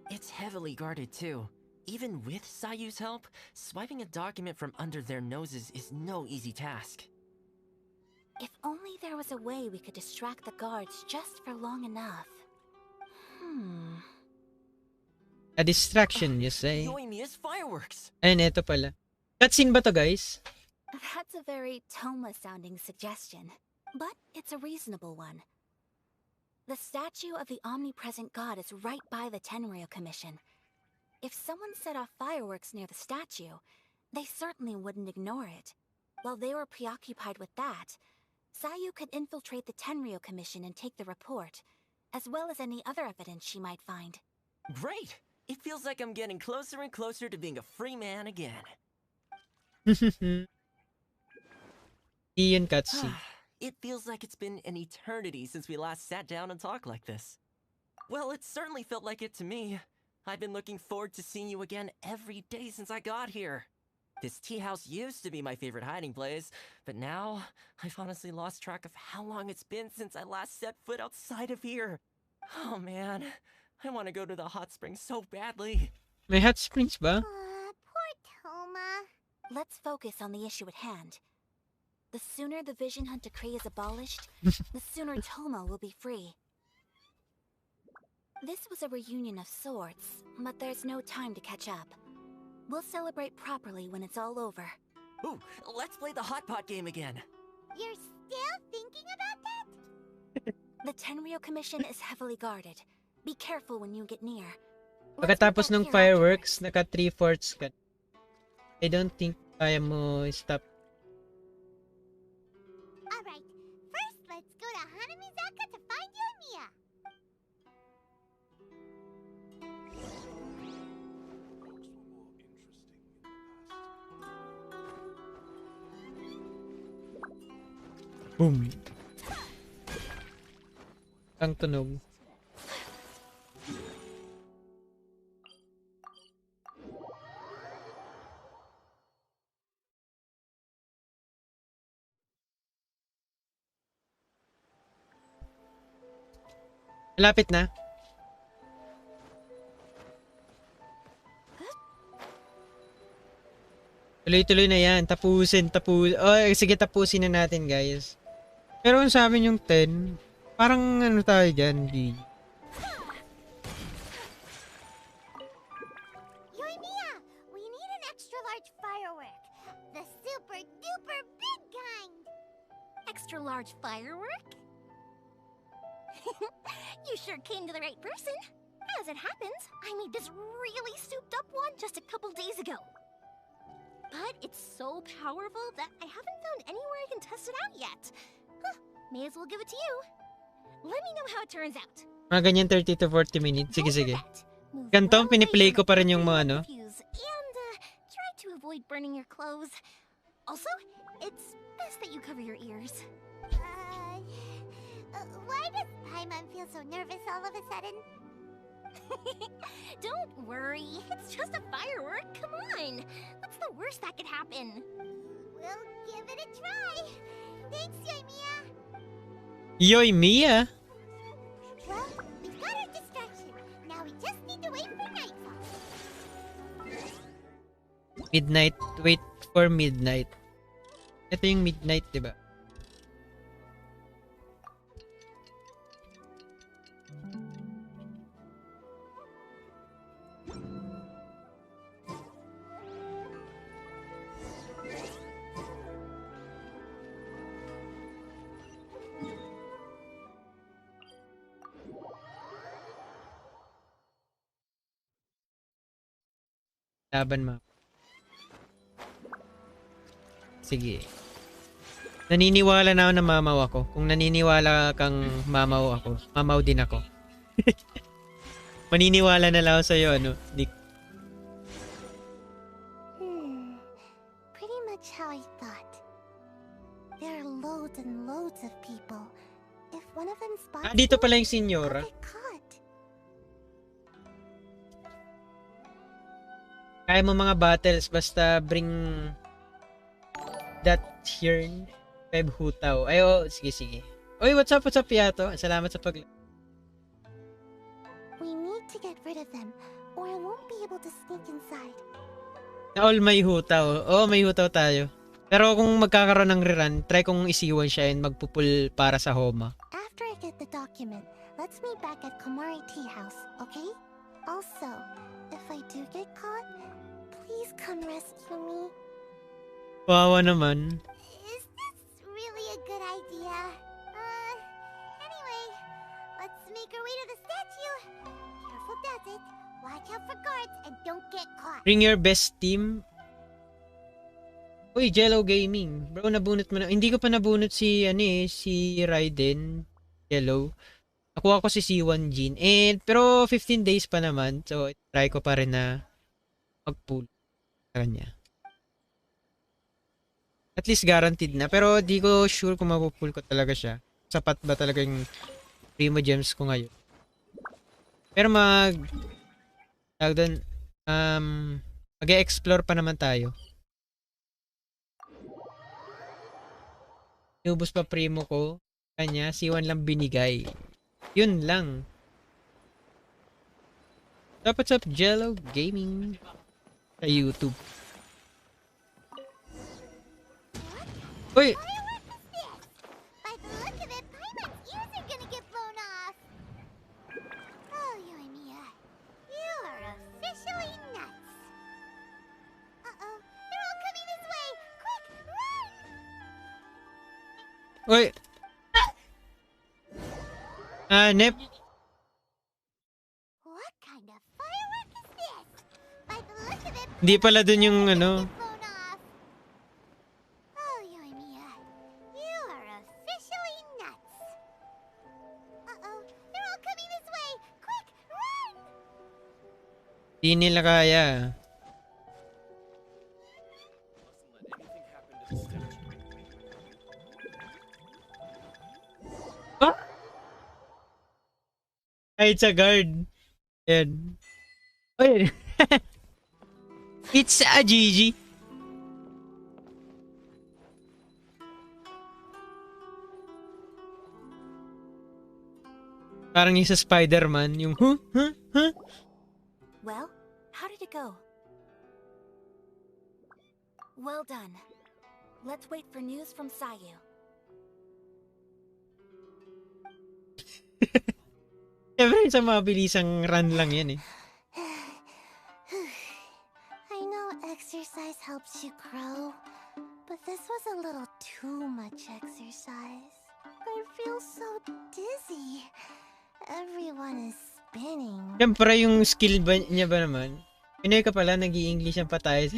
It's heavily guarded too. Even with Sayu's help, swiping a document from under their noses is no easy task. If only there was a way we could distract the guards just for long enough. A distraction, you say? Yoimiya's fireworks! Ayun, eto pala. Cutscene ba to, guys? That's a very Toma-sounding suggestion, but it's a reasonable one. The statue of the omnipresent god is right by the Tenryou Commission. If someone set off fireworks near the statue, they certainly wouldn't ignore it. While they were preoccupied with that, Sayu could infiltrate the Tenryou Commission and take the report, as well as any other evidence she might find. Great! It feels like I'm getting closer and closer to being a free man again. Ian cutscene. It feels like it's been an eternity since we last sat down and talked like this. Well, it certainly felt like it to me. I've been looking forward to seeing you again every day since I got here. This tea house used to be my favorite hiding place, but now I've honestly lost track of how long it's been since I last set foot outside of here. Oh man, I want to go to the hot springs so badly. May hot springs ba? Poor Toma. Let's focus on the issue at hand. The sooner the Vision Hunt decree is abolished, the sooner Toma will be free. This was a reunion of sorts, but there's no time to catch up. We'll celebrate properly when it's all over. Ooh, let's play the hot pot game again. You're still thinking about that? The Tenryou Commission is heavily guarded. Be careful when you get near. Pagkatapos ng fireworks, naka 3/4 ka. I don't think kaya mo stop. Alright, first let's go to Hanamizaka to find Yoimiya. Boom. Ang tunog. Malapit na. Tuloy-tuloy na yan. Tapusin. Oh, sige, tapusin na natin, guys. Pero kung sa amin yung 10, parang ano tayo dyan, G. Yoimiya, we need an extra large firework. The super duper big kind. Extra large firework? You sure came to the right person. As it happens, I made this really souped up one just a couple days ago. But it's so powerful that I haven't found anywhere I can test it out yet. Huh, may as well give it to you. Let me know how it turns out. Mga ganyan 30 to 40 minutes. Sige. Ganito, piniplay ko pa rin yung mga ano. And try to avoid burning your clothes. Also, it's best that you cover your ears. Why does Paimon feel so nervous all of a sudden? Don't worry, it's just a firework. Come on, what's the worst that could happen? We'll give it a try. Thanks, Yoimiya. Yoimiya? Well, we've got our distraction. Now we just need to wait for nightfall. Midnight. Wait for midnight. Ito yung midnight, diba? Laban mo. Sige. Naniniwala na ako na mamaw ako. Kung naniniwala kang mamaw ako, mamaw din ako. Maniniwala na lang ako sa'yo, ano, Nick. Pretty much how I thought. There are loads and loads of people. If one one of them spots Dito me, pala yung I'll senyora. get caught. Kaya mo mga battles, basta bring that here, Feb Hu Tao. Ay, oh, sige. Oy, what's up, Yato? Salamat sa pag... We need to get rid of them, or I won't be able to sneak inside. Na all may Hu Tao. Oh, may Hu Tao tayo. Pero kung magkakaroon ng rerun, try kong isiwan siya and magpupul para sa Homa. After I get the document, let's meet back at Komari Tea House, okay? Also, if I do get caught, please come rescue me. Wawa naman. Is this really a good idea? Anyway, let's make our way to the statue. Careful does it. Watch out for guards and don't get caught. Bring your best team. Uy, Jello Gaming. Bro, nabunot mo na. Hindi ko pa nabunot si, si Raiden. Jello. Nakuha ko si C1 Jin. Pero 15 days pa naman. So, try ko pa rin na mag-pull sa kanya. At least guaranteed na. Pero di ko sure kung mapupull ko talaga siya. Sapat ba talaga yung Primo Gems ko ngayon. Pero mag-explore pa naman tayo. Inubos pa Primo ko. Kanya, C1 lang binigay. Yun lang. What's up, Jello Gaming? Sa YouTube. Uy! By the look of it, Paimon's ears are gonna get blown off. Oh, Yoimiya, you are officially nuts. Uh-oh, they're all coming this way. Quick, run! Uy! Nep. What kind of firework is this? By the look of it, Hindi pala dun yung get blown off. Oh, Yoimiya, you are officially nuts. Uh-oh, they're all coming this way. Quick, run! Di nila kaya. Ah! Kahit sa guard. Yan. Uy! It's a GG. Parang yung sa Spider-Man, yung Well, how did it go? Well done. Let's wait for news from Sayu. Siyempre sa mabilisang run lang yan eh. I know exercise helps you grow, but this was a little too much exercise. I feel so dizzy. Everyone is spinning. Siyempre yung skill niya ba naman? Pinoy ka pala, nag-i-English ang patay.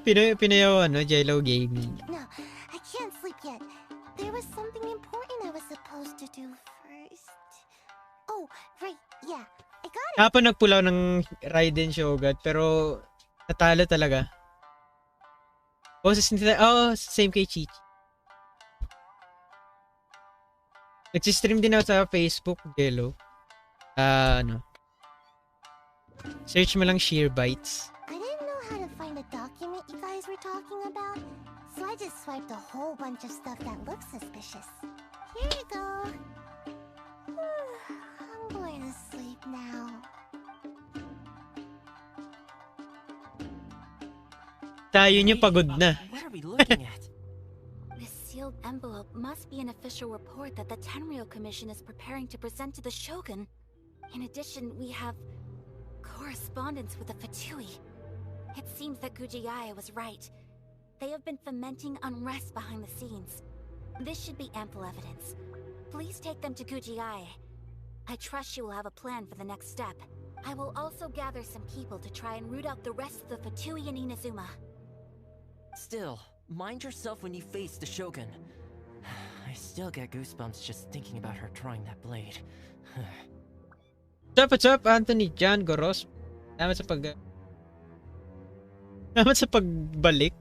Pinoy Jello Gaming. No, I can't sleep yet. There was something important I was supposed to do first. Oh, right, yeah. I got it. Kapon nagpulaw ng Raiden Shogun, pero natalo talaga. Same kay Chichi. Nagsistream din ako sa Facebook, Jello. Search mo lang Sheer Bites. I didn't know how to find the document you guys were talking about, so I just swiped a whole bunch of stuff that looks suspicious. Here you go. I'm going to sleep now. Tayo niyo pagod na. What are we looking at? This sealed envelope must be an official report that the Tenryou Commission is preparing to present to the Shogun. In addition, we have correspondence with the Fatui. It seems that Gujiaya was right. They have been fomenting unrest behind the scenes. This should be ample evidence. Please take them to Gujiaya. I trust you will have a plan for the next step. I will also gather some people to try and root out the rest of the Fatui in Inazuma. Still, mind yourself when you face the Shogun. I still get goosebumps just thinking about her drawing that blade. What's up, Anthony John Goros? Salamat sa pagbalik.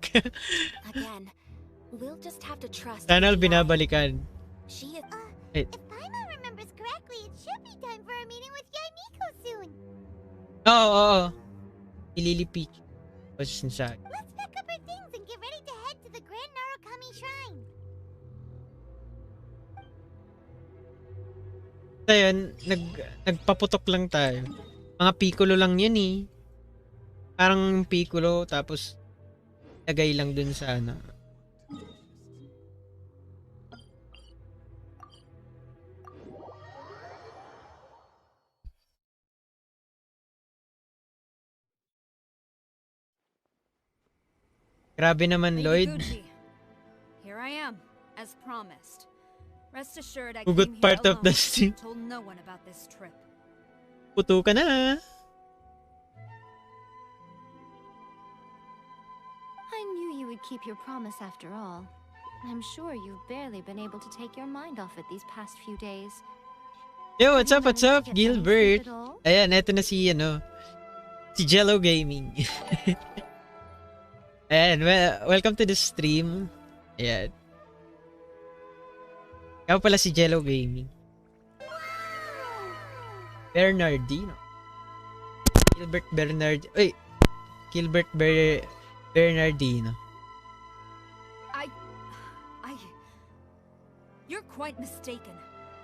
Again, We'll just have to trust. Sana all AI. binabalikan. She is. Wait. If Paimon remembers correctly, it should be time for a meeting with Yaimiko soon. Oo. Ililipit. Tapos sinasabi. Let's pack up our things and get ready to head to the Grand Narukami Shrine. So yun, nagpaputok lang tayo. Mga piccolo lang yun eh. Parang piccolo tapos lagay lang dun sa ano. Grabe naman, Lady Lloyd. Gucci, here I am, as promised. Rest assured, I Hugot came here part of the alone, stream. told no one about this trip. Puto ka na. I knew you would keep your promise after all. I'm sure you've barely been able to take your mind off it these past few days. Yo, Have what's you up, managed to get any Gilbert? sleep at all? Ayan, eto na si, si Jello Gaming. Ayan, welcome to the stream. Ayan. Ikaw pala si Jello Gaming. Bernardino. Gilbert Bernardino. You're quite mistaken.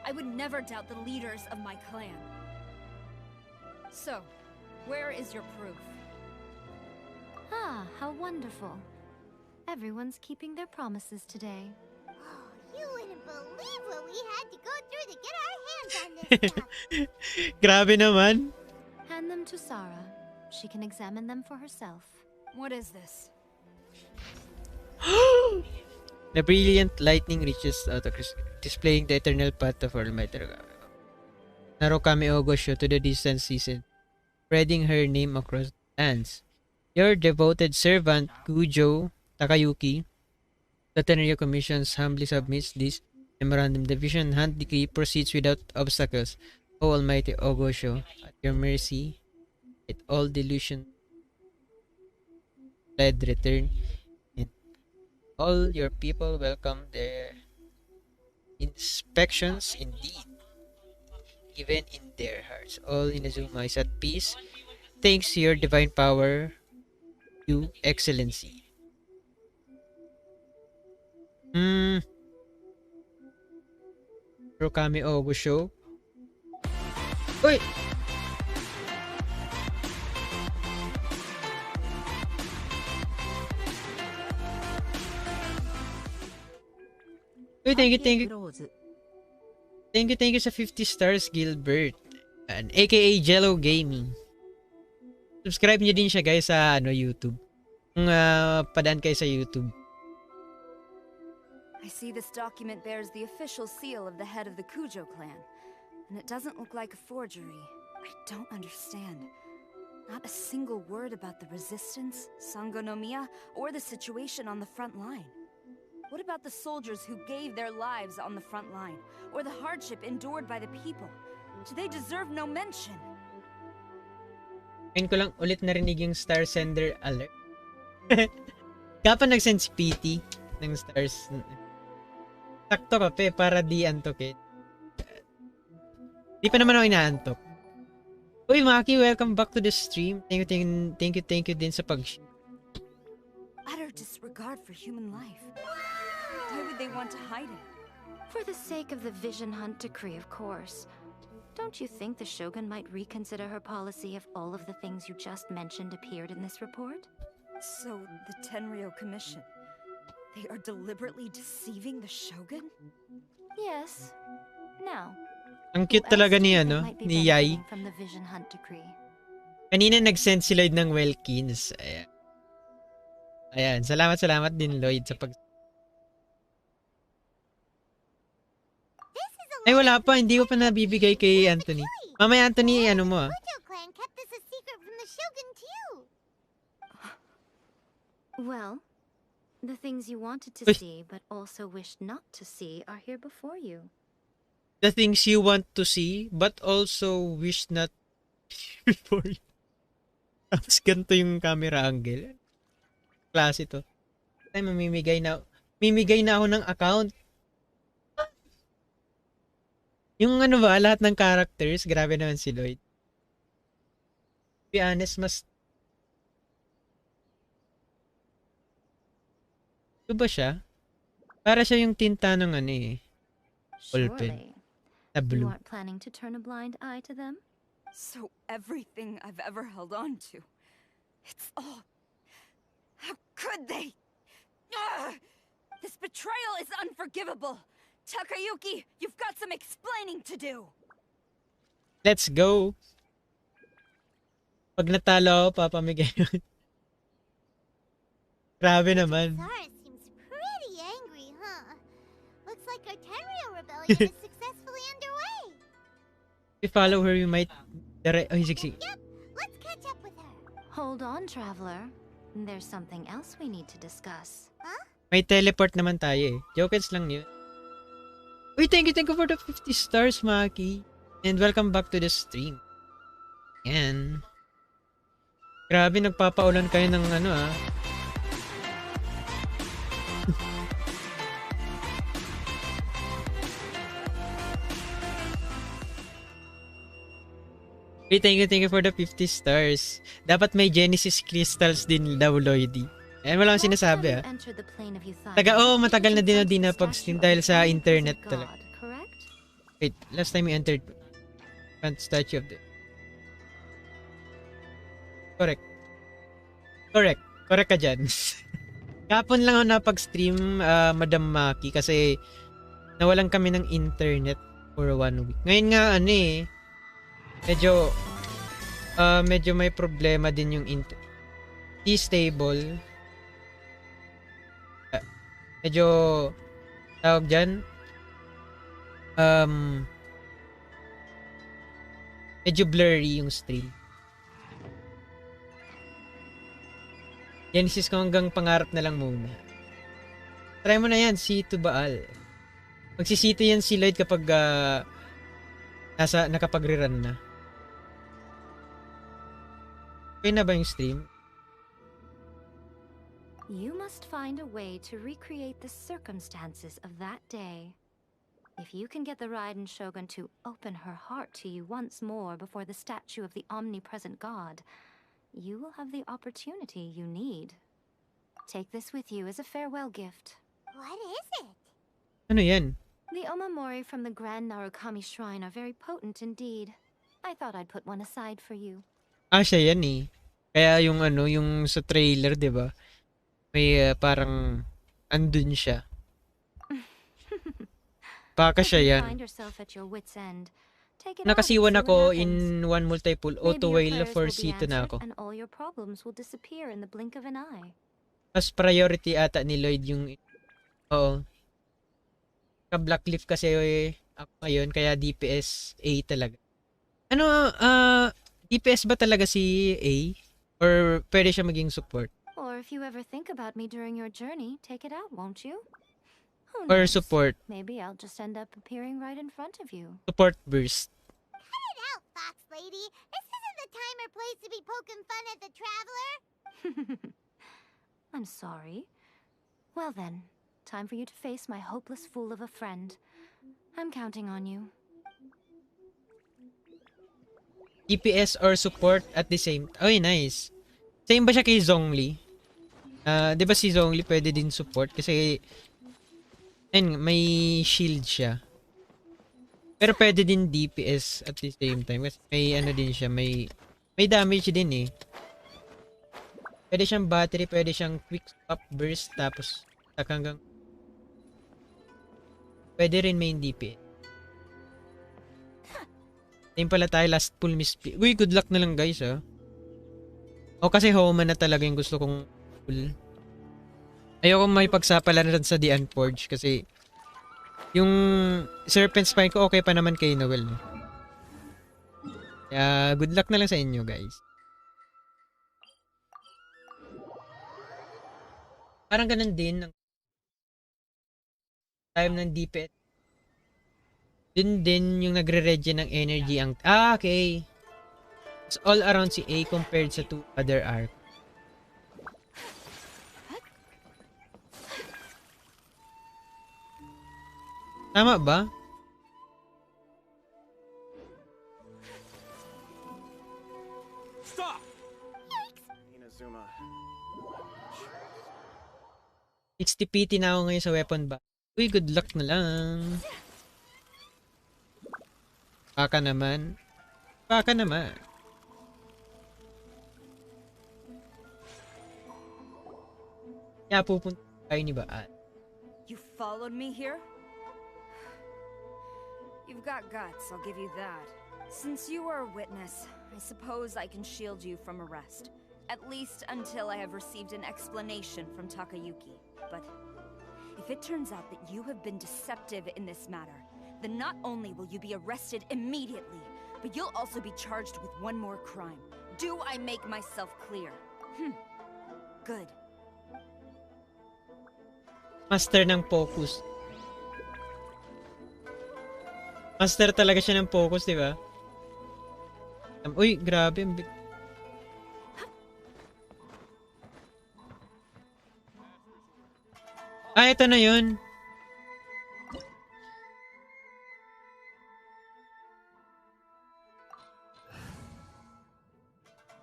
I would never doubt the leaders of my clan. So, where is your proof? Ah, how wonderful. Everyone's keeping their promises today. You wouldn't believe what we had to go through to get our hands on this stuff. Grabe naman. Hand them to Sarah. She can examine them for herself. What is this? The brilliant lightning reaches out, displaying the eternal path of Almighty Narukami Ogosho to the distant season, spreading her name across lands. Your devoted servant, Kujo Takayuki, the Tenryo Commissions humbly submits this memorandum. The Vision Hunt decree proceeds without obstacles. O Almighty Ogosho, at your mercy, let all delusion fled return, and all your people welcome their inspections indeed, even in their hearts. All Inazuma is at peace, thanks to your divine power, you excellency. Rokami Ogosho. Uy! Uy, thank you. Thank you sa 50 stars, Gilbert. And aka Jello Gaming. Subscribe nyo din siya guys sa YouTube. Kung padaan kayo sa YouTube. I see this document bears the official seal of the head of the Kujo clan, and it doesn't look like a forgery. I don't understand. Not a single word about the resistance, Sangonomiya, or the situation on the front line. What about the soldiers who gave their lives on the front line, or the hardship endured by the people? Do they deserve no mention? Ngayon ko lang ulit narinig yung Star Sender alert. Kapag nag-send si PT ng stars, sakto ka pe para di antokin. Di pa naman ako inaantok. Uy Maki, welcome back to the stream. Thank you din sa Utter disregard for human life. Why would they want to hide it? For the sake of the Vision Hunt decree, of course. Don't you think the Shogun might reconsider her policy if all of the things you just mentioned appeared in this report? So, the Tenryo Commission, they are deliberately deceiving the Shogun? Yes. Now, Ang cute talaga ni ni Yai. from the Vision Hunt decree. Kanina nag-send si Lloyd ng Welkins. Ayan. Ayan, salamat din Lloyd sa pag... Ay wala pa, hindi ko pa nabibigay kay Anthony. Mamaya Anthony, ano mo Kujo clan kept this a secret from the Shogun too. Well, the things you wanted to Uy. see but also wished not to see are here before you. The things you want to see but also wish not before you. Tapos ganito yung camera angle. Klase to. Ay, mamimigay na mimigay na ako ng account. Yung ano ba, lahat ng characters, grabe naman si Lloyd. To be honest, mas... Ito ba siya? Para siya yung tinta ng ano eh. Ballpen. Surely. Na You blue. aren't planning to turn a blind eye to them? So everything I've ever held on to, it's all... How could they? Ugh! This betrayal is unforgivable. Takayuki, you've got some explaining to do. Let's go! Pag natalo ako, papamigay yun. Grabe naman. Tsar seems pretty angry, huh? Looks like our Tenryo rebellion is successfully underway. If you follow her, you might... Oh, sige. Yep, let's catch up with her. Hold on, traveler. There's something else we need to discuss. May teleport naman tayo eh. Jokets lang yun. Uy, thank you for the 50 stars, Maki. And welcome back to the stream. Yan. Grabe, nagpapaulan kayo ng ano ah. Uy, thank you for the 50 stars. Dapat may Genesis crystals din daw, Lloydie. Ayan, wala akong sinasabi ah. Matagal na din na pag-stream dahil sa internet talaga. Wait, last time we entered statue of the... Correct ka dyan. Kapon lang ako napag-stream, Madam Maki, kasi nawalan kami ng internet for 1 week. Ngayon nga, ano eh, medyo may problema din yung internet. Stable. Medyo tawag dyan medyo blurry yung stream. Genesis ko hanggang pangarap na lang muna. Try mo na yan, C2 Baal. Magsisito yan si Lloyd kapag nakapag-rerun na. Okay na ba yung stream? You must find a way to recreate the circumstances of that day. If you can get the Raiden Shogun to open her heart to you once more before the statue of the omnipresent god, you will have the opportunity you need. Take this with you as a farewell gift. What is it? Ano yan? The omamori from the Grand Narukami Shrine are very potent indeed. I thought I'd put one aside for you. Siya yan eh. Kaya yung ano, yung sa trailer, 'di ba? May parang andun siya. Baka siya yan. Nakasiwan ako in one multiple auto whale for C2 na ako. As priority ata ni Lloyd yung... Oo. Ka-blackleaf kasi ako ngayon, kaya DPS A talaga. Ano, DPS ba talaga si A? Or pwede siya maging support? Or if you ever think about me during your journey, take it out, won't you? Who Or knows? support? Maybe I'll just end up appearing right in front of you. Support burst. Cut it out, Fox Lady. This isn't the time or place to be poking fun at the traveler. I'm sorry. Well then, time for you to face my hopeless fool of a friend. I'm counting on you. DPS or support at the same... Oy, nice. Same ba siya kay Zhongli? Di ba si Zhongli pwede din support? Kasi... may shield siya. Pero pwede din DPS at the same time. Kasi may ano din siya, may damage din eh. Pwede siyang battery, pwede siyang quick stop burst, tapos hanggang... Pwede rin main DPS. Same pala tayo, last full misplay. Uy, good luck na lang guys ah. O kasi home na talaga yung gusto kong full. Ayoko may pagsapalan rin sa The Unforged kasi yung Serpent Spine ko okay pa naman kay Noelle. No? Kaya good luck na lang sa inyo guys. Parang ganun din ng time ng DPS. Dun din yung nagre-regen ng energy ang... okay. It's all around si A compared sa two other arc. Tama ba? Stop! Inazuma. 60 PT na ako ngayon sa weapon ba? Uy, good luck na lang. Baka naman. Baka naman. Kaya pupunta tayo ni Baat. You followed me here? You've got guts, I'll give you that. Since you are a witness, I suppose I can shield you from arrest. At least until I have received an explanation from Takayuki. But if it turns out that you have been deceptive in this matter, then not only will you be arrested immediately, but you'll also be charged with one more crime. Do I make myself clear? Good. Master ng focus. Master talaga siya ng focus, di ba? Uy, grabe. Ito na yun.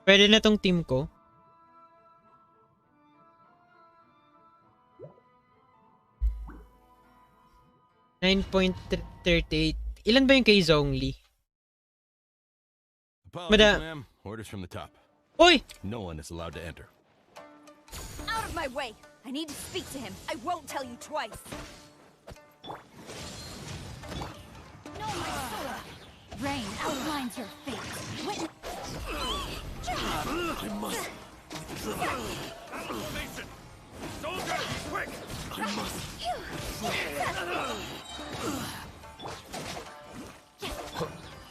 Pwede na tong team ko. $9.38. Ilan ba yung kay Zhongli? Apologies, ma'am. Orders from the top. Oy! No one is allowed to enter. Out of my way! I need to speak to him. I won't tell you twice. No, my sword! Rain outlines your fate. Wait. I must. Mason! Soldier, quick! I must.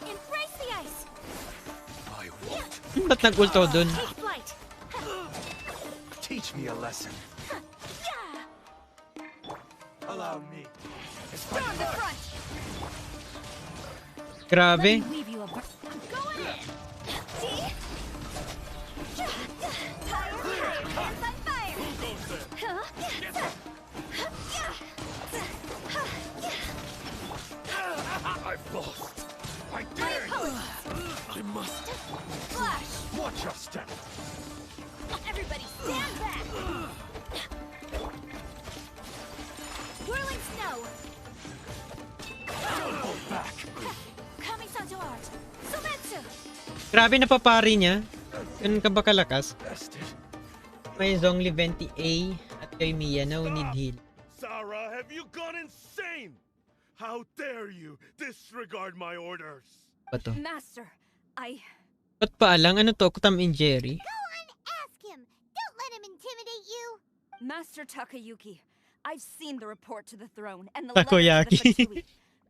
Embrace the ice! I won't. Ba't nag-ulto dun? Take flight! Teach me a lesson. Allow me. Storm the front! Grabe. Leave you a Go ahead! See? Fire! Hands on fire! I've lost. I dare you. I must. Flash! Watch your step. Everybody stand back! Whirling snow! Don't hold back. Kamisato art! Sometsu! Grabe napapari niya. Ganun ka ba kalakas? May Zhongli 20A at kay Mia no need heal. Sarah, have you gone insane? How dare you disregard my orders? Bato. Master, Ba't paalang? Ano to? Kutam and Jerry? Go and ask him! Don't let him intimidate you! Master Takayuki, I've seen the report to the throne and the letter to Takoyaki. the Fatui.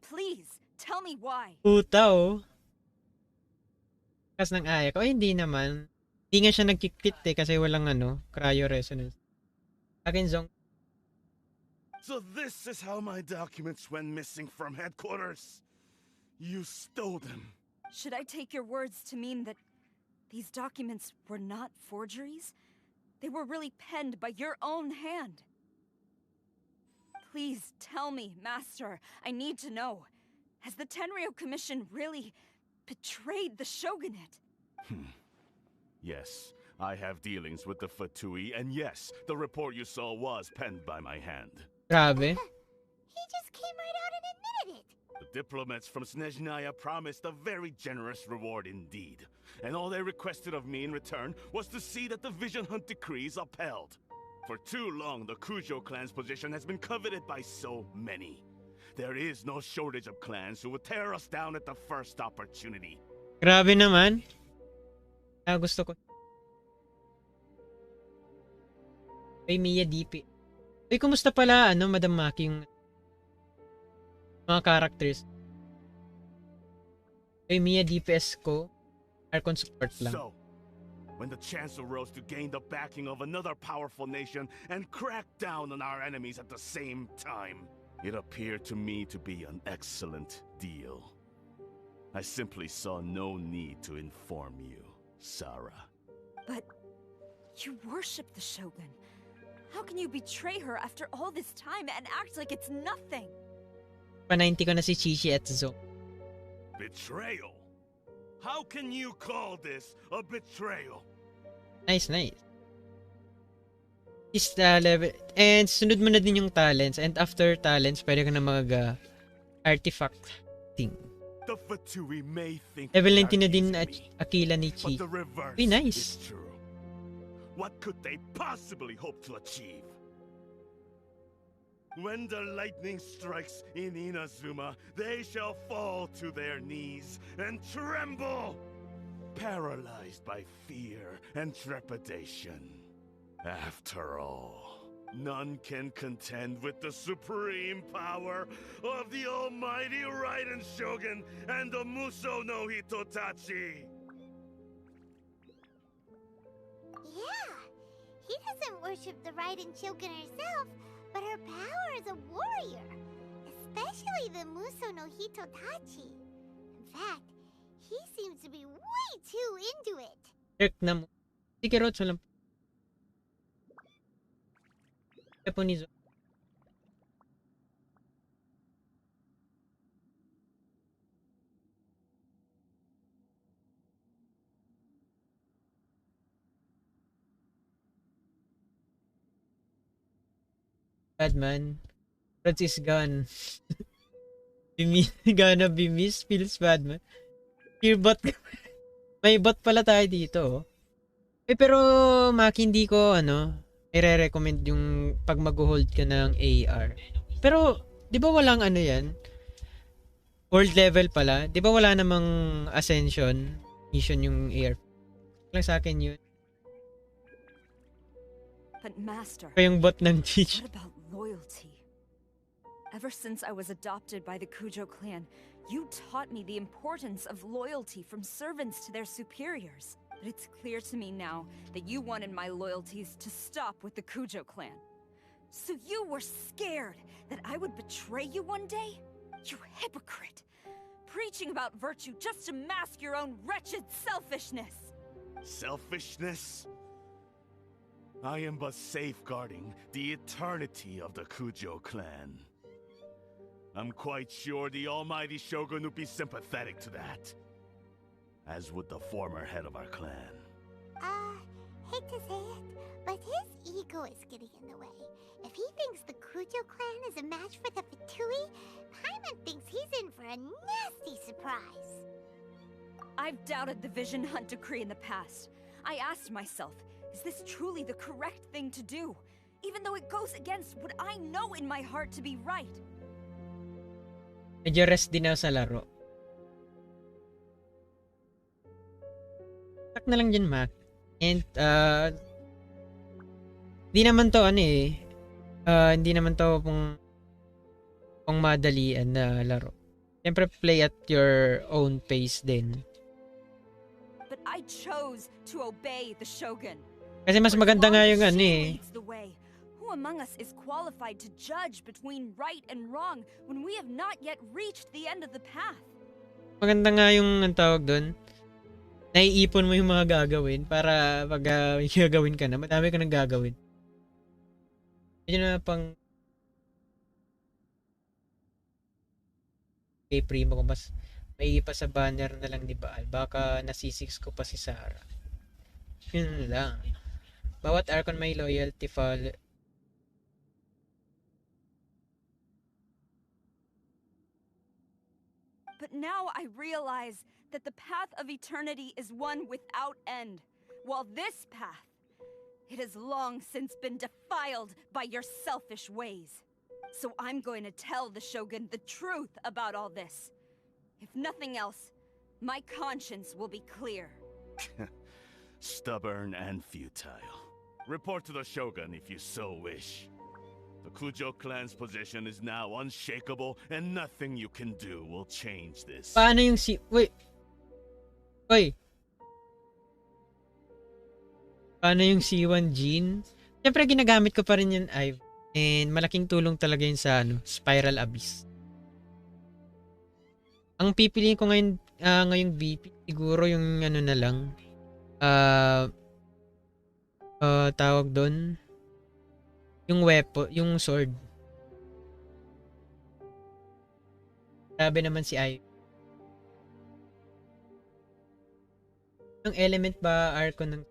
Please, tell me why. Hu Tao. Kas ng Ayaka. O hindi naman. Hindi nga siya nagkikit kasi walang cryo resonance. Akin Zong. So this is how my documents went missing from headquarters. You stole them. Should I take your words to mean that these documents were not forgeries? They were really penned by your own hand. Please tell me, Master. I need to know. Has the Tenryo Commission really betrayed the Shogunate? Yes, I have dealings with the Fatui, and yes, the report you saw was penned by my hand. Grabe. He just came right out and admitted it! The diplomats from Snezhnaya promised a very generous reward indeed, and all they requested of me in return was to see that the Vision Hunt decrees upheld. For too long, the Kujo clan's position has been coveted by so many. There is no shortage of clans who would tear us down at the first opportunity. Grabe naman. Gusto ko. Kay Mia DP. Uy, kumusta pala, Madam Maki, yung mga characters? Kay Mia DPS ko, Archon support lang. So, when the chance arose to gain the backing of another powerful nation and crack down on our enemies at the same time, it appeared to me to be an excellent deal. I simply saw no need to inform you, Sarah. But you worship the Shogun. How can you betray her after all this time and act like it's nothing? Pa-90 ko na si Chichi at Zo. Betrayal? How can you call this a betrayal? Nice. Is level. And sunod mo na din yung talents. And after talents, pwede ka na artifact thing. The Fatui may think Level they 19 na are din using me, Aquila ni but Chi. the reverse Uy, nice. is true. What could they possibly hope to achieve? When the lightning strikes in Inazuma, they shall fall to their knees and tremble, paralyzed by fear and trepidation. After all, none can contend with the supreme power of the almighty Raiden Shogun and the Muso no Hitotachi. Yeah, he doesn't worship the Raiden Shogun herself, but her power as a warrior, especially the Muso no Hitotachi. In fact, he seems to be way too into it. Jerk na mo. Sige, Rots, walang. Po ni Zo. Badman. Rots is gone. Gonna be miss. Feels bad, man. Pure bot. May bot pala tayo dito, oh. Pero, Maki, hindi ko, i-recommend yung pag mag-hold ka ng AR. Pero, di ba walang yan? World level pala. Di ba wala namang ascension mission yung AR? Lang sa akin yun. But Master, Yung bot ng Teach. what about loyalty? Ever since I was adopted by the Kujo clan, you taught me the importance of loyalty from servants to their superiors. But it's clear to me now that you wanted my loyalties to stop with the Kujo clan. So you were scared that I would betray you one day? You hypocrite! Preaching about virtue just to mask your own wretched selfishness! Selfishness? I am but safeguarding the eternity of the Kujo clan. I'm quite sure the almighty Shogun would be sympathetic to that. As would the former head of our clan. Hate to say it, but his ego is getting in the way. If he thinks the Kujo clan is a match for the Fatui, Paimon thinks he's in for a nasty surprise. I've doubted the Vision Hunt decree in the past. I asked myself, is this truly the correct thing to do? Even though it goes against what I know in my heart to be right. Medyo rest din ako sa laro. Tak na lang dyan, Mac. And, hindi naman to, hindi naman to pang madalian na laro. Siyempre, play at your own pace din. But I chose to obey the Shogun. Kasi mas maganda nga yung Who among us is qualified to judge between right and wrong when we have not yet reached the end of the path? Maganda nga yung ang tawag doon. Naiipon mo yung mga gagawin para pag gagawin ka na, madami ka nang gagawin. Medyo na pang kay Primo ko mas may pa sa banner na lang ni Baal. Baka nasisix ko pa si Sarah. Yun lang. Bawat Archon may loyalty fall. But now I realize that the path of eternity is one without end, while this path, it has long since been defiled by your selfish ways. So I'm going to tell the Shogun the truth about all this. If nothing else, my conscience will be clear. Stubborn and futile. Report to the Shogun if you so wish. The Kujo clan's position is now unshakable, and nothing you can do will change this. Paano yung Wait. Oy. Paano yung C1 Gene? Siyempre ginagamit ko pa rin yan, Ive. And malaking tulong talaga yun sa Spiral Abyss. Ang pipiliin ko ngayon, ngayong VP, siguro yung na lang. Tawag doon. Yung weapon, yung sword. Grabe naman si Ay. Yung element ba arco ng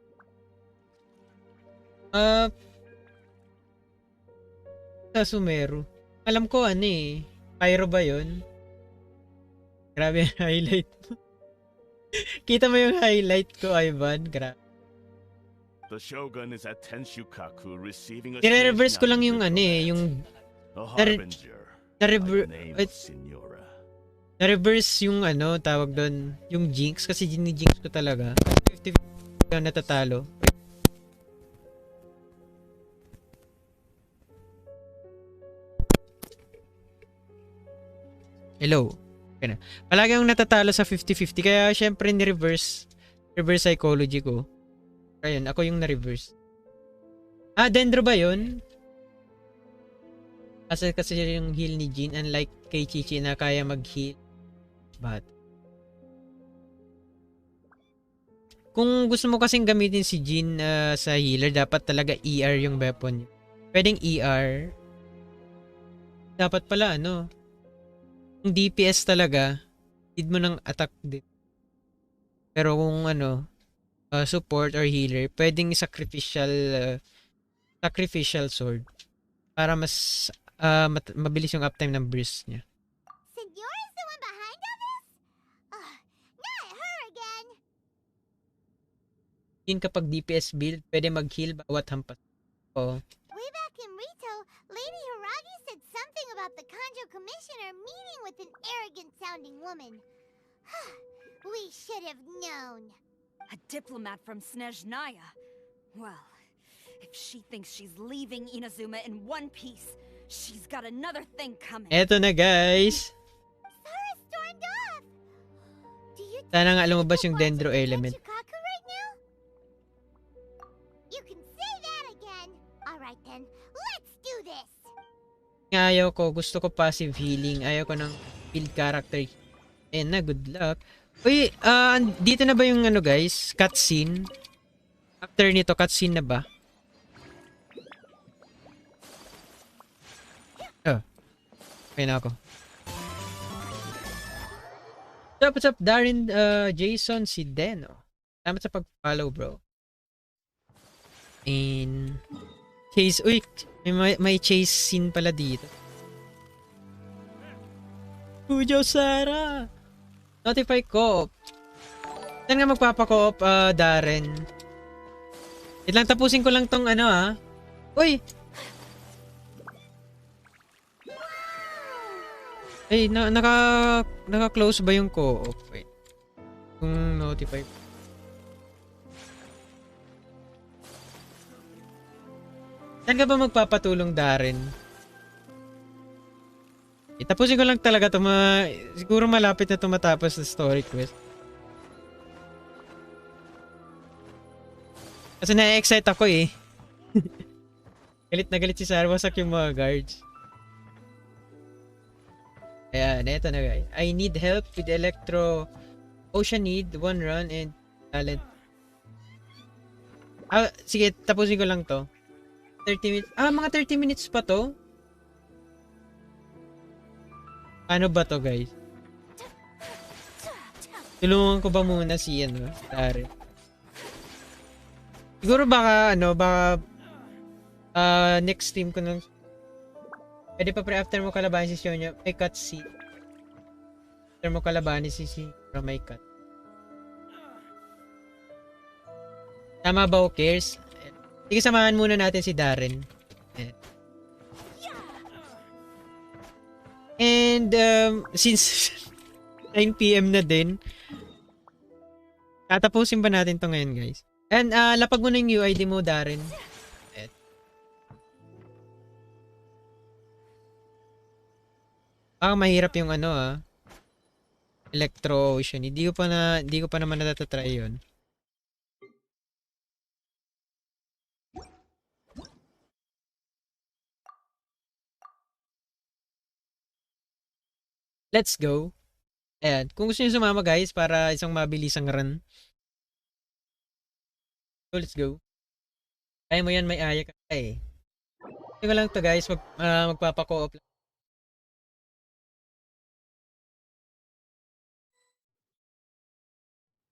sa Sumeru. Alam ko ano eh. Pyro ba yun? Grabe yung highlight mo. Kita mo yung highlight ko, Ivan. Grabe. The Shogun is at Tenshukaku receiving a I-reverse ko lang yung ano eh, yung na-reverse yung ano, tawag doon, yung jinx kasi gini-jinx ko talaga. 50-50 na natatalo. Hello. Okay na. Palagi akong natatalo sa 50-50 kaya syempre ni-reverse psychology ko. Ayun, ako yung na-reverse. Dendro ba yun? Kasi yung heal ni Jin, unlike kay Chichi na kaya mag-heal. But kung gusto mo kasing gamitin si Jin sa healer, dapat talaga ER yung weapon niya. Pwedeng ER. Dapat pala ano, yung DPS talaga, need mo ng attack din. Pero kung ano, support or healer, pwedeng sacrificial sword para mas mabilis yung uptime ng burst niya. Signora's the one behind all this? Ugh, not her again. Yun kapag DPS build, pwede mag-heal bawat hampas. Oh. Way back in Rito, Lady Hiragi said something about the Kanjo Commissioner meeting with an arrogant-sounding woman. We should have known. A diplomat from Snezhnaya. Well, if she thinks she's leaving Inazuma in one piece, she's got another thing coming. Eto na guys. Sora stormed off. Do you Sana nga lumabas yung Dendro element. right now? You can say that again. All right then, let's do this. Ayaw ko, gusto ko passive healing. Ayaw ko ng build character. Na, good luck. Uy, dito na ba yung ano guys? Cutscene? After nito, cutscene na ba? Okay na ako. What's up, Darren, Jason, si Deno. Salamat sa pag-follow, bro. And chase, uy, may chase scene pala dito. Kujo Sara! Notify Coop. Saan nga magpapa-Coop, Darren? Wait lang, tapusin ko lang tong ano Uy! Ay, naka-close ba yung co-op? Wait. Kung notify. Saan ka ba magpapatulong, Darren? Tapusin ko lang talaga ito. Siguro malapit na ito matapos sa story quest. Kasi na-excite ako eh. Galit na galit si Sarah. Wasak yung mga guards. Ayan, eto na guys. I need help with Electro. Ocean need, one run, and talent. Sige, tapusin ko lang to. 30 minutes. Mga 30 minutes pa to? Ano ba to guys? Tulungan ko ba muna si Tare? Siguro baka next stream ko nung pwede pa pre after mo kalabanin si Shonya, may cutscene. After mo kalabanin si may cut. Tama ba o cares? Sige, samahan muna natin si Darren. And since 9 PM na din, tatapusin ba natin to ngayon guys? And lapag mo na yung UID mo, Darren. Mahirap yung Electro Ocean. Hindi ko pa naman natatry yun. Let's go. Ayan. Kung gusto nyo sumama guys para isang mabilisang run. So let's go. Kaya mo yan, may Ayaka eh. Ito lang to guys. Magpapa-co-op lang.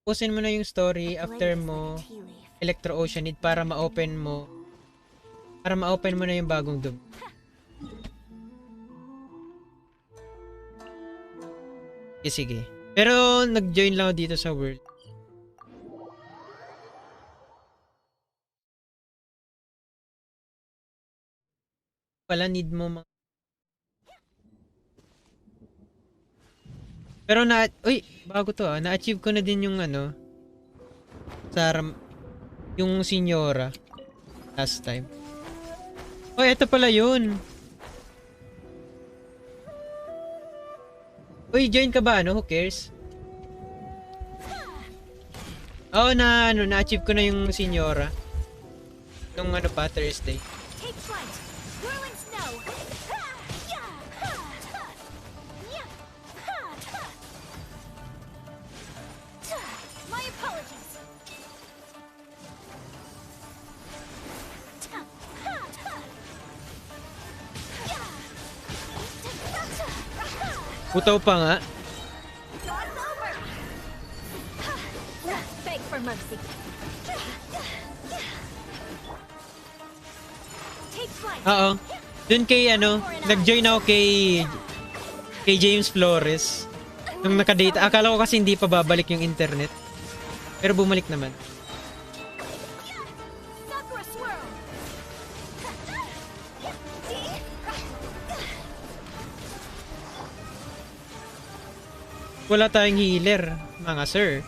Pusin mo na yung story A blade after is like mo a tea leaf. Electro Oceanid para ma-open mo na yung bagong dub. Sige. Pero nag-join lang ako dito sa world. Pala need mo Pero uy, bago to na-achieve ko na din yung ano yung Senyora last time. Oh, eto pala yun. Uy, join ka ba Who cares? Oh, na-achieve ko na yung Senyora. Nung Thursday. Take flight. Whirling snow. My apologies. Putaw pa nga. Beg for mercy. Take flight. Oo. Dun kay nag-join ako kay James Flores. Nung nakadate. Akala ko kasi hindi pa babalik yung internet. Pero bumalik naman. Sakura swirl. Wala tayong healer, mga sir.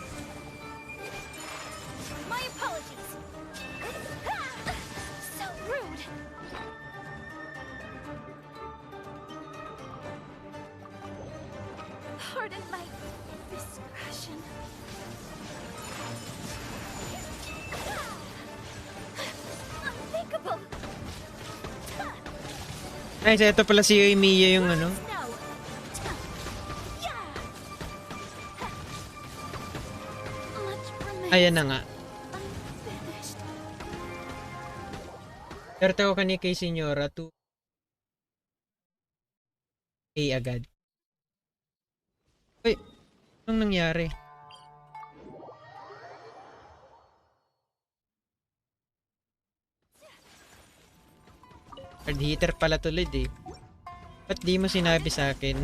My apologies. So rude. Pardon my discretion. Unthinkable. Ay, ito pala si Mia yung Snow. Much remains Ayan na nga. unfinished. Swerte ko kani kay Senyora 2 agad. Uy, anong nangyari? Hard hitter pala tulad eh. Ba't di mo sinabi sa akin?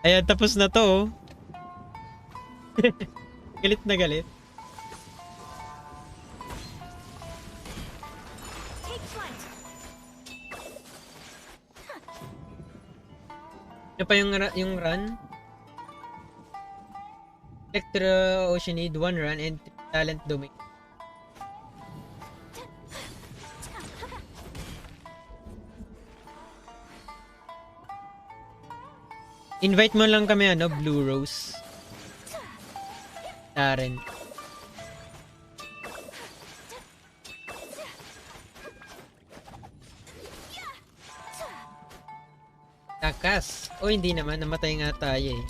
Ayan, tapos na to oh. Galit na galit. Take flight. Ano pa yung run? Electro Oceanid, 1 run and 3 talent domain. Invite mo lang kami Blue Rose. Darren. Takas. O hindi naman, namatay nga tayo eh.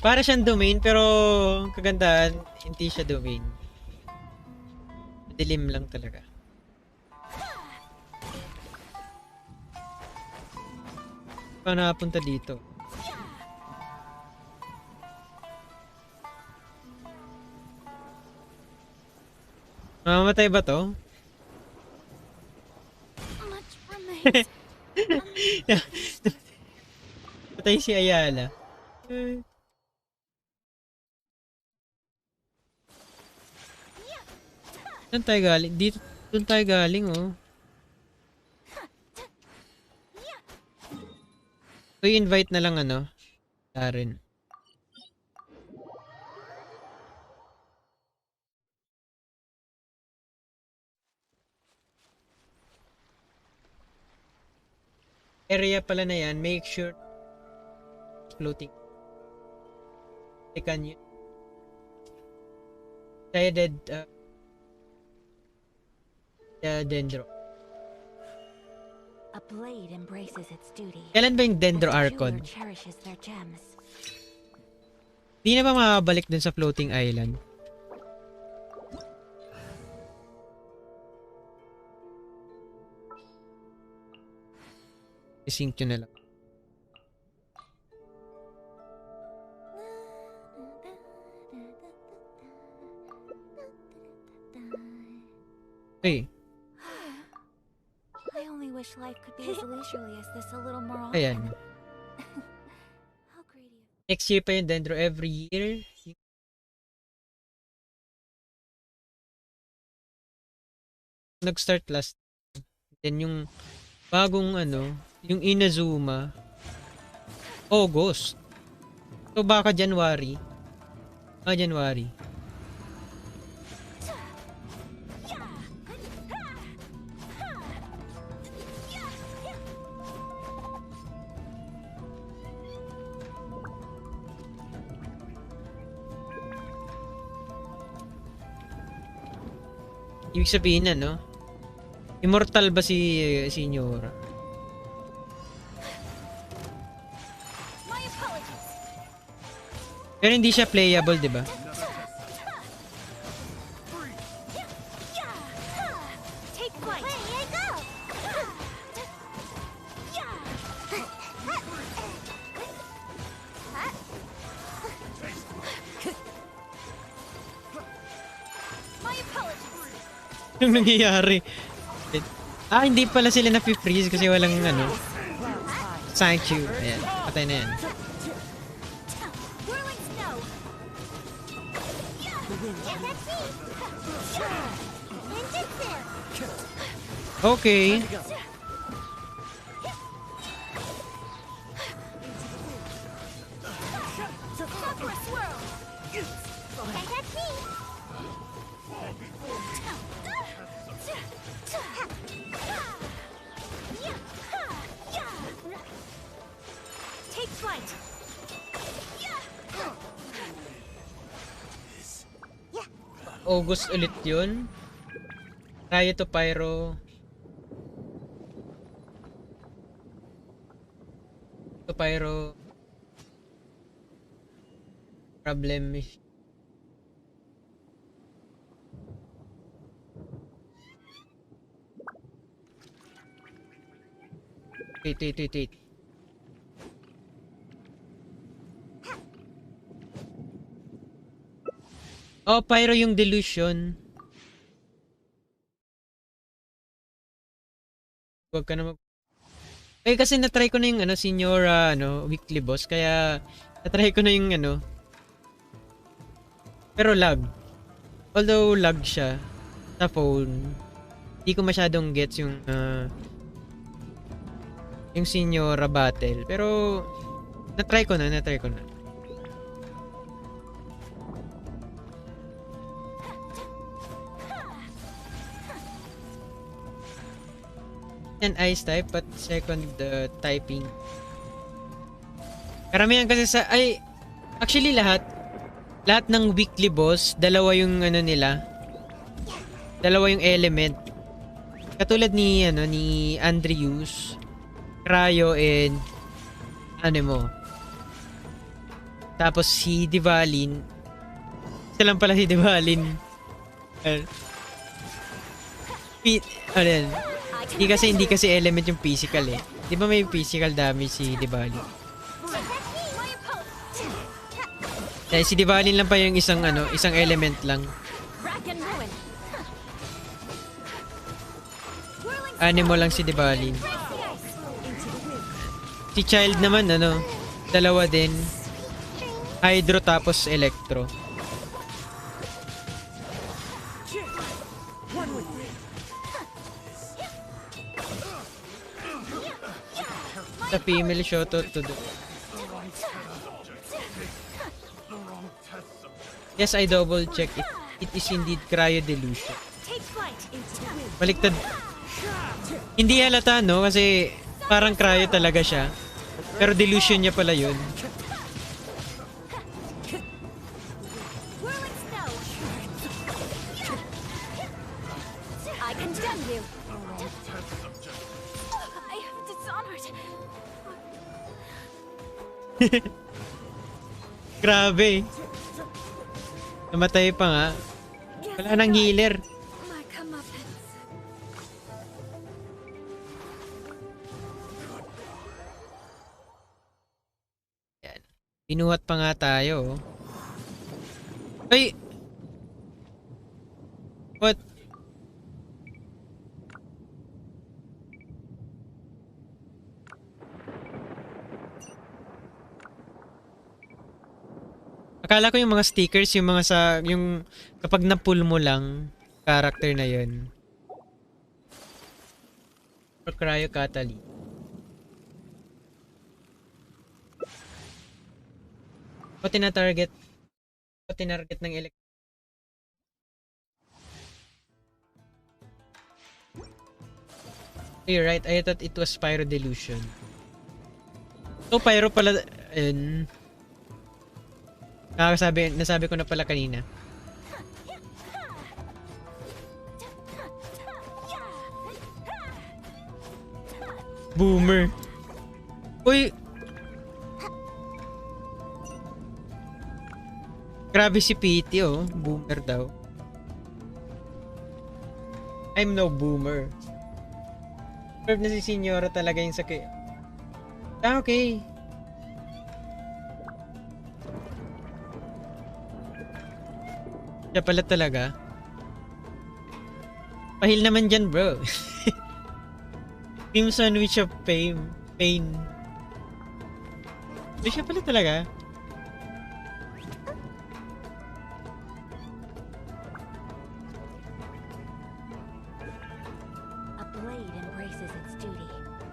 Para siyang domain pero kagandahan, hindi siya domain. Dilim lang talaga. Paano napunta dito? Mamamatay ba to? Much remains. Patay si Ayala. Saan tayo galing? Dito, doon tayo galing oh. I-invite na lang Darren. Area pala na yan, make sure floating. Can you decided Dendro. A blade embraces its duty. Kailan ba yung Dendro The Archon? jeweler cherishes their gems. Di na ba makabalik dun sa floating island? I-sync yun na lang. Uy, I only wish life could be as leisurely as this a little more ayan. often. How greedy. Next year pa yun, Dendro, every year. Nag-start last. Then yung bagong ano, yung Inazuma, August. So baka January. January. Ibig sabihin ano? Immortal ba si Senyora? Pero hindi siya playable, di ba? Take flight. Where I go? My apologies. Anong nangyayari? Hindi pala sila na-freeze kasi walang ano. Thank you. Ayan, patay na yan. Whirling snow. Ninjutsu. Okay. Sakura swirl. Kenjutsu. Take flight. August ulit yun. Riot to Pyro. To Pyro. Problem. Wait. Oh, Pyro yung delusion. Huwag ka na mag... kasi natry ko na yung ano, senior weekly boss. Kaya natry ko na yung ano. Pero lag. Although lag siya sa phone. Hindi ko masyadong gets yung senior battle. Pero natry ko na. An ice type but second the typing. Karamihan kasi actually lahat ng weekly boss, dalawa yung ano nila. Dalawa yung element. Katulad ni Andrews, Cryo and Anemo. Tapos si Divalin. Isa lang pala si Divalin. Hindi kasi element yung physical eh. Di ba may physical damage si Divalin? Si Divalin lang pa yung isang element lang. Anemo lang si Divalin. Si Child naman dalawa din. Hydro tapos Electro. Sa female shoutout to the... Yes, I double check it. It is indeed cryo delusion. Baliktad. Hindi halata kasi parang cryo talaga siya. Pero delusion niya pala yun. I condemn you. I have dishonored. Grabe. Namatay pa nga. Wala nang healer. My comeuppance. Yan. Binuhat pa nga tayo. Ay! What? Akala ko yung mga stickers, yung mga sa, yung kapag na-pull mo lang, character na yun. Or cryo catalyst. O tina-target ng You're right, I thought it was Pyro Delusion. So Pyro pala, ayun. Nasabi ko na pala kanina. Boomer. Uy! Grabe si PT oh, boomer daw. I'm no boomer. Curve na si Senyora talaga yung sakit. Ah, okay. Siya pala talaga. Pahil naman dyan, bro. Team sandwich of pain. Siya pala talaga.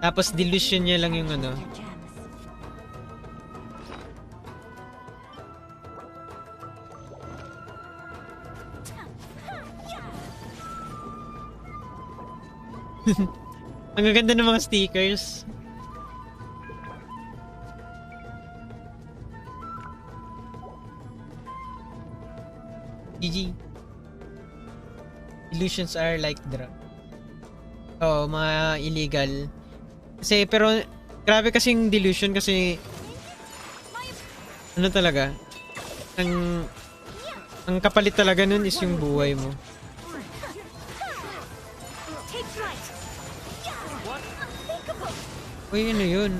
Tapos delusion niya lang yung ano. Ang gaganda ng mga stickers. GG. Illusions are like drug. Oo, mga illegal. Kasi, pero, grabe kasing delusion kasi, ano talaga, ang kapalit talaga nun is yung buhay mo. Uy, ano yun?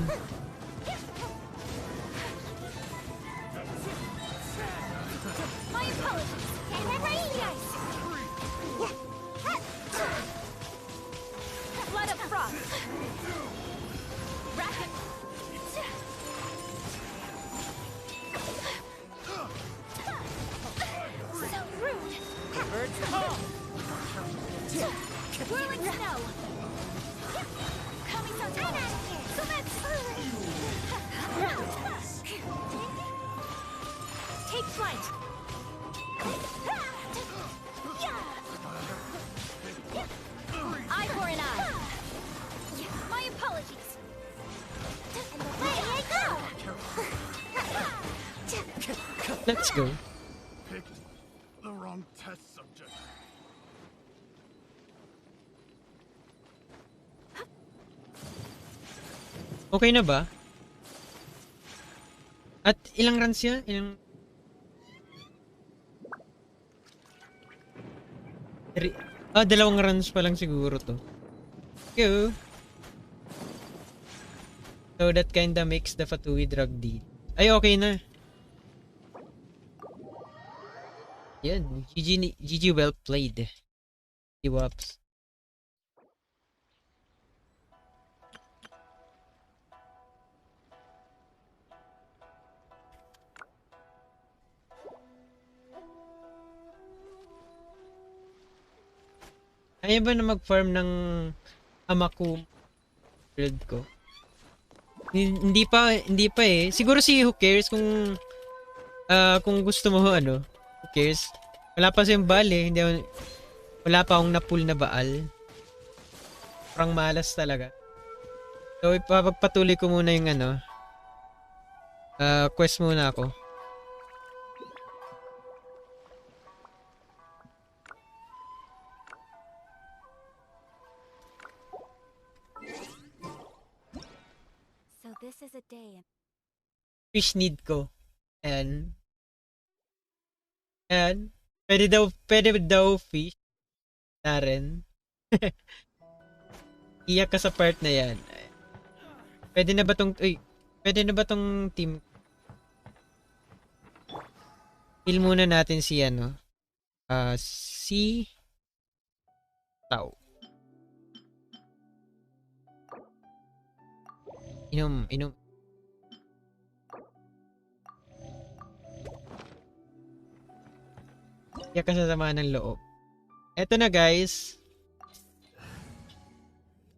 Whirling snow! Kamisato! Take flight! Eye for an eye! My apologies! And away I go! Let's go. Picked the wrong test subject. Okay na ba? At ilang runs yan? Ilang... dalawang runs pa lang siguro to. Go! So that kinda makes the Fatui drug deal. Ay, okay na. Yan. GG well played. G-Wops. Kaya ba na mag-farm ng Amaku build ko? Hindi pa eh. Siguro si Who Cares kung gusto mo ano, Who Cares. Wala pa siyang bal eh. Wala pa akong na-pull na baal. Parang malas talaga. So ipapagpatuloy ko muna yung ano. Quest muna ako. This is a day. Fish need ko. And pwede daw fish na rin. Iyak ka sa part na yan. Pwede na ba tong team? Heal muna natin si ano. Si Tao. Inom. Kaya kasasama ng loob. Eto na guys.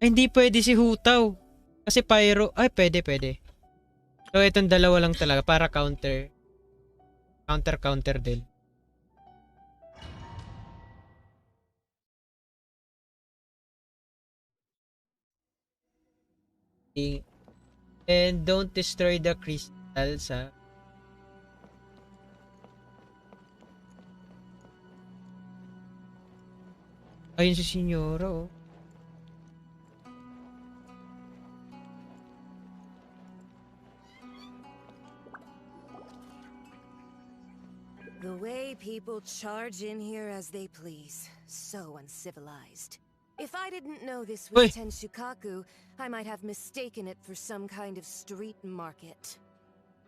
Ay, hindi pwede si Hu Tao. Kasi pyro. Ay, pwede. So, itong dalawa lang talaga para counter. Counter din. And don't destroy the crystals, ha. Ayun si Senyora, oh. The way people charge in here as they please. So uncivilized. If I didn't know this was Tenshukaku, I might have mistaken it for some kind of street market.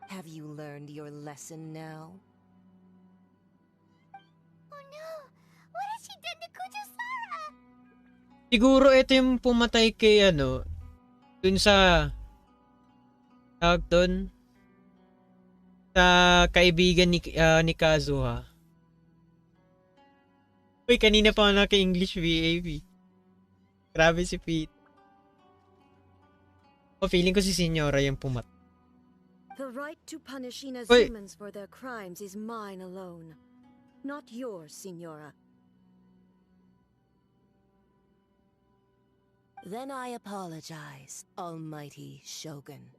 Have you learned your lesson now? Oh no! What has she done to Kujo-Sara? Siguro ito yung pumatay kay dun sa tawag dun sa kaibigan ni Kazuha. Uy, kanina pa ako naka-English VAV. Grabe si Pete. Oh, feeling ko si Senyora yung pumatay. The right to punish Inazumans for their crimes is mine alone. Not yours, Signora. Then I apologize, Almighty Shogun.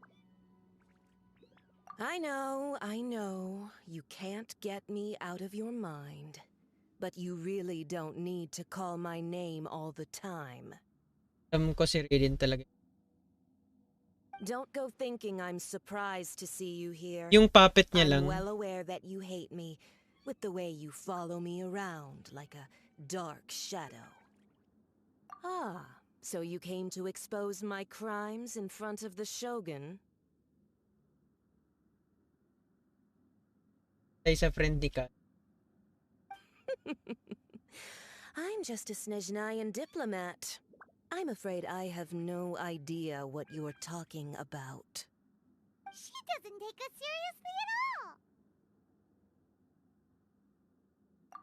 I know, you can't get me out of your mind. But you really don't need to call my name all the time. Alam ko si Raiden talaga. Don't go thinking I'm surprised to see you here. Yung puppet niya lang. I'm well aware that you hate me, with the way you follow me around like a dark shadow. Ah, so you came to expose my crimes in front of the Shogun? Ay, sa friendly ka. I'm just a Snezhnayan diplomat. I'm afraid I have no idea what you're talking about. She doesn't take us seriously at all!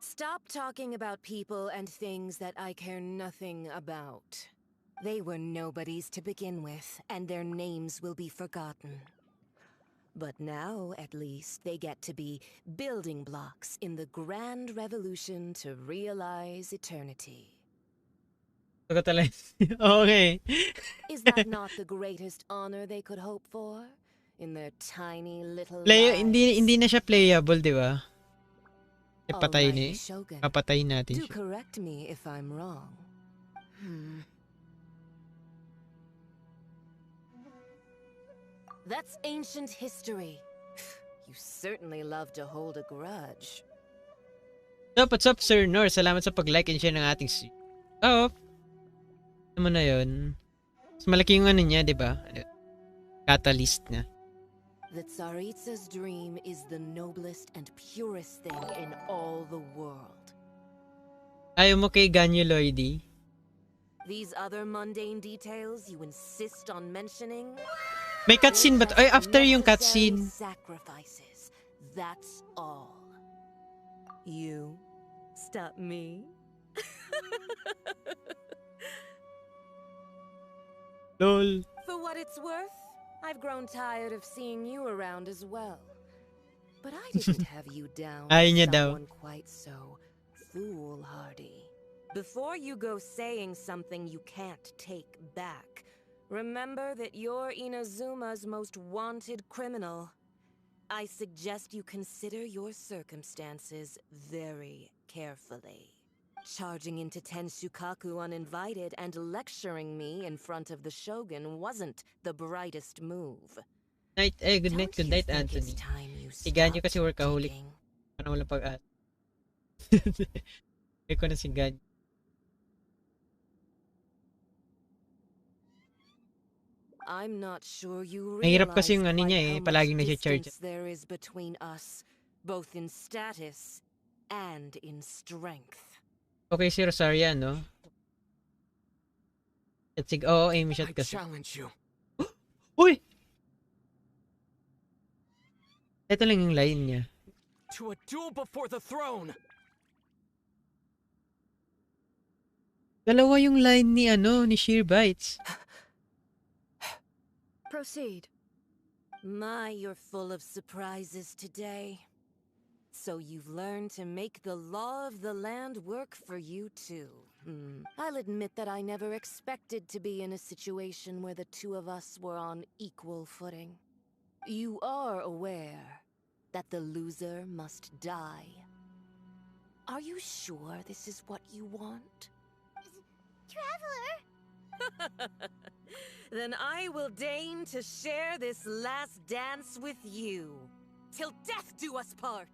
Stop talking about people and things that I care nothing about. They were nobodies to begin with, and their names will be forgotten. But now, at least, they get to be building blocks in the grand revolution to realize eternity. Okay. Is that not the greatest honor they could hope for? In their tiny little hindi na siya playable, di ba? Patay ni. Shogun, Papatayin natin do siya. correct me if I'm wrong. That's ancient history. You certainly love to hold a grudge. What's up, Sir Nor? Salamat sa pag-like and share ng ating Oh. Ano na yun? Mas malaki yung niya, di ba? Catalyst niya. The Tsaritsa's dream is the noblest and purest thing in all the world. Ayaw mo kay Ganyo Lloydie? These other mundane details you insist on mentioning? May cutscene ba? Ay, after yung cutscene. Sacrifices. That's all. You stop me? Lol. For what it's worth, I've grown tired of seeing you around as well. But I didn't have you down Ayaw as niya daw. someone quite so foolhardy. Before you go saying something you can't take back, remember that you're Inazuma's most wanted criminal. I suggest you consider your circumstances very carefully. Charging into Tenshukaku uninvited and lecturing me in front of the Shogun wasn't the brightest move. Good night, Anthony. Ganyo kasi workaholic. Parang walang pag-asa. Hindi ko na si Ganyo. I'm not sure you Mahirap kasi yung realize niya quite how palaging much nasi-charge. distance there is between us, both in status and in strength. Okay, si Rosaria, no? Oo, aim shot I kasi. challenge you. Uy! Ito lang yung line niya. To a duel before the throne. Dalawa yung line ni ni Sheer Bites. Proceed. My, you're full of surprises today. So you've learned to make the law of the land work for you too. I'll admit that I never expected to be in a situation where the two of us were on equal footing. You are aware that the loser must die. Are you sure this is what you want? Traveler! Then I will deign to share this last dance with you. Till death do us part!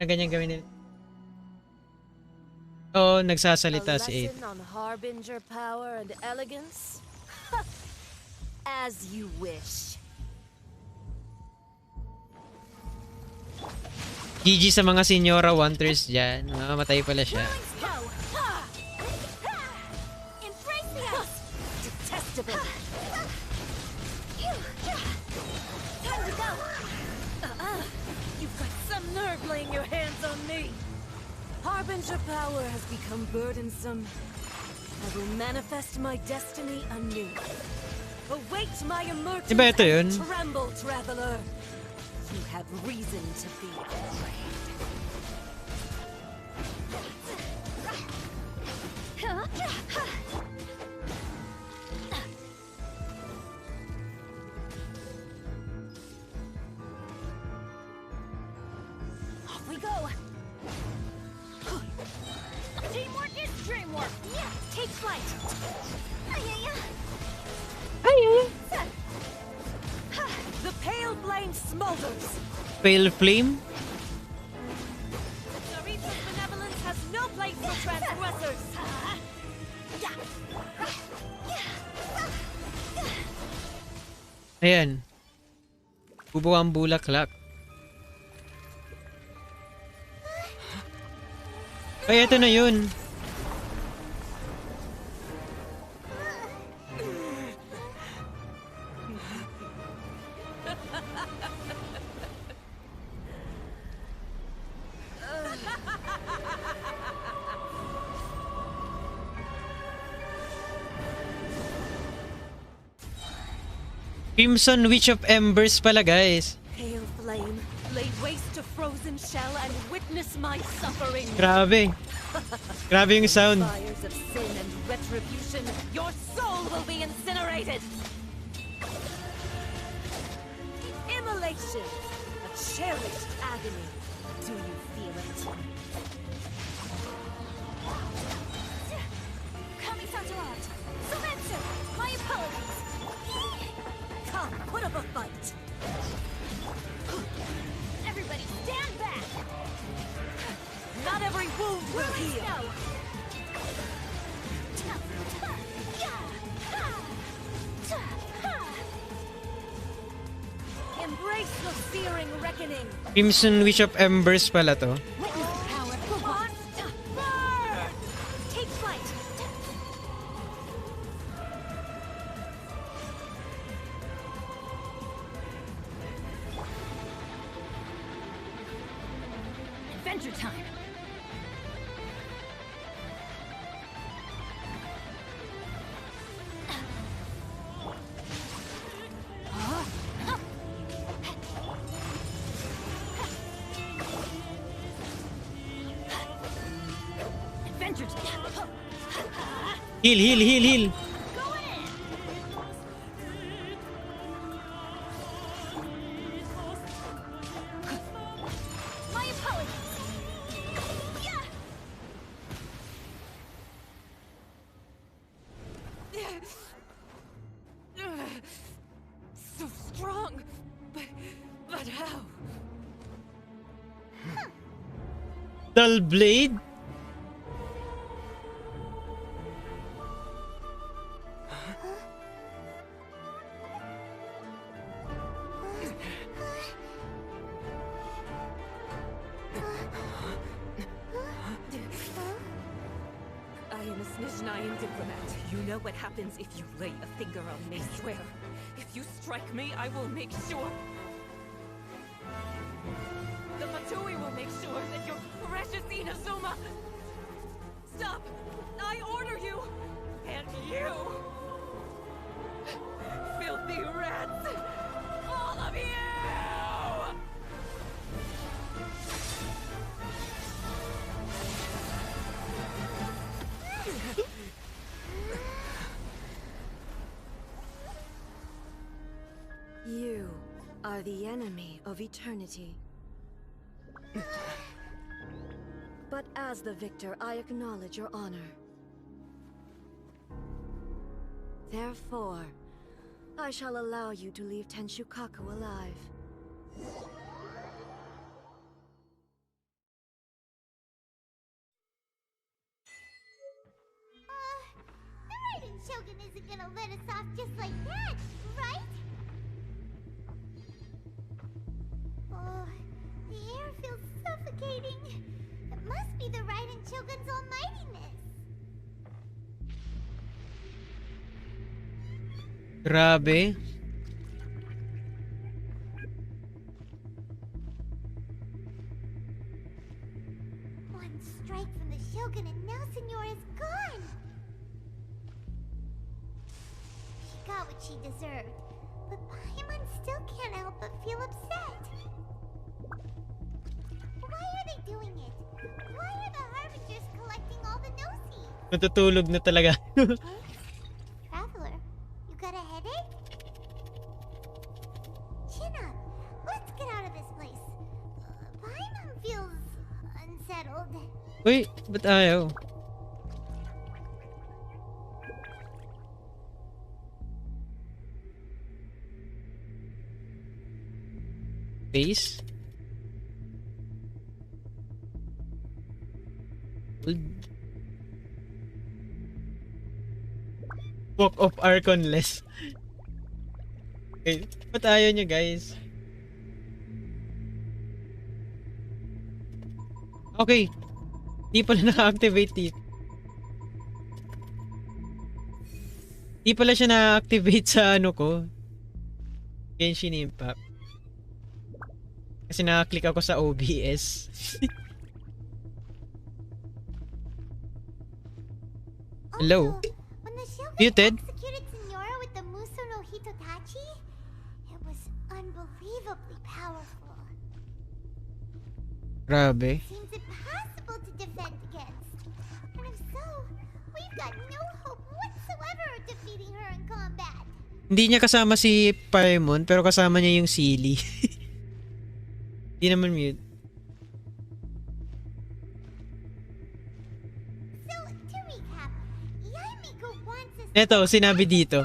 Na ganyan gawin nila. Oo, nagsasalita si 8. A lesson on harbinger power and elegance? As you wish. GG sa mga Senyora Wanters dyan. Mamamatay pala siya. Detestable. Time to go! You've got some nerve laying your hands on me. Harbinger power has become burdensome. I will manifest my destiny anew. Await my emergence Iba ito yun. and tremble, traveler. You have reason to be afraid. Off we go! Teamwork is dreamwork! Yeah, take flight! The pale flame smolders. Pale Flame? Sarita's benevolence has no place for transgressors. Ayan. Bubo ang bulaklak. Ay, ito na yun. Crimson Witch of Embers pala, guys. Pale flame, lay waste to frozen shell and witness my suffering. Grabe. Grabe yung sound. Fires of sin and retribution, your soul will be incinerated. Immolation, a cherished agony. Do you feel it? Kamisato out! Surrender! My apologies! Come, put up a fight. Everybody stand back! Not every wound will heal. No! Embrace the searing reckoning. Crimson Witch of Embers pala to. Witness power! Go on! Burn! Take flight! Adventure time! Adventure time! Heal, heal, heal, heal. My apologies! So strong, but how? Dull Blade? I am a Snezhnayan diplomat. You know what happens if you lay a finger on me, swear. If you strike me, I will make sure. The Matui will make sure that your precious Inazuma... Stop! I order you! And you! Filthy rats! All of you! You are the enemy of eternity. But as the victor, I acknowledge your honor. Therefore, I shall allow you to leave Tenshukaku alive. The Raiden Shogun isn't gonna let us off just like that, right? Oh, the air feels suffocating. It must be the Raiden Shogun's almightiness. Grabe. One strike from the Shogun and now Senor is gone. She got what she deserved, but Paimon still can't help but feel upset. Why are they doing it? Why are the Harbingers collecting all the Nosy? Natutulog na talaga. Traveler, you got a headache? Chin up. Let's get out of this place. Paimon feels unsettled. Uy, ba't ayaw? Base? Walk of Archonless. Okay, ba't ayaw nyo guys? Okay. Di pala naka-activate dito. Di pala siya na-activate sa ano ko. Genshin Impact. Kasi naka-click ako sa OBS. Hello? When the Shogun Muted? executed Senora with the Muso no Hitotachi, it was unbelievably powerful. Grabe. Seems impossible to defend against. And if so, we've got no hope whatsoever of defeating her in combat. Hindi niya kasama si Paimon, pero kasama niya yung Silly. Hindi naman mute. So, to recap, Yaimiko wants us Eto, sinabi dito.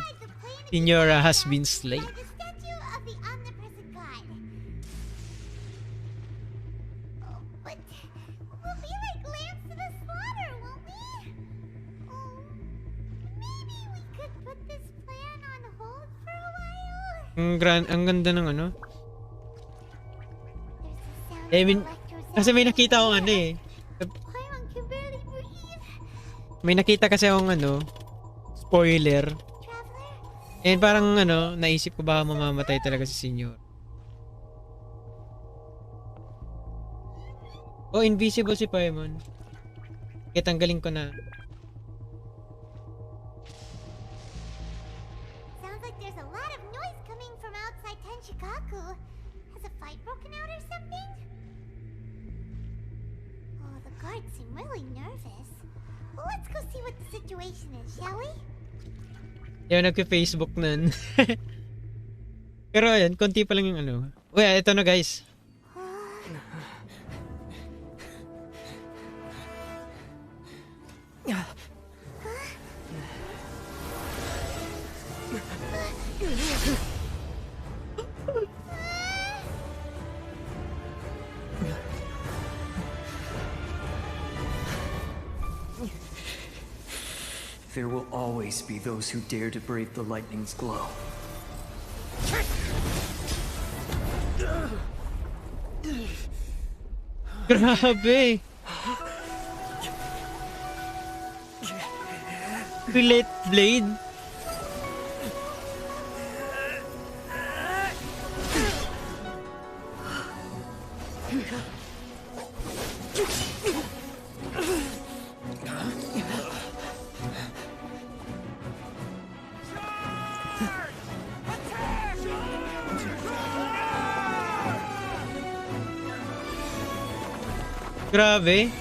Senora has been slain. by the statue of the omnipresent god. Oh, but we'll be like lambs to the slaughter, won't we? Oh, maybe we could put this plan on hold for a while. Ang ganda ng ano. I mean, kasi may nakita akong ano eh. Paimon can barely breathe. May nakita kasi akong ano, spoiler. And parang ano, naisip ko baka mamamatay talaga si Senyor. Oh, invisible si Paimon. Kaya tanggalin ko na. Sounds like there's a lot of noise coming from outside Tenshikaku. Has a fight broken out or something? Oh, the guards seem really nervous. Well, let's go see what the situation is, shall we? Yung nagka-Facebook nun. Pero ayun, konti pa lang yung ano. Uy, ito na guys. There will always be those who dare to brave the lightning's glow. Grabe. Billet blade. Grabe.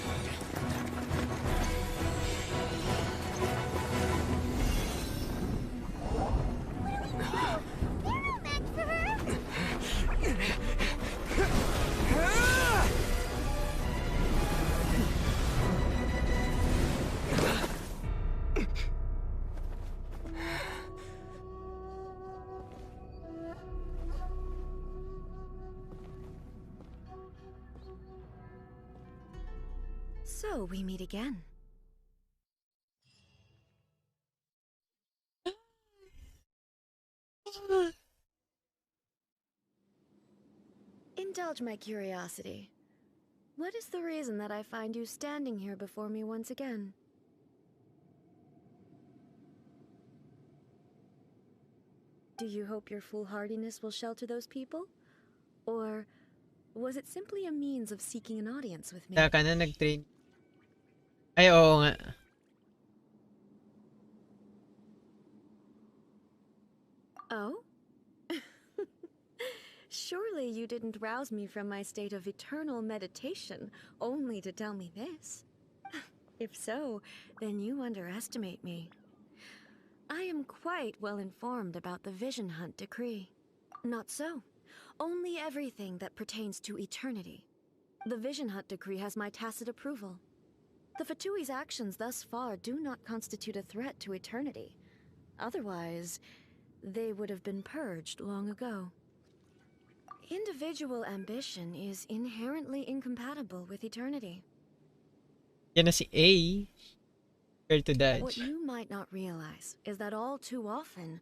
So we meet again. Indulge my curiosity. What is the reason that I find you standing here before me once again? Do you hope your foolhardiness will shelter those people? Or was it simply a means of seeking an audience with me? Ayaka na nag-train. Ay, oo nga. Oh? Surely you didn't rouse me from my state of eternal meditation only to tell me this. If so, then you underestimate me. I am quite well informed about the Vision Hunt decree. Not so. Only everything that pertains to eternity. The Vision Hunt decree has my tacit approval. The Fatui's actions thus far do not constitute a threat to eternity. Otherwise, they would have been purged long ago. Individual ambition is inherently incompatible with eternity. Yan na si A. Fair to What dodge. you might not realize is that all too often,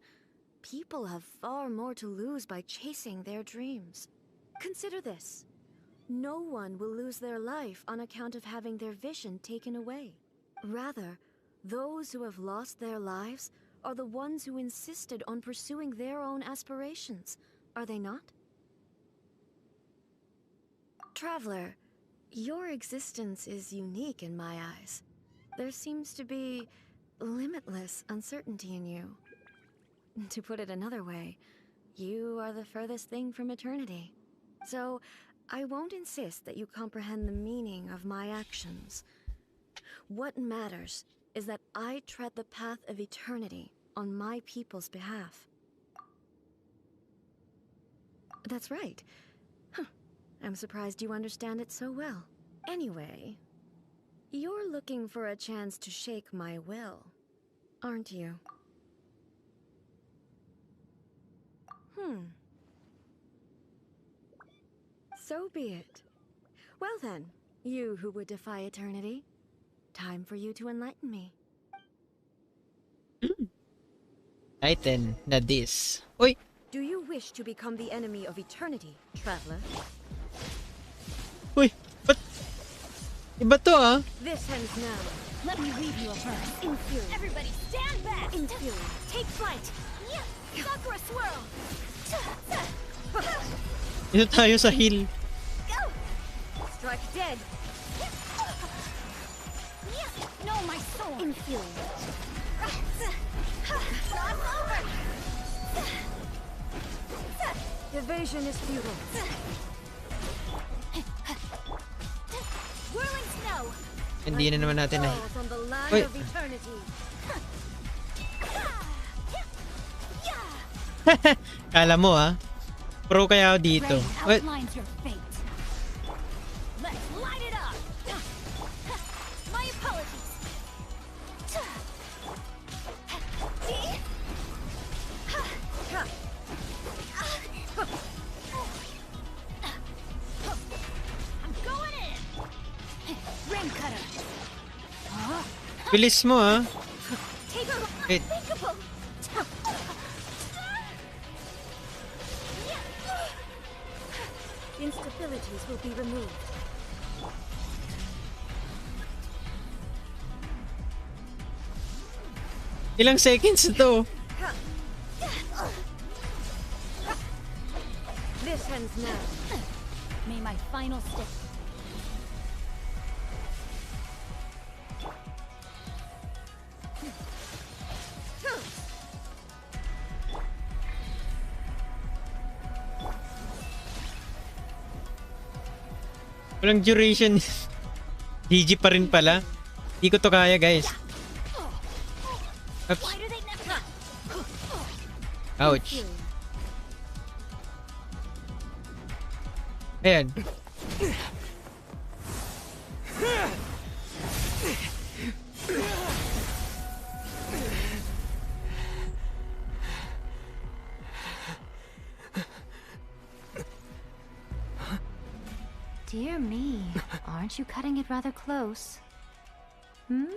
people have far more to lose by chasing their dreams. Consider this. No one will lose their life on account of having their vision taken away. Rather, those who have lost their lives are the ones who insisted on pursuing their own aspirations, are they not? Traveler, your existence is unique in my eyes. There seems to be limitless uncertainty in you. To put it another way, you are the furthest thing from eternity. So, I won't insist that you comprehend the meaning of my actions. What matters is that I tread the path of eternity on my people's behalf. That's right. Huh. I'm surprised you understand it so well. Anyway, you're looking for a chance to shake my will, aren't you? So be it. Well then, you who would defy eternity, time for you to enlighten me. Right then, na this. Uy! Do you wish to become the enemy of eternity, traveler? Uy! Ba't? Iba to ah. This ends now. Let me read you a verse. Infuriate. Everybody stand back! Infuriate. Take flight! Sakura swirl! Ito tayo sa hill. Go! Strike dead. No, my sword! Infuriate. Cross over! Evasion is futile. Whirling snow! Hindi na naman natin na. Falls on the land Uy! of eternity. Kala mo ah. Pro kaya ako dito. Raiden Uy! outlines your fate. Let's light it up! My apologies! I'm going in! Rain cutter! Bilis mo ah. Take a Wait. unthinkable! Instabilities will be removed. Ilang seconds na to? This ends now. May my final step. Walang duration. GG pa rin pala. Hindi ko to kaya, guys. Oops. Ouch. Ayan. Dear me, aren't you cutting it rather close? Hmm?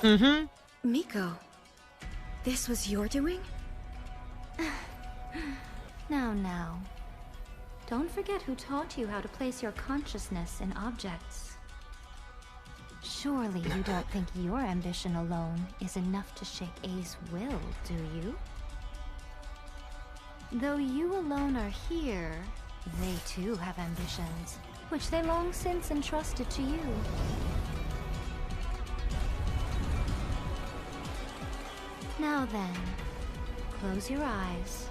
Mm-hmm. Miko, this was your doing? Now. Don't forget who taught you how to place your consciousness in objects. Surely you don't think your ambition alone is enough to shake A's will, do you? Though you alone are here, they too have ambitions, which they long since entrusted to you. Now then, close your eyes.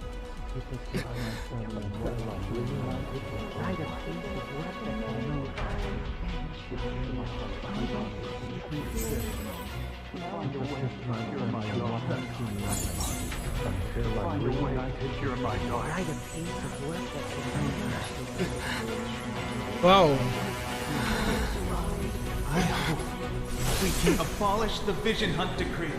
Wow. I hope we can abolish the Vision Hunt Decree.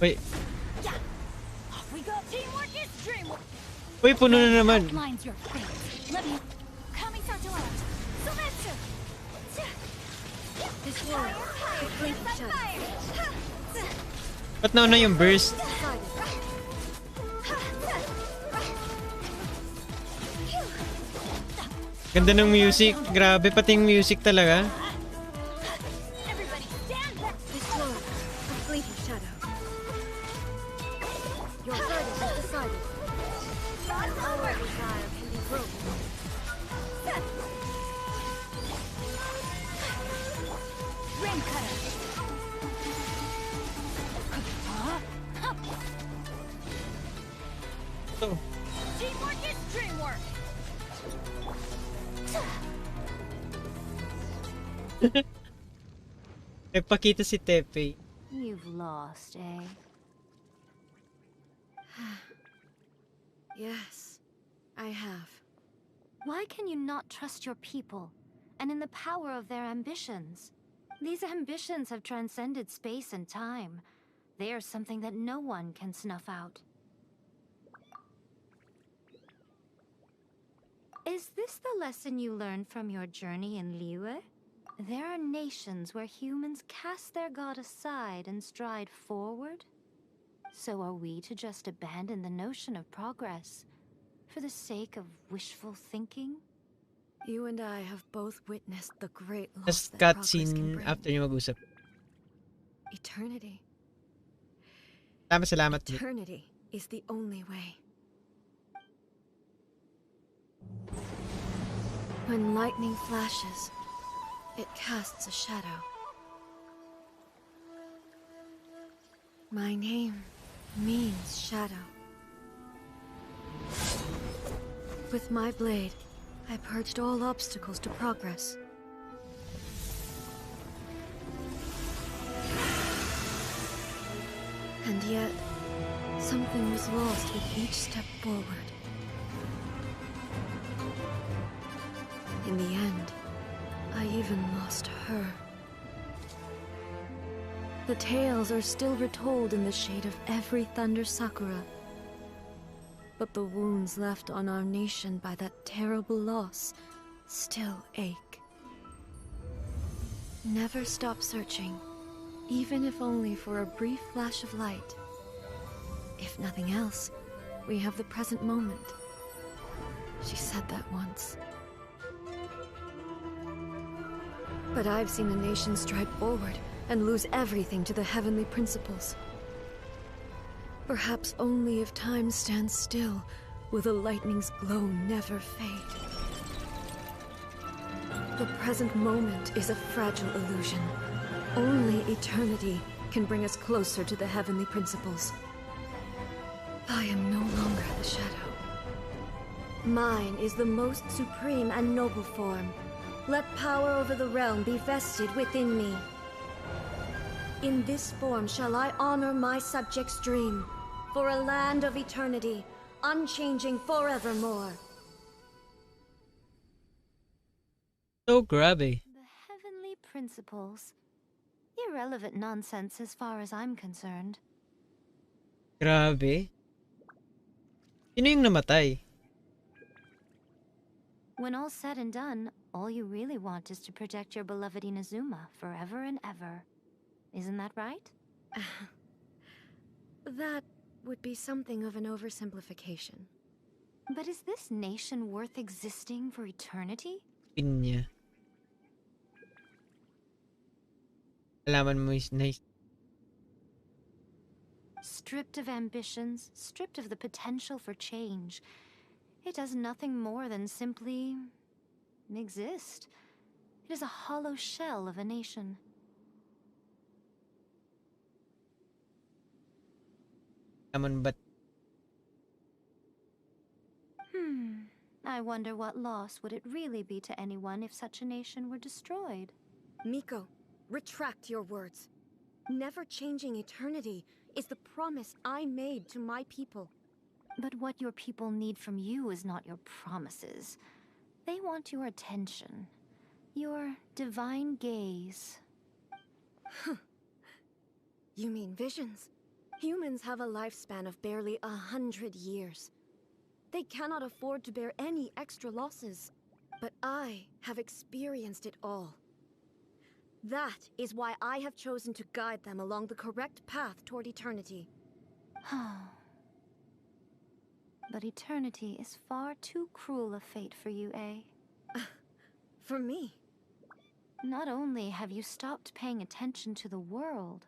Wait. Off we go. Teamwork is dreamwork. Uy, puno na naman. Outlines your fate. Let me. Kamisato out. Sometsu. This warrior, it blinked each other. Ba't nauna yung burst? Ganda ng music. Grabe, pati yung music talaga. This warrior, a fleeting shadow. Your verdict is decided. All desire can be broken. Rain cutter. So. Teamwork is dreamwork. Nagpakita si Tepe. You've lost, eh? Yes, I have. Why can you not trust your people, and in the power of their ambitions? These ambitions have transcended space and time. They are something that no one can snuff out. Is this the lesson you learned from your journey in Liyue? There are nations where humans cast their god aside and stride forward. So are we to just abandon the notion of progress for the sake of wishful thinking? You and I have both witnessed the great loss Just that progress can cutscene bring. after nyo mag-usap. Eternity. Salamat. Eternity is the only way. When lightning flashes, it casts a shadow. My name means shadow. With my blade, I purged all obstacles to progress. And yet, something was lost with each step forward. In the end, I even lost her. The tales are still retold in the shade of every Thunder Sakura. But the wounds left on our nation by that terrible loss still ache. Never stop searching, even if only for a brief flash of light. If nothing else, we have the present moment. She said that once. But I've seen a nation stride forward and lose everything to the heavenly principles. Perhaps only if time stands still will the lightning's glow never fade. The present moment is a fragile illusion. Only eternity can bring us closer to the heavenly principles. I am no longer the shadow. Mine is the most supreme and noble form. Let power over the realm be vested within me. In this form shall I honor my subjects' dream, for a land of eternity, unchanging forevermore. So grabe. The heavenly principles. Irrelevant nonsense as far as I'm concerned. Grabe. Sino yung namatay? When all's said and done, all you really want is to protect your beloved Inazuma forever and ever. Isn't that right? That would be something of an oversimplification. But is this nation worth existing for eternity? Pinya. Alaman mo is nice. Stripped of ambitions, stripped of the potential for change, it does nothing more than simply exist. It is a hollow shell of a nation. Naman ba't I wonder what loss would it really be to anyone if such a nation were destroyed? Miko, retract your words. Never changing eternity is the promise I made to my people. But what your people need from you is not your promises. They want your attention. Your divine gaze. You mean visions? Humans have a lifespan of barely 100 years. They cannot afford to bear any extra losses. But I have experienced it all. That is why I have chosen to guide them along the correct path toward eternity. But eternity is far too cruel a fate for you, eh? For me? Not only have you stopped paying attention to the world,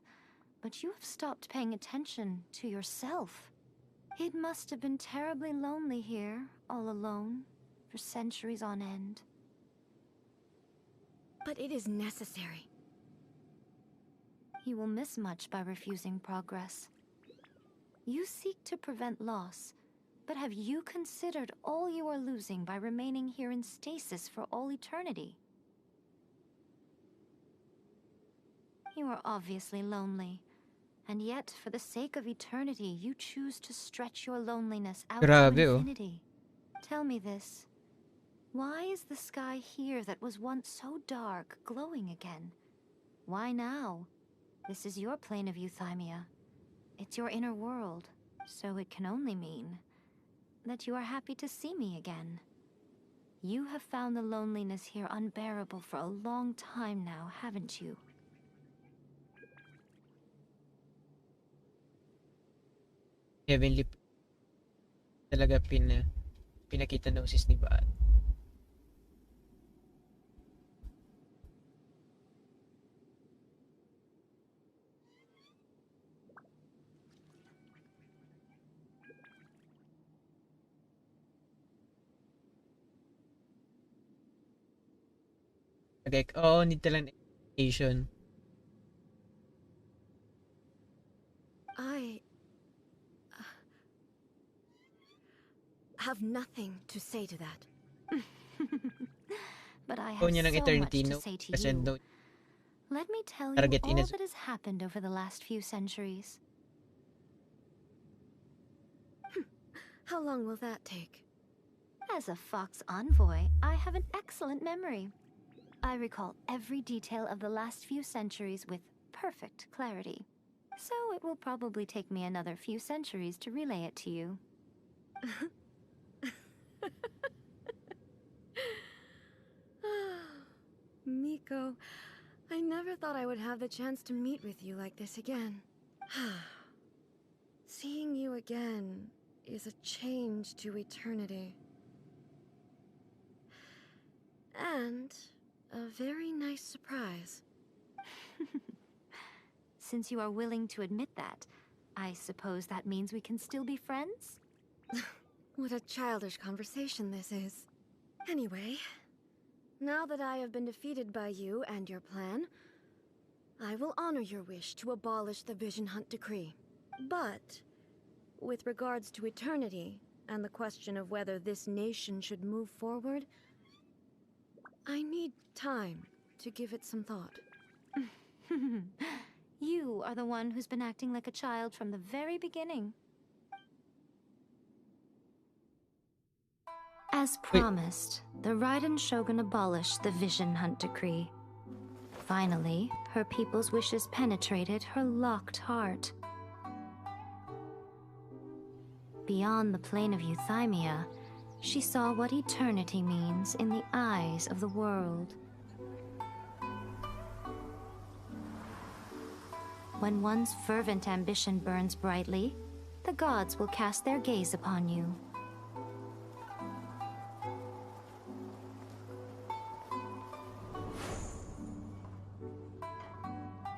but you have stopped paying attention to yourself. It must have been terribly lonely here, all alone, for centuries on end. But it is necessary. You will miss much by refusing progress. You seek to prevent loss, but have you considered all you are losing by remaining here in stasis for all eternity? You are obviously lonely, and yet, for the sake of eternity, you choose to stretch your loneliness out Grabe, to oh. infinity. Tell me this. Why is the sky here that was once so dark glowing again? Why now? This is your plane of euthymia. It's your inner world, so it can only mean that you are happy to see me again. You have found the loneliness here unbearable for a long time now, haven't you? heavenly talaga pinakita ng sis ni Baat. Okay, need talang education. I have nothing to say to that. But I Oh, have niya ng so eternity, much to no? say to Kasi you. no, Let me tell you Target all Inazuma. that has happened over the last few centuries. How long will that take? As a Fox envoy, I have an excellent memory. I recall every detail of the last few centuries with perfect clarity. So it will probably take me another few centuries to relay it to you. Miko, I never thought I would have the chance to meet with you like this again. Seeing you again is a change to eternity. And a very nice nice surprise. Since you are willing to admit that, I suppose that means we can still be friends? What a childish conversation this is. Anyway, now that I have been defeated by you and your plan, I will honor your wish to abolish the Vision Hunt Decree. But, with regards to eternity, and the question of whether this nation should move forward, I need time to give it some thought. You are the one who's been acting like a child from the very beginning. As promised, the Raiden Shogun abolished the Vision Hunt Decree. Finally, her people's wishes penetrated her locked heart. Beyond the plane of euthymia, she saw what eternity means in the eyes of the world. When one's fervent ambition burns brightly, the gods will cast their gaze upon you.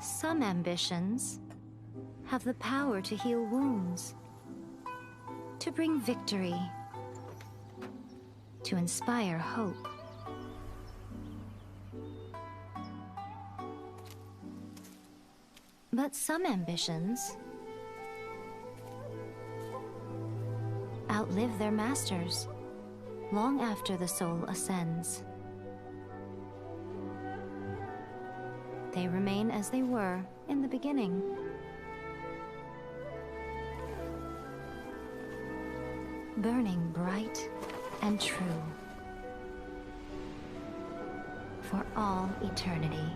Some ambitions have the power to heal wounds, to bring victory, to inspire hope. But some ambitions outlive their masters long after the soul ascends. They remain as they were in the beginning. Burning bright and true for all eternity.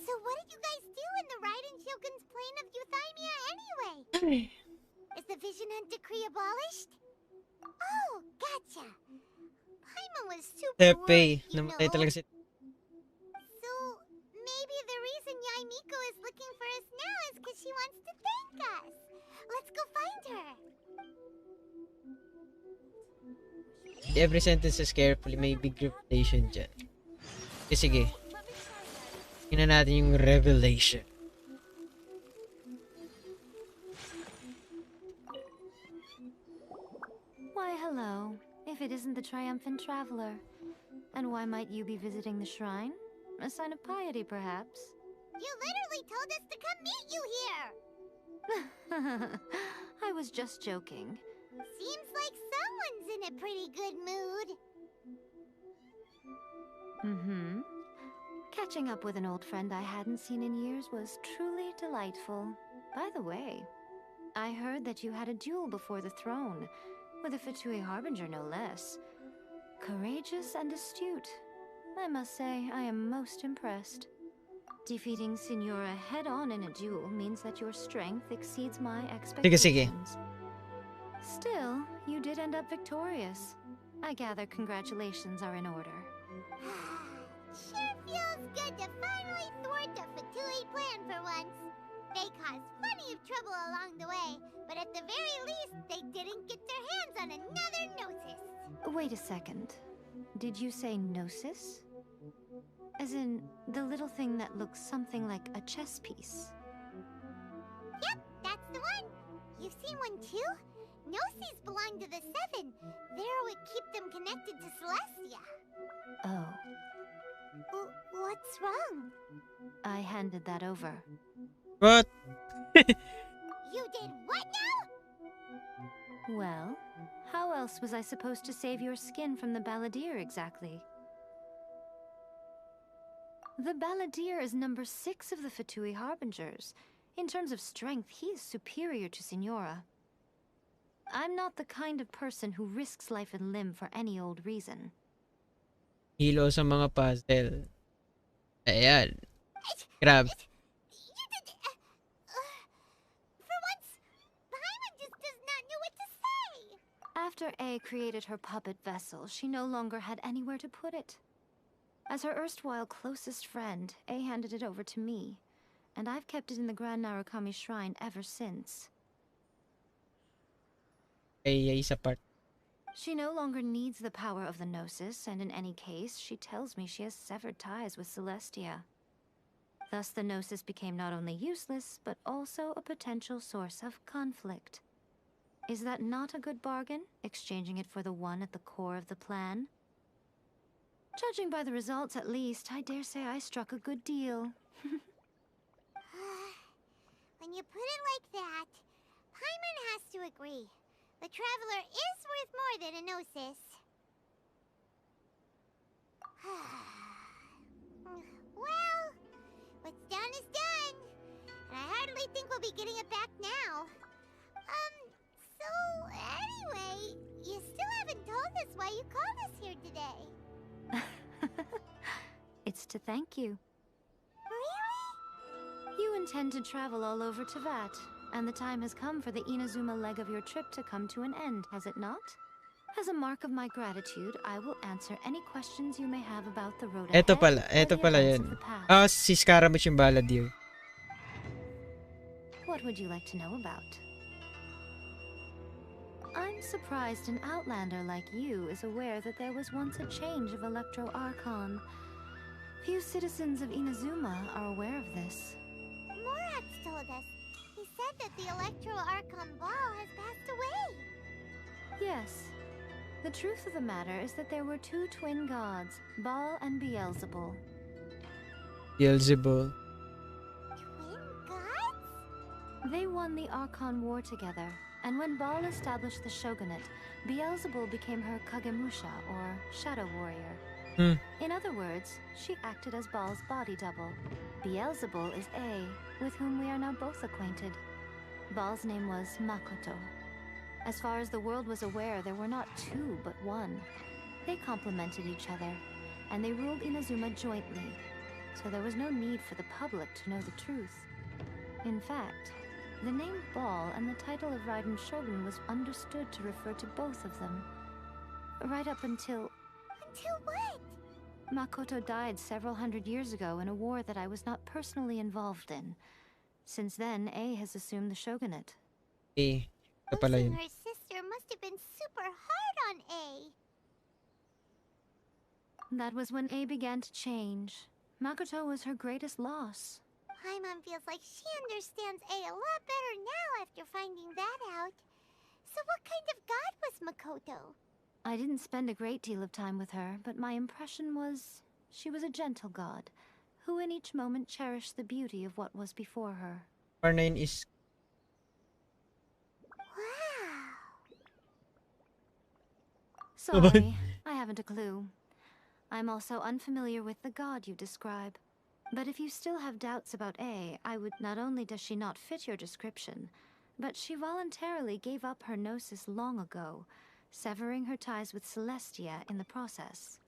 So what did you guys do in the Raiden Shogun's plane of euthymia anyway? Is the Vision Hunt Decree abolished? Oh, gotcha. Paimon was super Tepe, worried, you namatay know. talaga si... So maybe the reason Yaimiko is looking for us now is because she wants to thank us. Let's go find her. Every sentence is carefully, may big revelation dyan. Okay, sige. Tingnan natin yung revelation. Why, hello. If it isn't the triumphant traveler. And why might you be visiting the shrine? A sign of piety, perhaps? You literally told us to come meet you here. I was just joking. Seems like someone's in a pretty good mood. Mm-hmm. Catching up with an old friend I hadn't seen in years was truly delightful. By the way, I heard that you had a duel before the throne, with a Fatui Harbinger no less. Courageous and astute. I must say, I am most impressed. Defeating Signora head-on in a duel means that your strength exceeds my expectations. Still, you did end up victorious. I gather congratulations are in order. Sure feels good to finally thwart the Fatui plan for once. They caused plenty of trouble along the way, but at the very least, they didn't get their hands on another Gnosis. Wait a second. Did you say Gnosis? As in, the little thing that looks something like a chess piece? Yep, that's the one. You've seen one too? Gnosis belong to the Seven. They're what keep them connected to Celestia. Oh. What's wrong? I handed that over. What? You did what now? Well, how else was I supposed to save your skin from the Balladeer exactly? The Balladeer is number 6 of the Fatui Harbingers. In terms of strength, he is superior to Signora. I'm not the kind of person who risks life and limb for any old reason. Hilo sa mga puzzle. Ayan. Grab. You did... for once, Paimon just does not know what to say. After A created her puppet vessel, she no longer had anywhere to put it. As her erstwhile closest friend, A handed it over to me, and I've kept it in the Grand Narukami Shrine ever since. Ay, isa part. She no longer needs the power of the Gnosis, and in any case, she tells me she has severed ties with Celestia. Thus, the Gnosis became not only useless, but also a potential source of conflict. Is that not a good bargain, exchanging it for the one at the core of the plan? Judging by the results, at least, I dare say I struck a good deal. When you put it like that, Paimon has to agree. The Traveler is worth more than a Gnosis. Well, what's done is done. And I hardly think we'll be getting it back now. So anyway, you still haven't told us why you called us here today. It's to thank you. Really? You intend to travel all over Teyvat, and the time has come for the Inazuma leg of your trip to come to an end, has it not? As a mark of my gratitude, I will answer any questions you may have about the road ahead. Eto pala yun. Si Scaramouche yung Balladeer. What would you like to know about? I'm surprised an outlander like you is aware that there was once a change of Electro Archon. Few citizens of Inazuma are aware of this. Morax told us. He said that the Electro Archon Ball has passed away. Yes. The truth of the matter is that there were two twin gods, Baal and Beelzebul. Beelzebul. Twin gods? They won the Archon War together, and when Baal established the shogunate, Beelzebul became her Kagemusha, or shadow warrior. In other words, she acted as Baal's body double. Beelzebul is A, with whom we are now both acquainted. Baal's name was Makoto. As far as the world was aware, there were not two, but one. They complemented each other, and they ruled Inazuma jointly, so there was no need for the public to know the truth. In fact, the name Baal and the title of Raiden Shogun was understood to refer to both of them. Right up until... Until what? Makoto died several hundred years ago in a war that I was not personally involved in. Since then, A has assumed the shogunate. Ito pala Losing yun. her sister must have been super hard on A. That was when A began to change. Makoto was her greatest loss. Paimon feels like she understands A lot better now after finding that out. So what kind of god was Makoto? I didn't spend a great deal of time with her, but my impression was she was a gentle god, who in each moment cherished the beauty of what was before her. Part 9 is... Sorry, I haven't a clue. I'm also unfamiliar with the god you describe. But if you still have doubts about A, I would... Not only does she not fit your description, but she voluntarily gave up her gnosis long ago, severing her ties with Celestia in the process.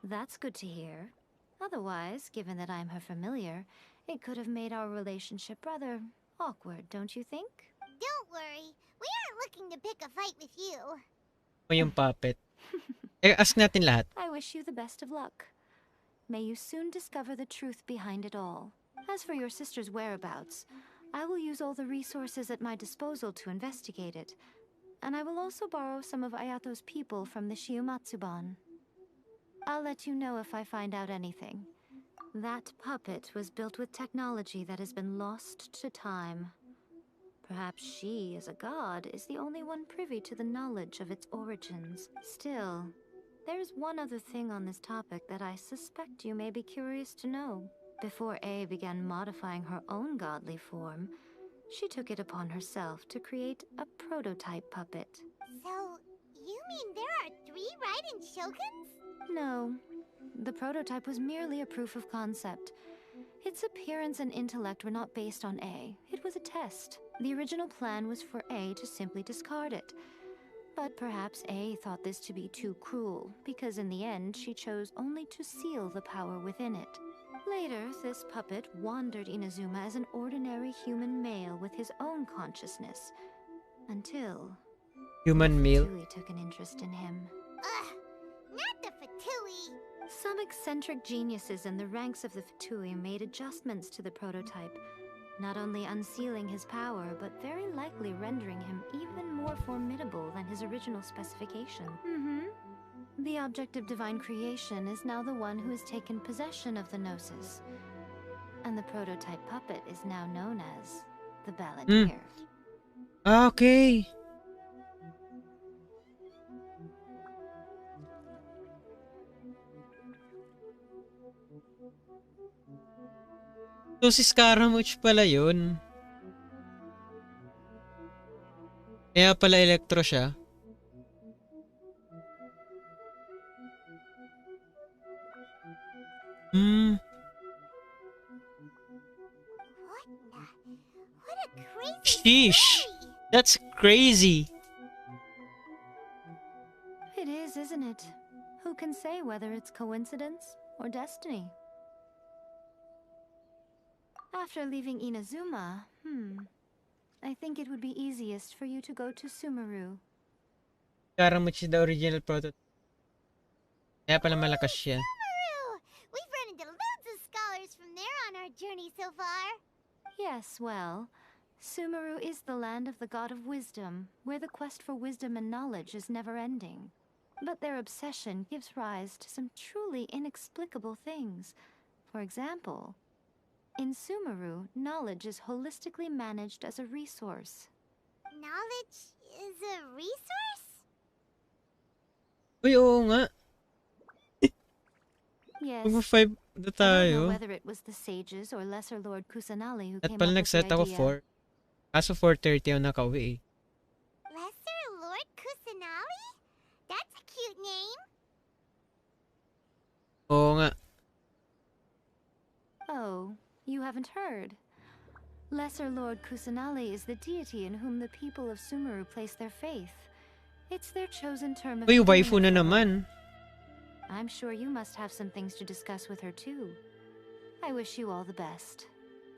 That's good to hear. Otherwise, given that I'm her familiar, it could have made our relationship rather awkward, don't you think? Don't worry, we aren't looking to pick a fight with you. O yung puppet. Ask natin lahat. I wish you the best of luck. May you soon discover the truth behind it all. As for your sister's whereabouts, I will use all the resources at my disposal to investigate it. And I will also borrow some of Ayato's people from the Shiumatsuban. I'll let you know if I find out anything. That puppet was built with technology that has been lost to time. Perhaps she, as a god, is the only one privy to the knowledge of its origins. Still, there's one other thing on this topic that I suspect you may be curious to know. Before A began modifying her own godly form, she took it upon herself to create a prototype puppet. So, you mean there are 3 Raiden Shoguns? No. The prototype was merely a proof of concept. Its appearance and intellect were not based on A. It was a test. The original plan was for A to simply discard it. But perhaps A thought this to be too cruel, because in the end she chose only to seal the power within it. Later, this puppet wandered Inazuma as an ordinary human male with his own consciousness. Until... Human male? Sui took an interest in him. Ugh! Not the Fatui. Some eccentric geniuses in the ranks of the Fatui made adjustments to the prototype, not only unsealing his power, but very likely rendering him even more formidable than his original specification. The object of divine creation is now the one who has taken possession of the Gnosis, and the prototype puppet is now known as the Balladeer. Ah, okay. So si Scaramouche pala yun. Kaya pala Electro siya. What a crazy Sheesh. That's crazy. It is, isn't it? Who can say whether it's coincidence or destiny? After leaving Inazuma, I think it would be easiest for you to go to Sumeru. Scaramouche is the original prototype. Kaya pala malakas siya. Sumeru! We've run into loads of scholars from there on our journey so far. Yes, well, Sumeru is the land of the god of wisdom, where the quest for wisdom and knowledge is never-ending. But their obsession gives rise to some truly inexplicable things. For example, in Sumeru, knowledge is holistically managed as a resource. Knowledge is a resource? Uy, oo nga. Yes. Mag-5 na I don't know tayo. whether it was the sages or Lesser Lord Kusanali who At came pala up with the nag-set ako idea. 4. Kaso 4:30 ako nakauwi eh. Lesser Lord Kusanali? That's a cute name. Oo nga. Oh, you haven't heard. Lesser Lord Kusanali is the deity in whom the people of Sumeru place their faith. It's their chosen term of Uy, endearment waifu na for naman. I'm sure you must have some things to discuss with her too. I wish you all the best.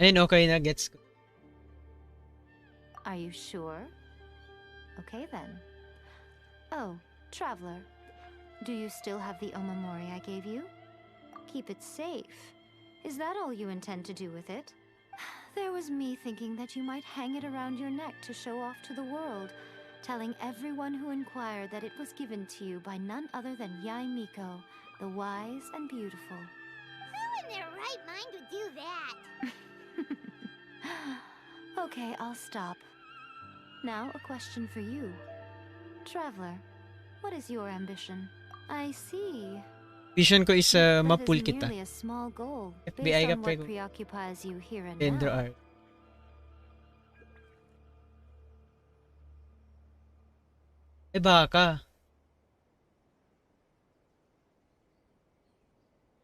Ayun, okay na, gets ko. Are you sure? Okay then. Oh, Traveler. Do you still have the Omamori I gave you? Keep it safe. Is that all you intend to do with it? There was me thinking that you might hang it around your neck to show off to the world, telling everyone who inquired that it was given to you by none other than Yai Miko, the wise and beautiful. Who in their right mind would do that? Okay, I'll stop. Now, a question for you. Traveler, what is your ambition? I see. Vision ko is That mapul is kita. merely a small goal FBI based ka on pre what ko. preoccupies you here and Dendro now. art. Eh baka.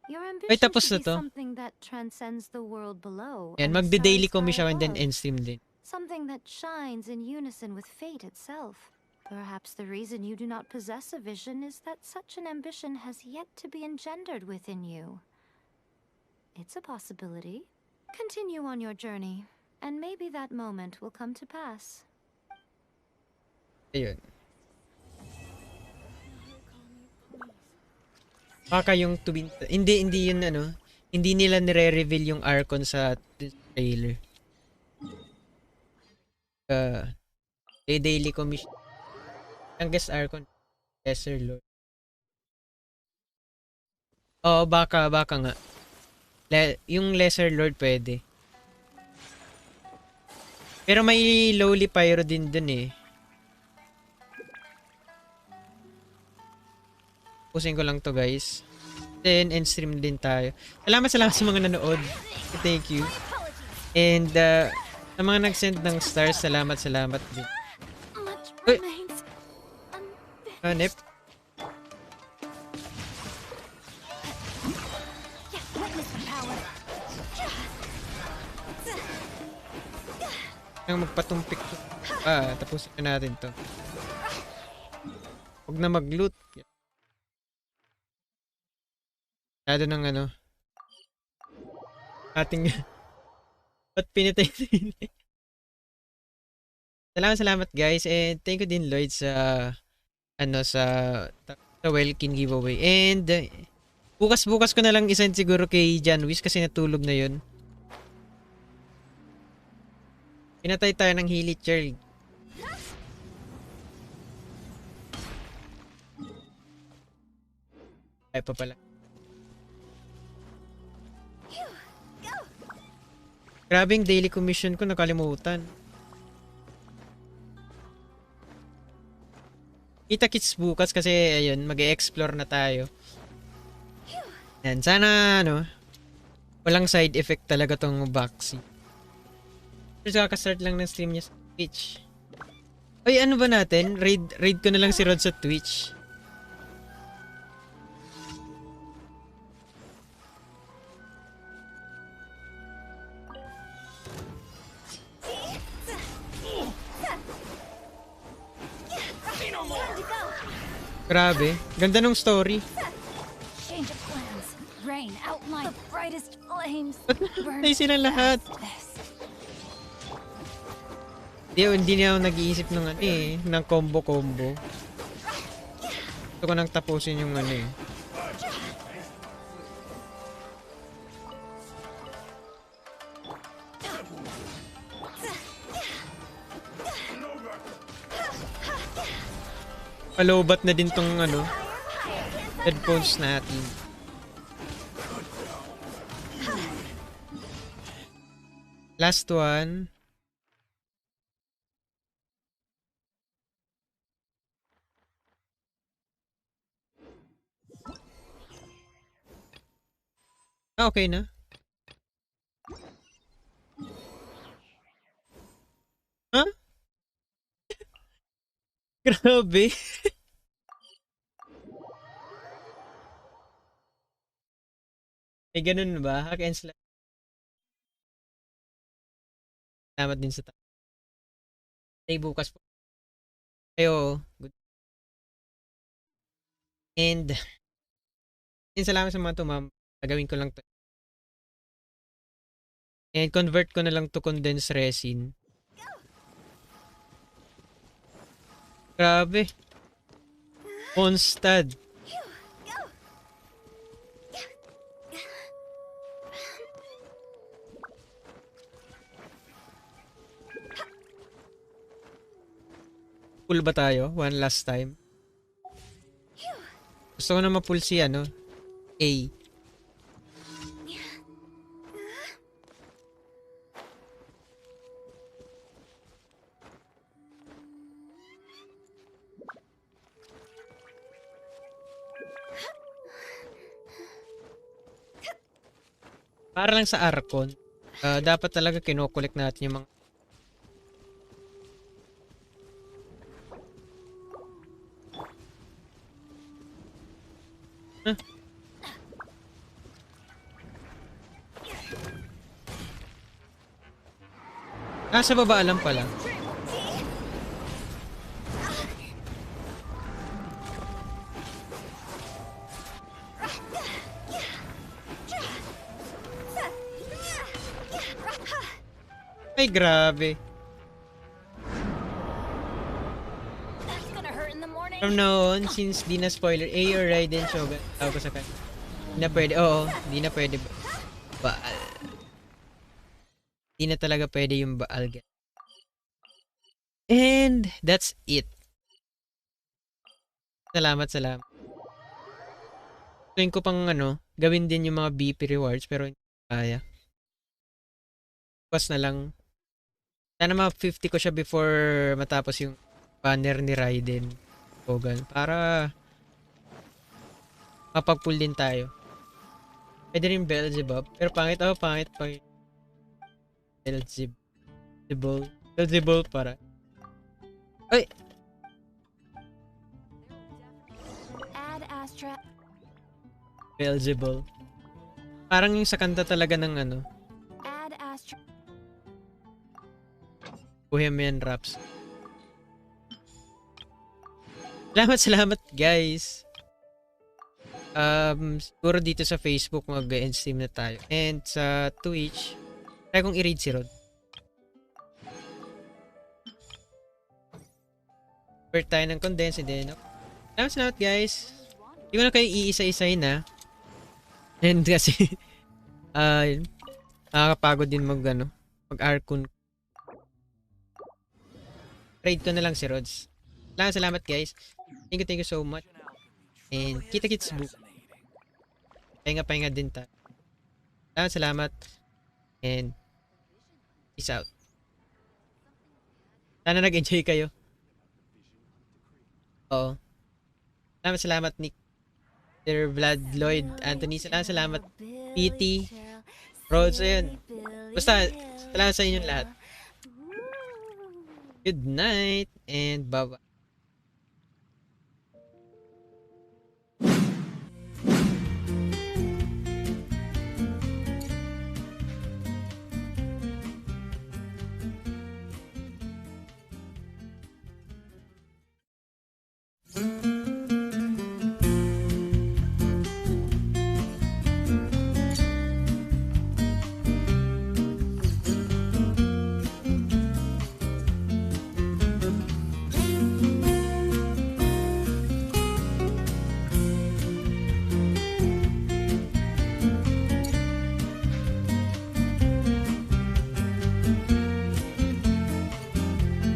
Your Ay, ambition tapos should na be to. something that transcends the world below. Yan, and the magde-daily starry commission sky ako and then above. end stream din. Something that shines in unison with fate itself. Perhaps the reason you do not possess a vision is that such an ambition has yet to be engendered within you. It's a possibility. Continue on your journey, and maybe that moment will come to pass. Ayun. Baka yung tubing... Hindi yun ano. Hindi nila nire-reveal yung Archon sa trailer. Daily commission. Ang guest Archon. Lesser Lord. Oo, baka nga. Yung Lesser Lord pwede. Pero may lowly pyro din dun eh. Pusin ko lang to guys. Then end stream din tayo. Salamat sa mga nanood. Thank you. And sa mga nag-send ng stars, salamat din. Uy! Nip. Ang magpatumpik to. Tapusin na natin to. Huwag na mag-loot. Masyado ng ano. Ating... Ba't pinitay Salamat guys. And thank you din Lloyd sa... sa Sa Welkin giveaway. And bukas-bukas ko na lang isend siguro kay Janwis kasi natulog na yun. Pinatay tayo ng Hillicher. Ay pa pala. Grabing daily commission ko, nakalimutan. Kita-kits bukas kasi ayun, mag-e-explore na tayo. Yan, sana ano, walang side effect talaga tong vaccine. Pero kakastart lang ng stream niya sa Twitch. Ay, ano ba natin? Raid ko na lang si Rod sa Twitch. Grabe, ganda ng story. Change of plans. Rain outline the brightest flames. Ay silang lahat. Hindi na ako nag-iisip ng ano eh, ng combo. Gusto ko nang tapusin yung ano eh. Palobat na din tong ano, headphones natin. Last one. Okay na. Huh? Grabe. May ganun ba? Hack and slash. Salamat din sa tayo. Bukas po. Ayo. Good. And salamat sa mga tumam. Gagawin ko lang to. And convert ko na lang to condensed resin. Grabe. Onstad. Pull ba tayo? One last time. Gusto ko na ma-pull si ano? A. Para lang sa Archon. Dapat talaga kinokolek natin yung mga sa baba lang pala. Ay, grabe. From now on, since di na spoiler, A or Raiden Shogun, tawag ko sa kanya. Di na pwede, oo, di na pwede. Baal. Di na talaga pwede yung Baal. And that's it. Salamat. Tuwing ko pang ano, gawin din yung mga BP rewards pero hindi kaya. Pas na lang. Sana ma-50 ko siya before matapos yung banner ni Raiden. Shogun. Para mapag-pull din tayo. Pwede rin Beelzebub. Pero pangit. Beelzebub para. Ay! Add Astra. Beelzebub. Parang yung sa kanta talaga ng ano. Add Astra. Bohemian Raps. Salamat guys. Siguro dito sa Facebook mag-end stream na tayo. And sa Twitch, try kong i-read si Rod. Convert tayo ng condense and then salamat guys. Hindi ko na kayo iisa-isahin na. And kasi, nakakapagod din mag-Arcon. Trade ko na lang si Rods. Salamat guys. Thank you so much. And kita-kits book. Pahinga-pahinga din tayo. Salamat. And peace out. Sana nag-enjoy kayo. Oo. Salamat Nick. Sir Vlad Lloyd Anthony. Salamat PT. Rhodes. Ayun. Basta, salamat sa inyong lahat. Good night and bye-bye.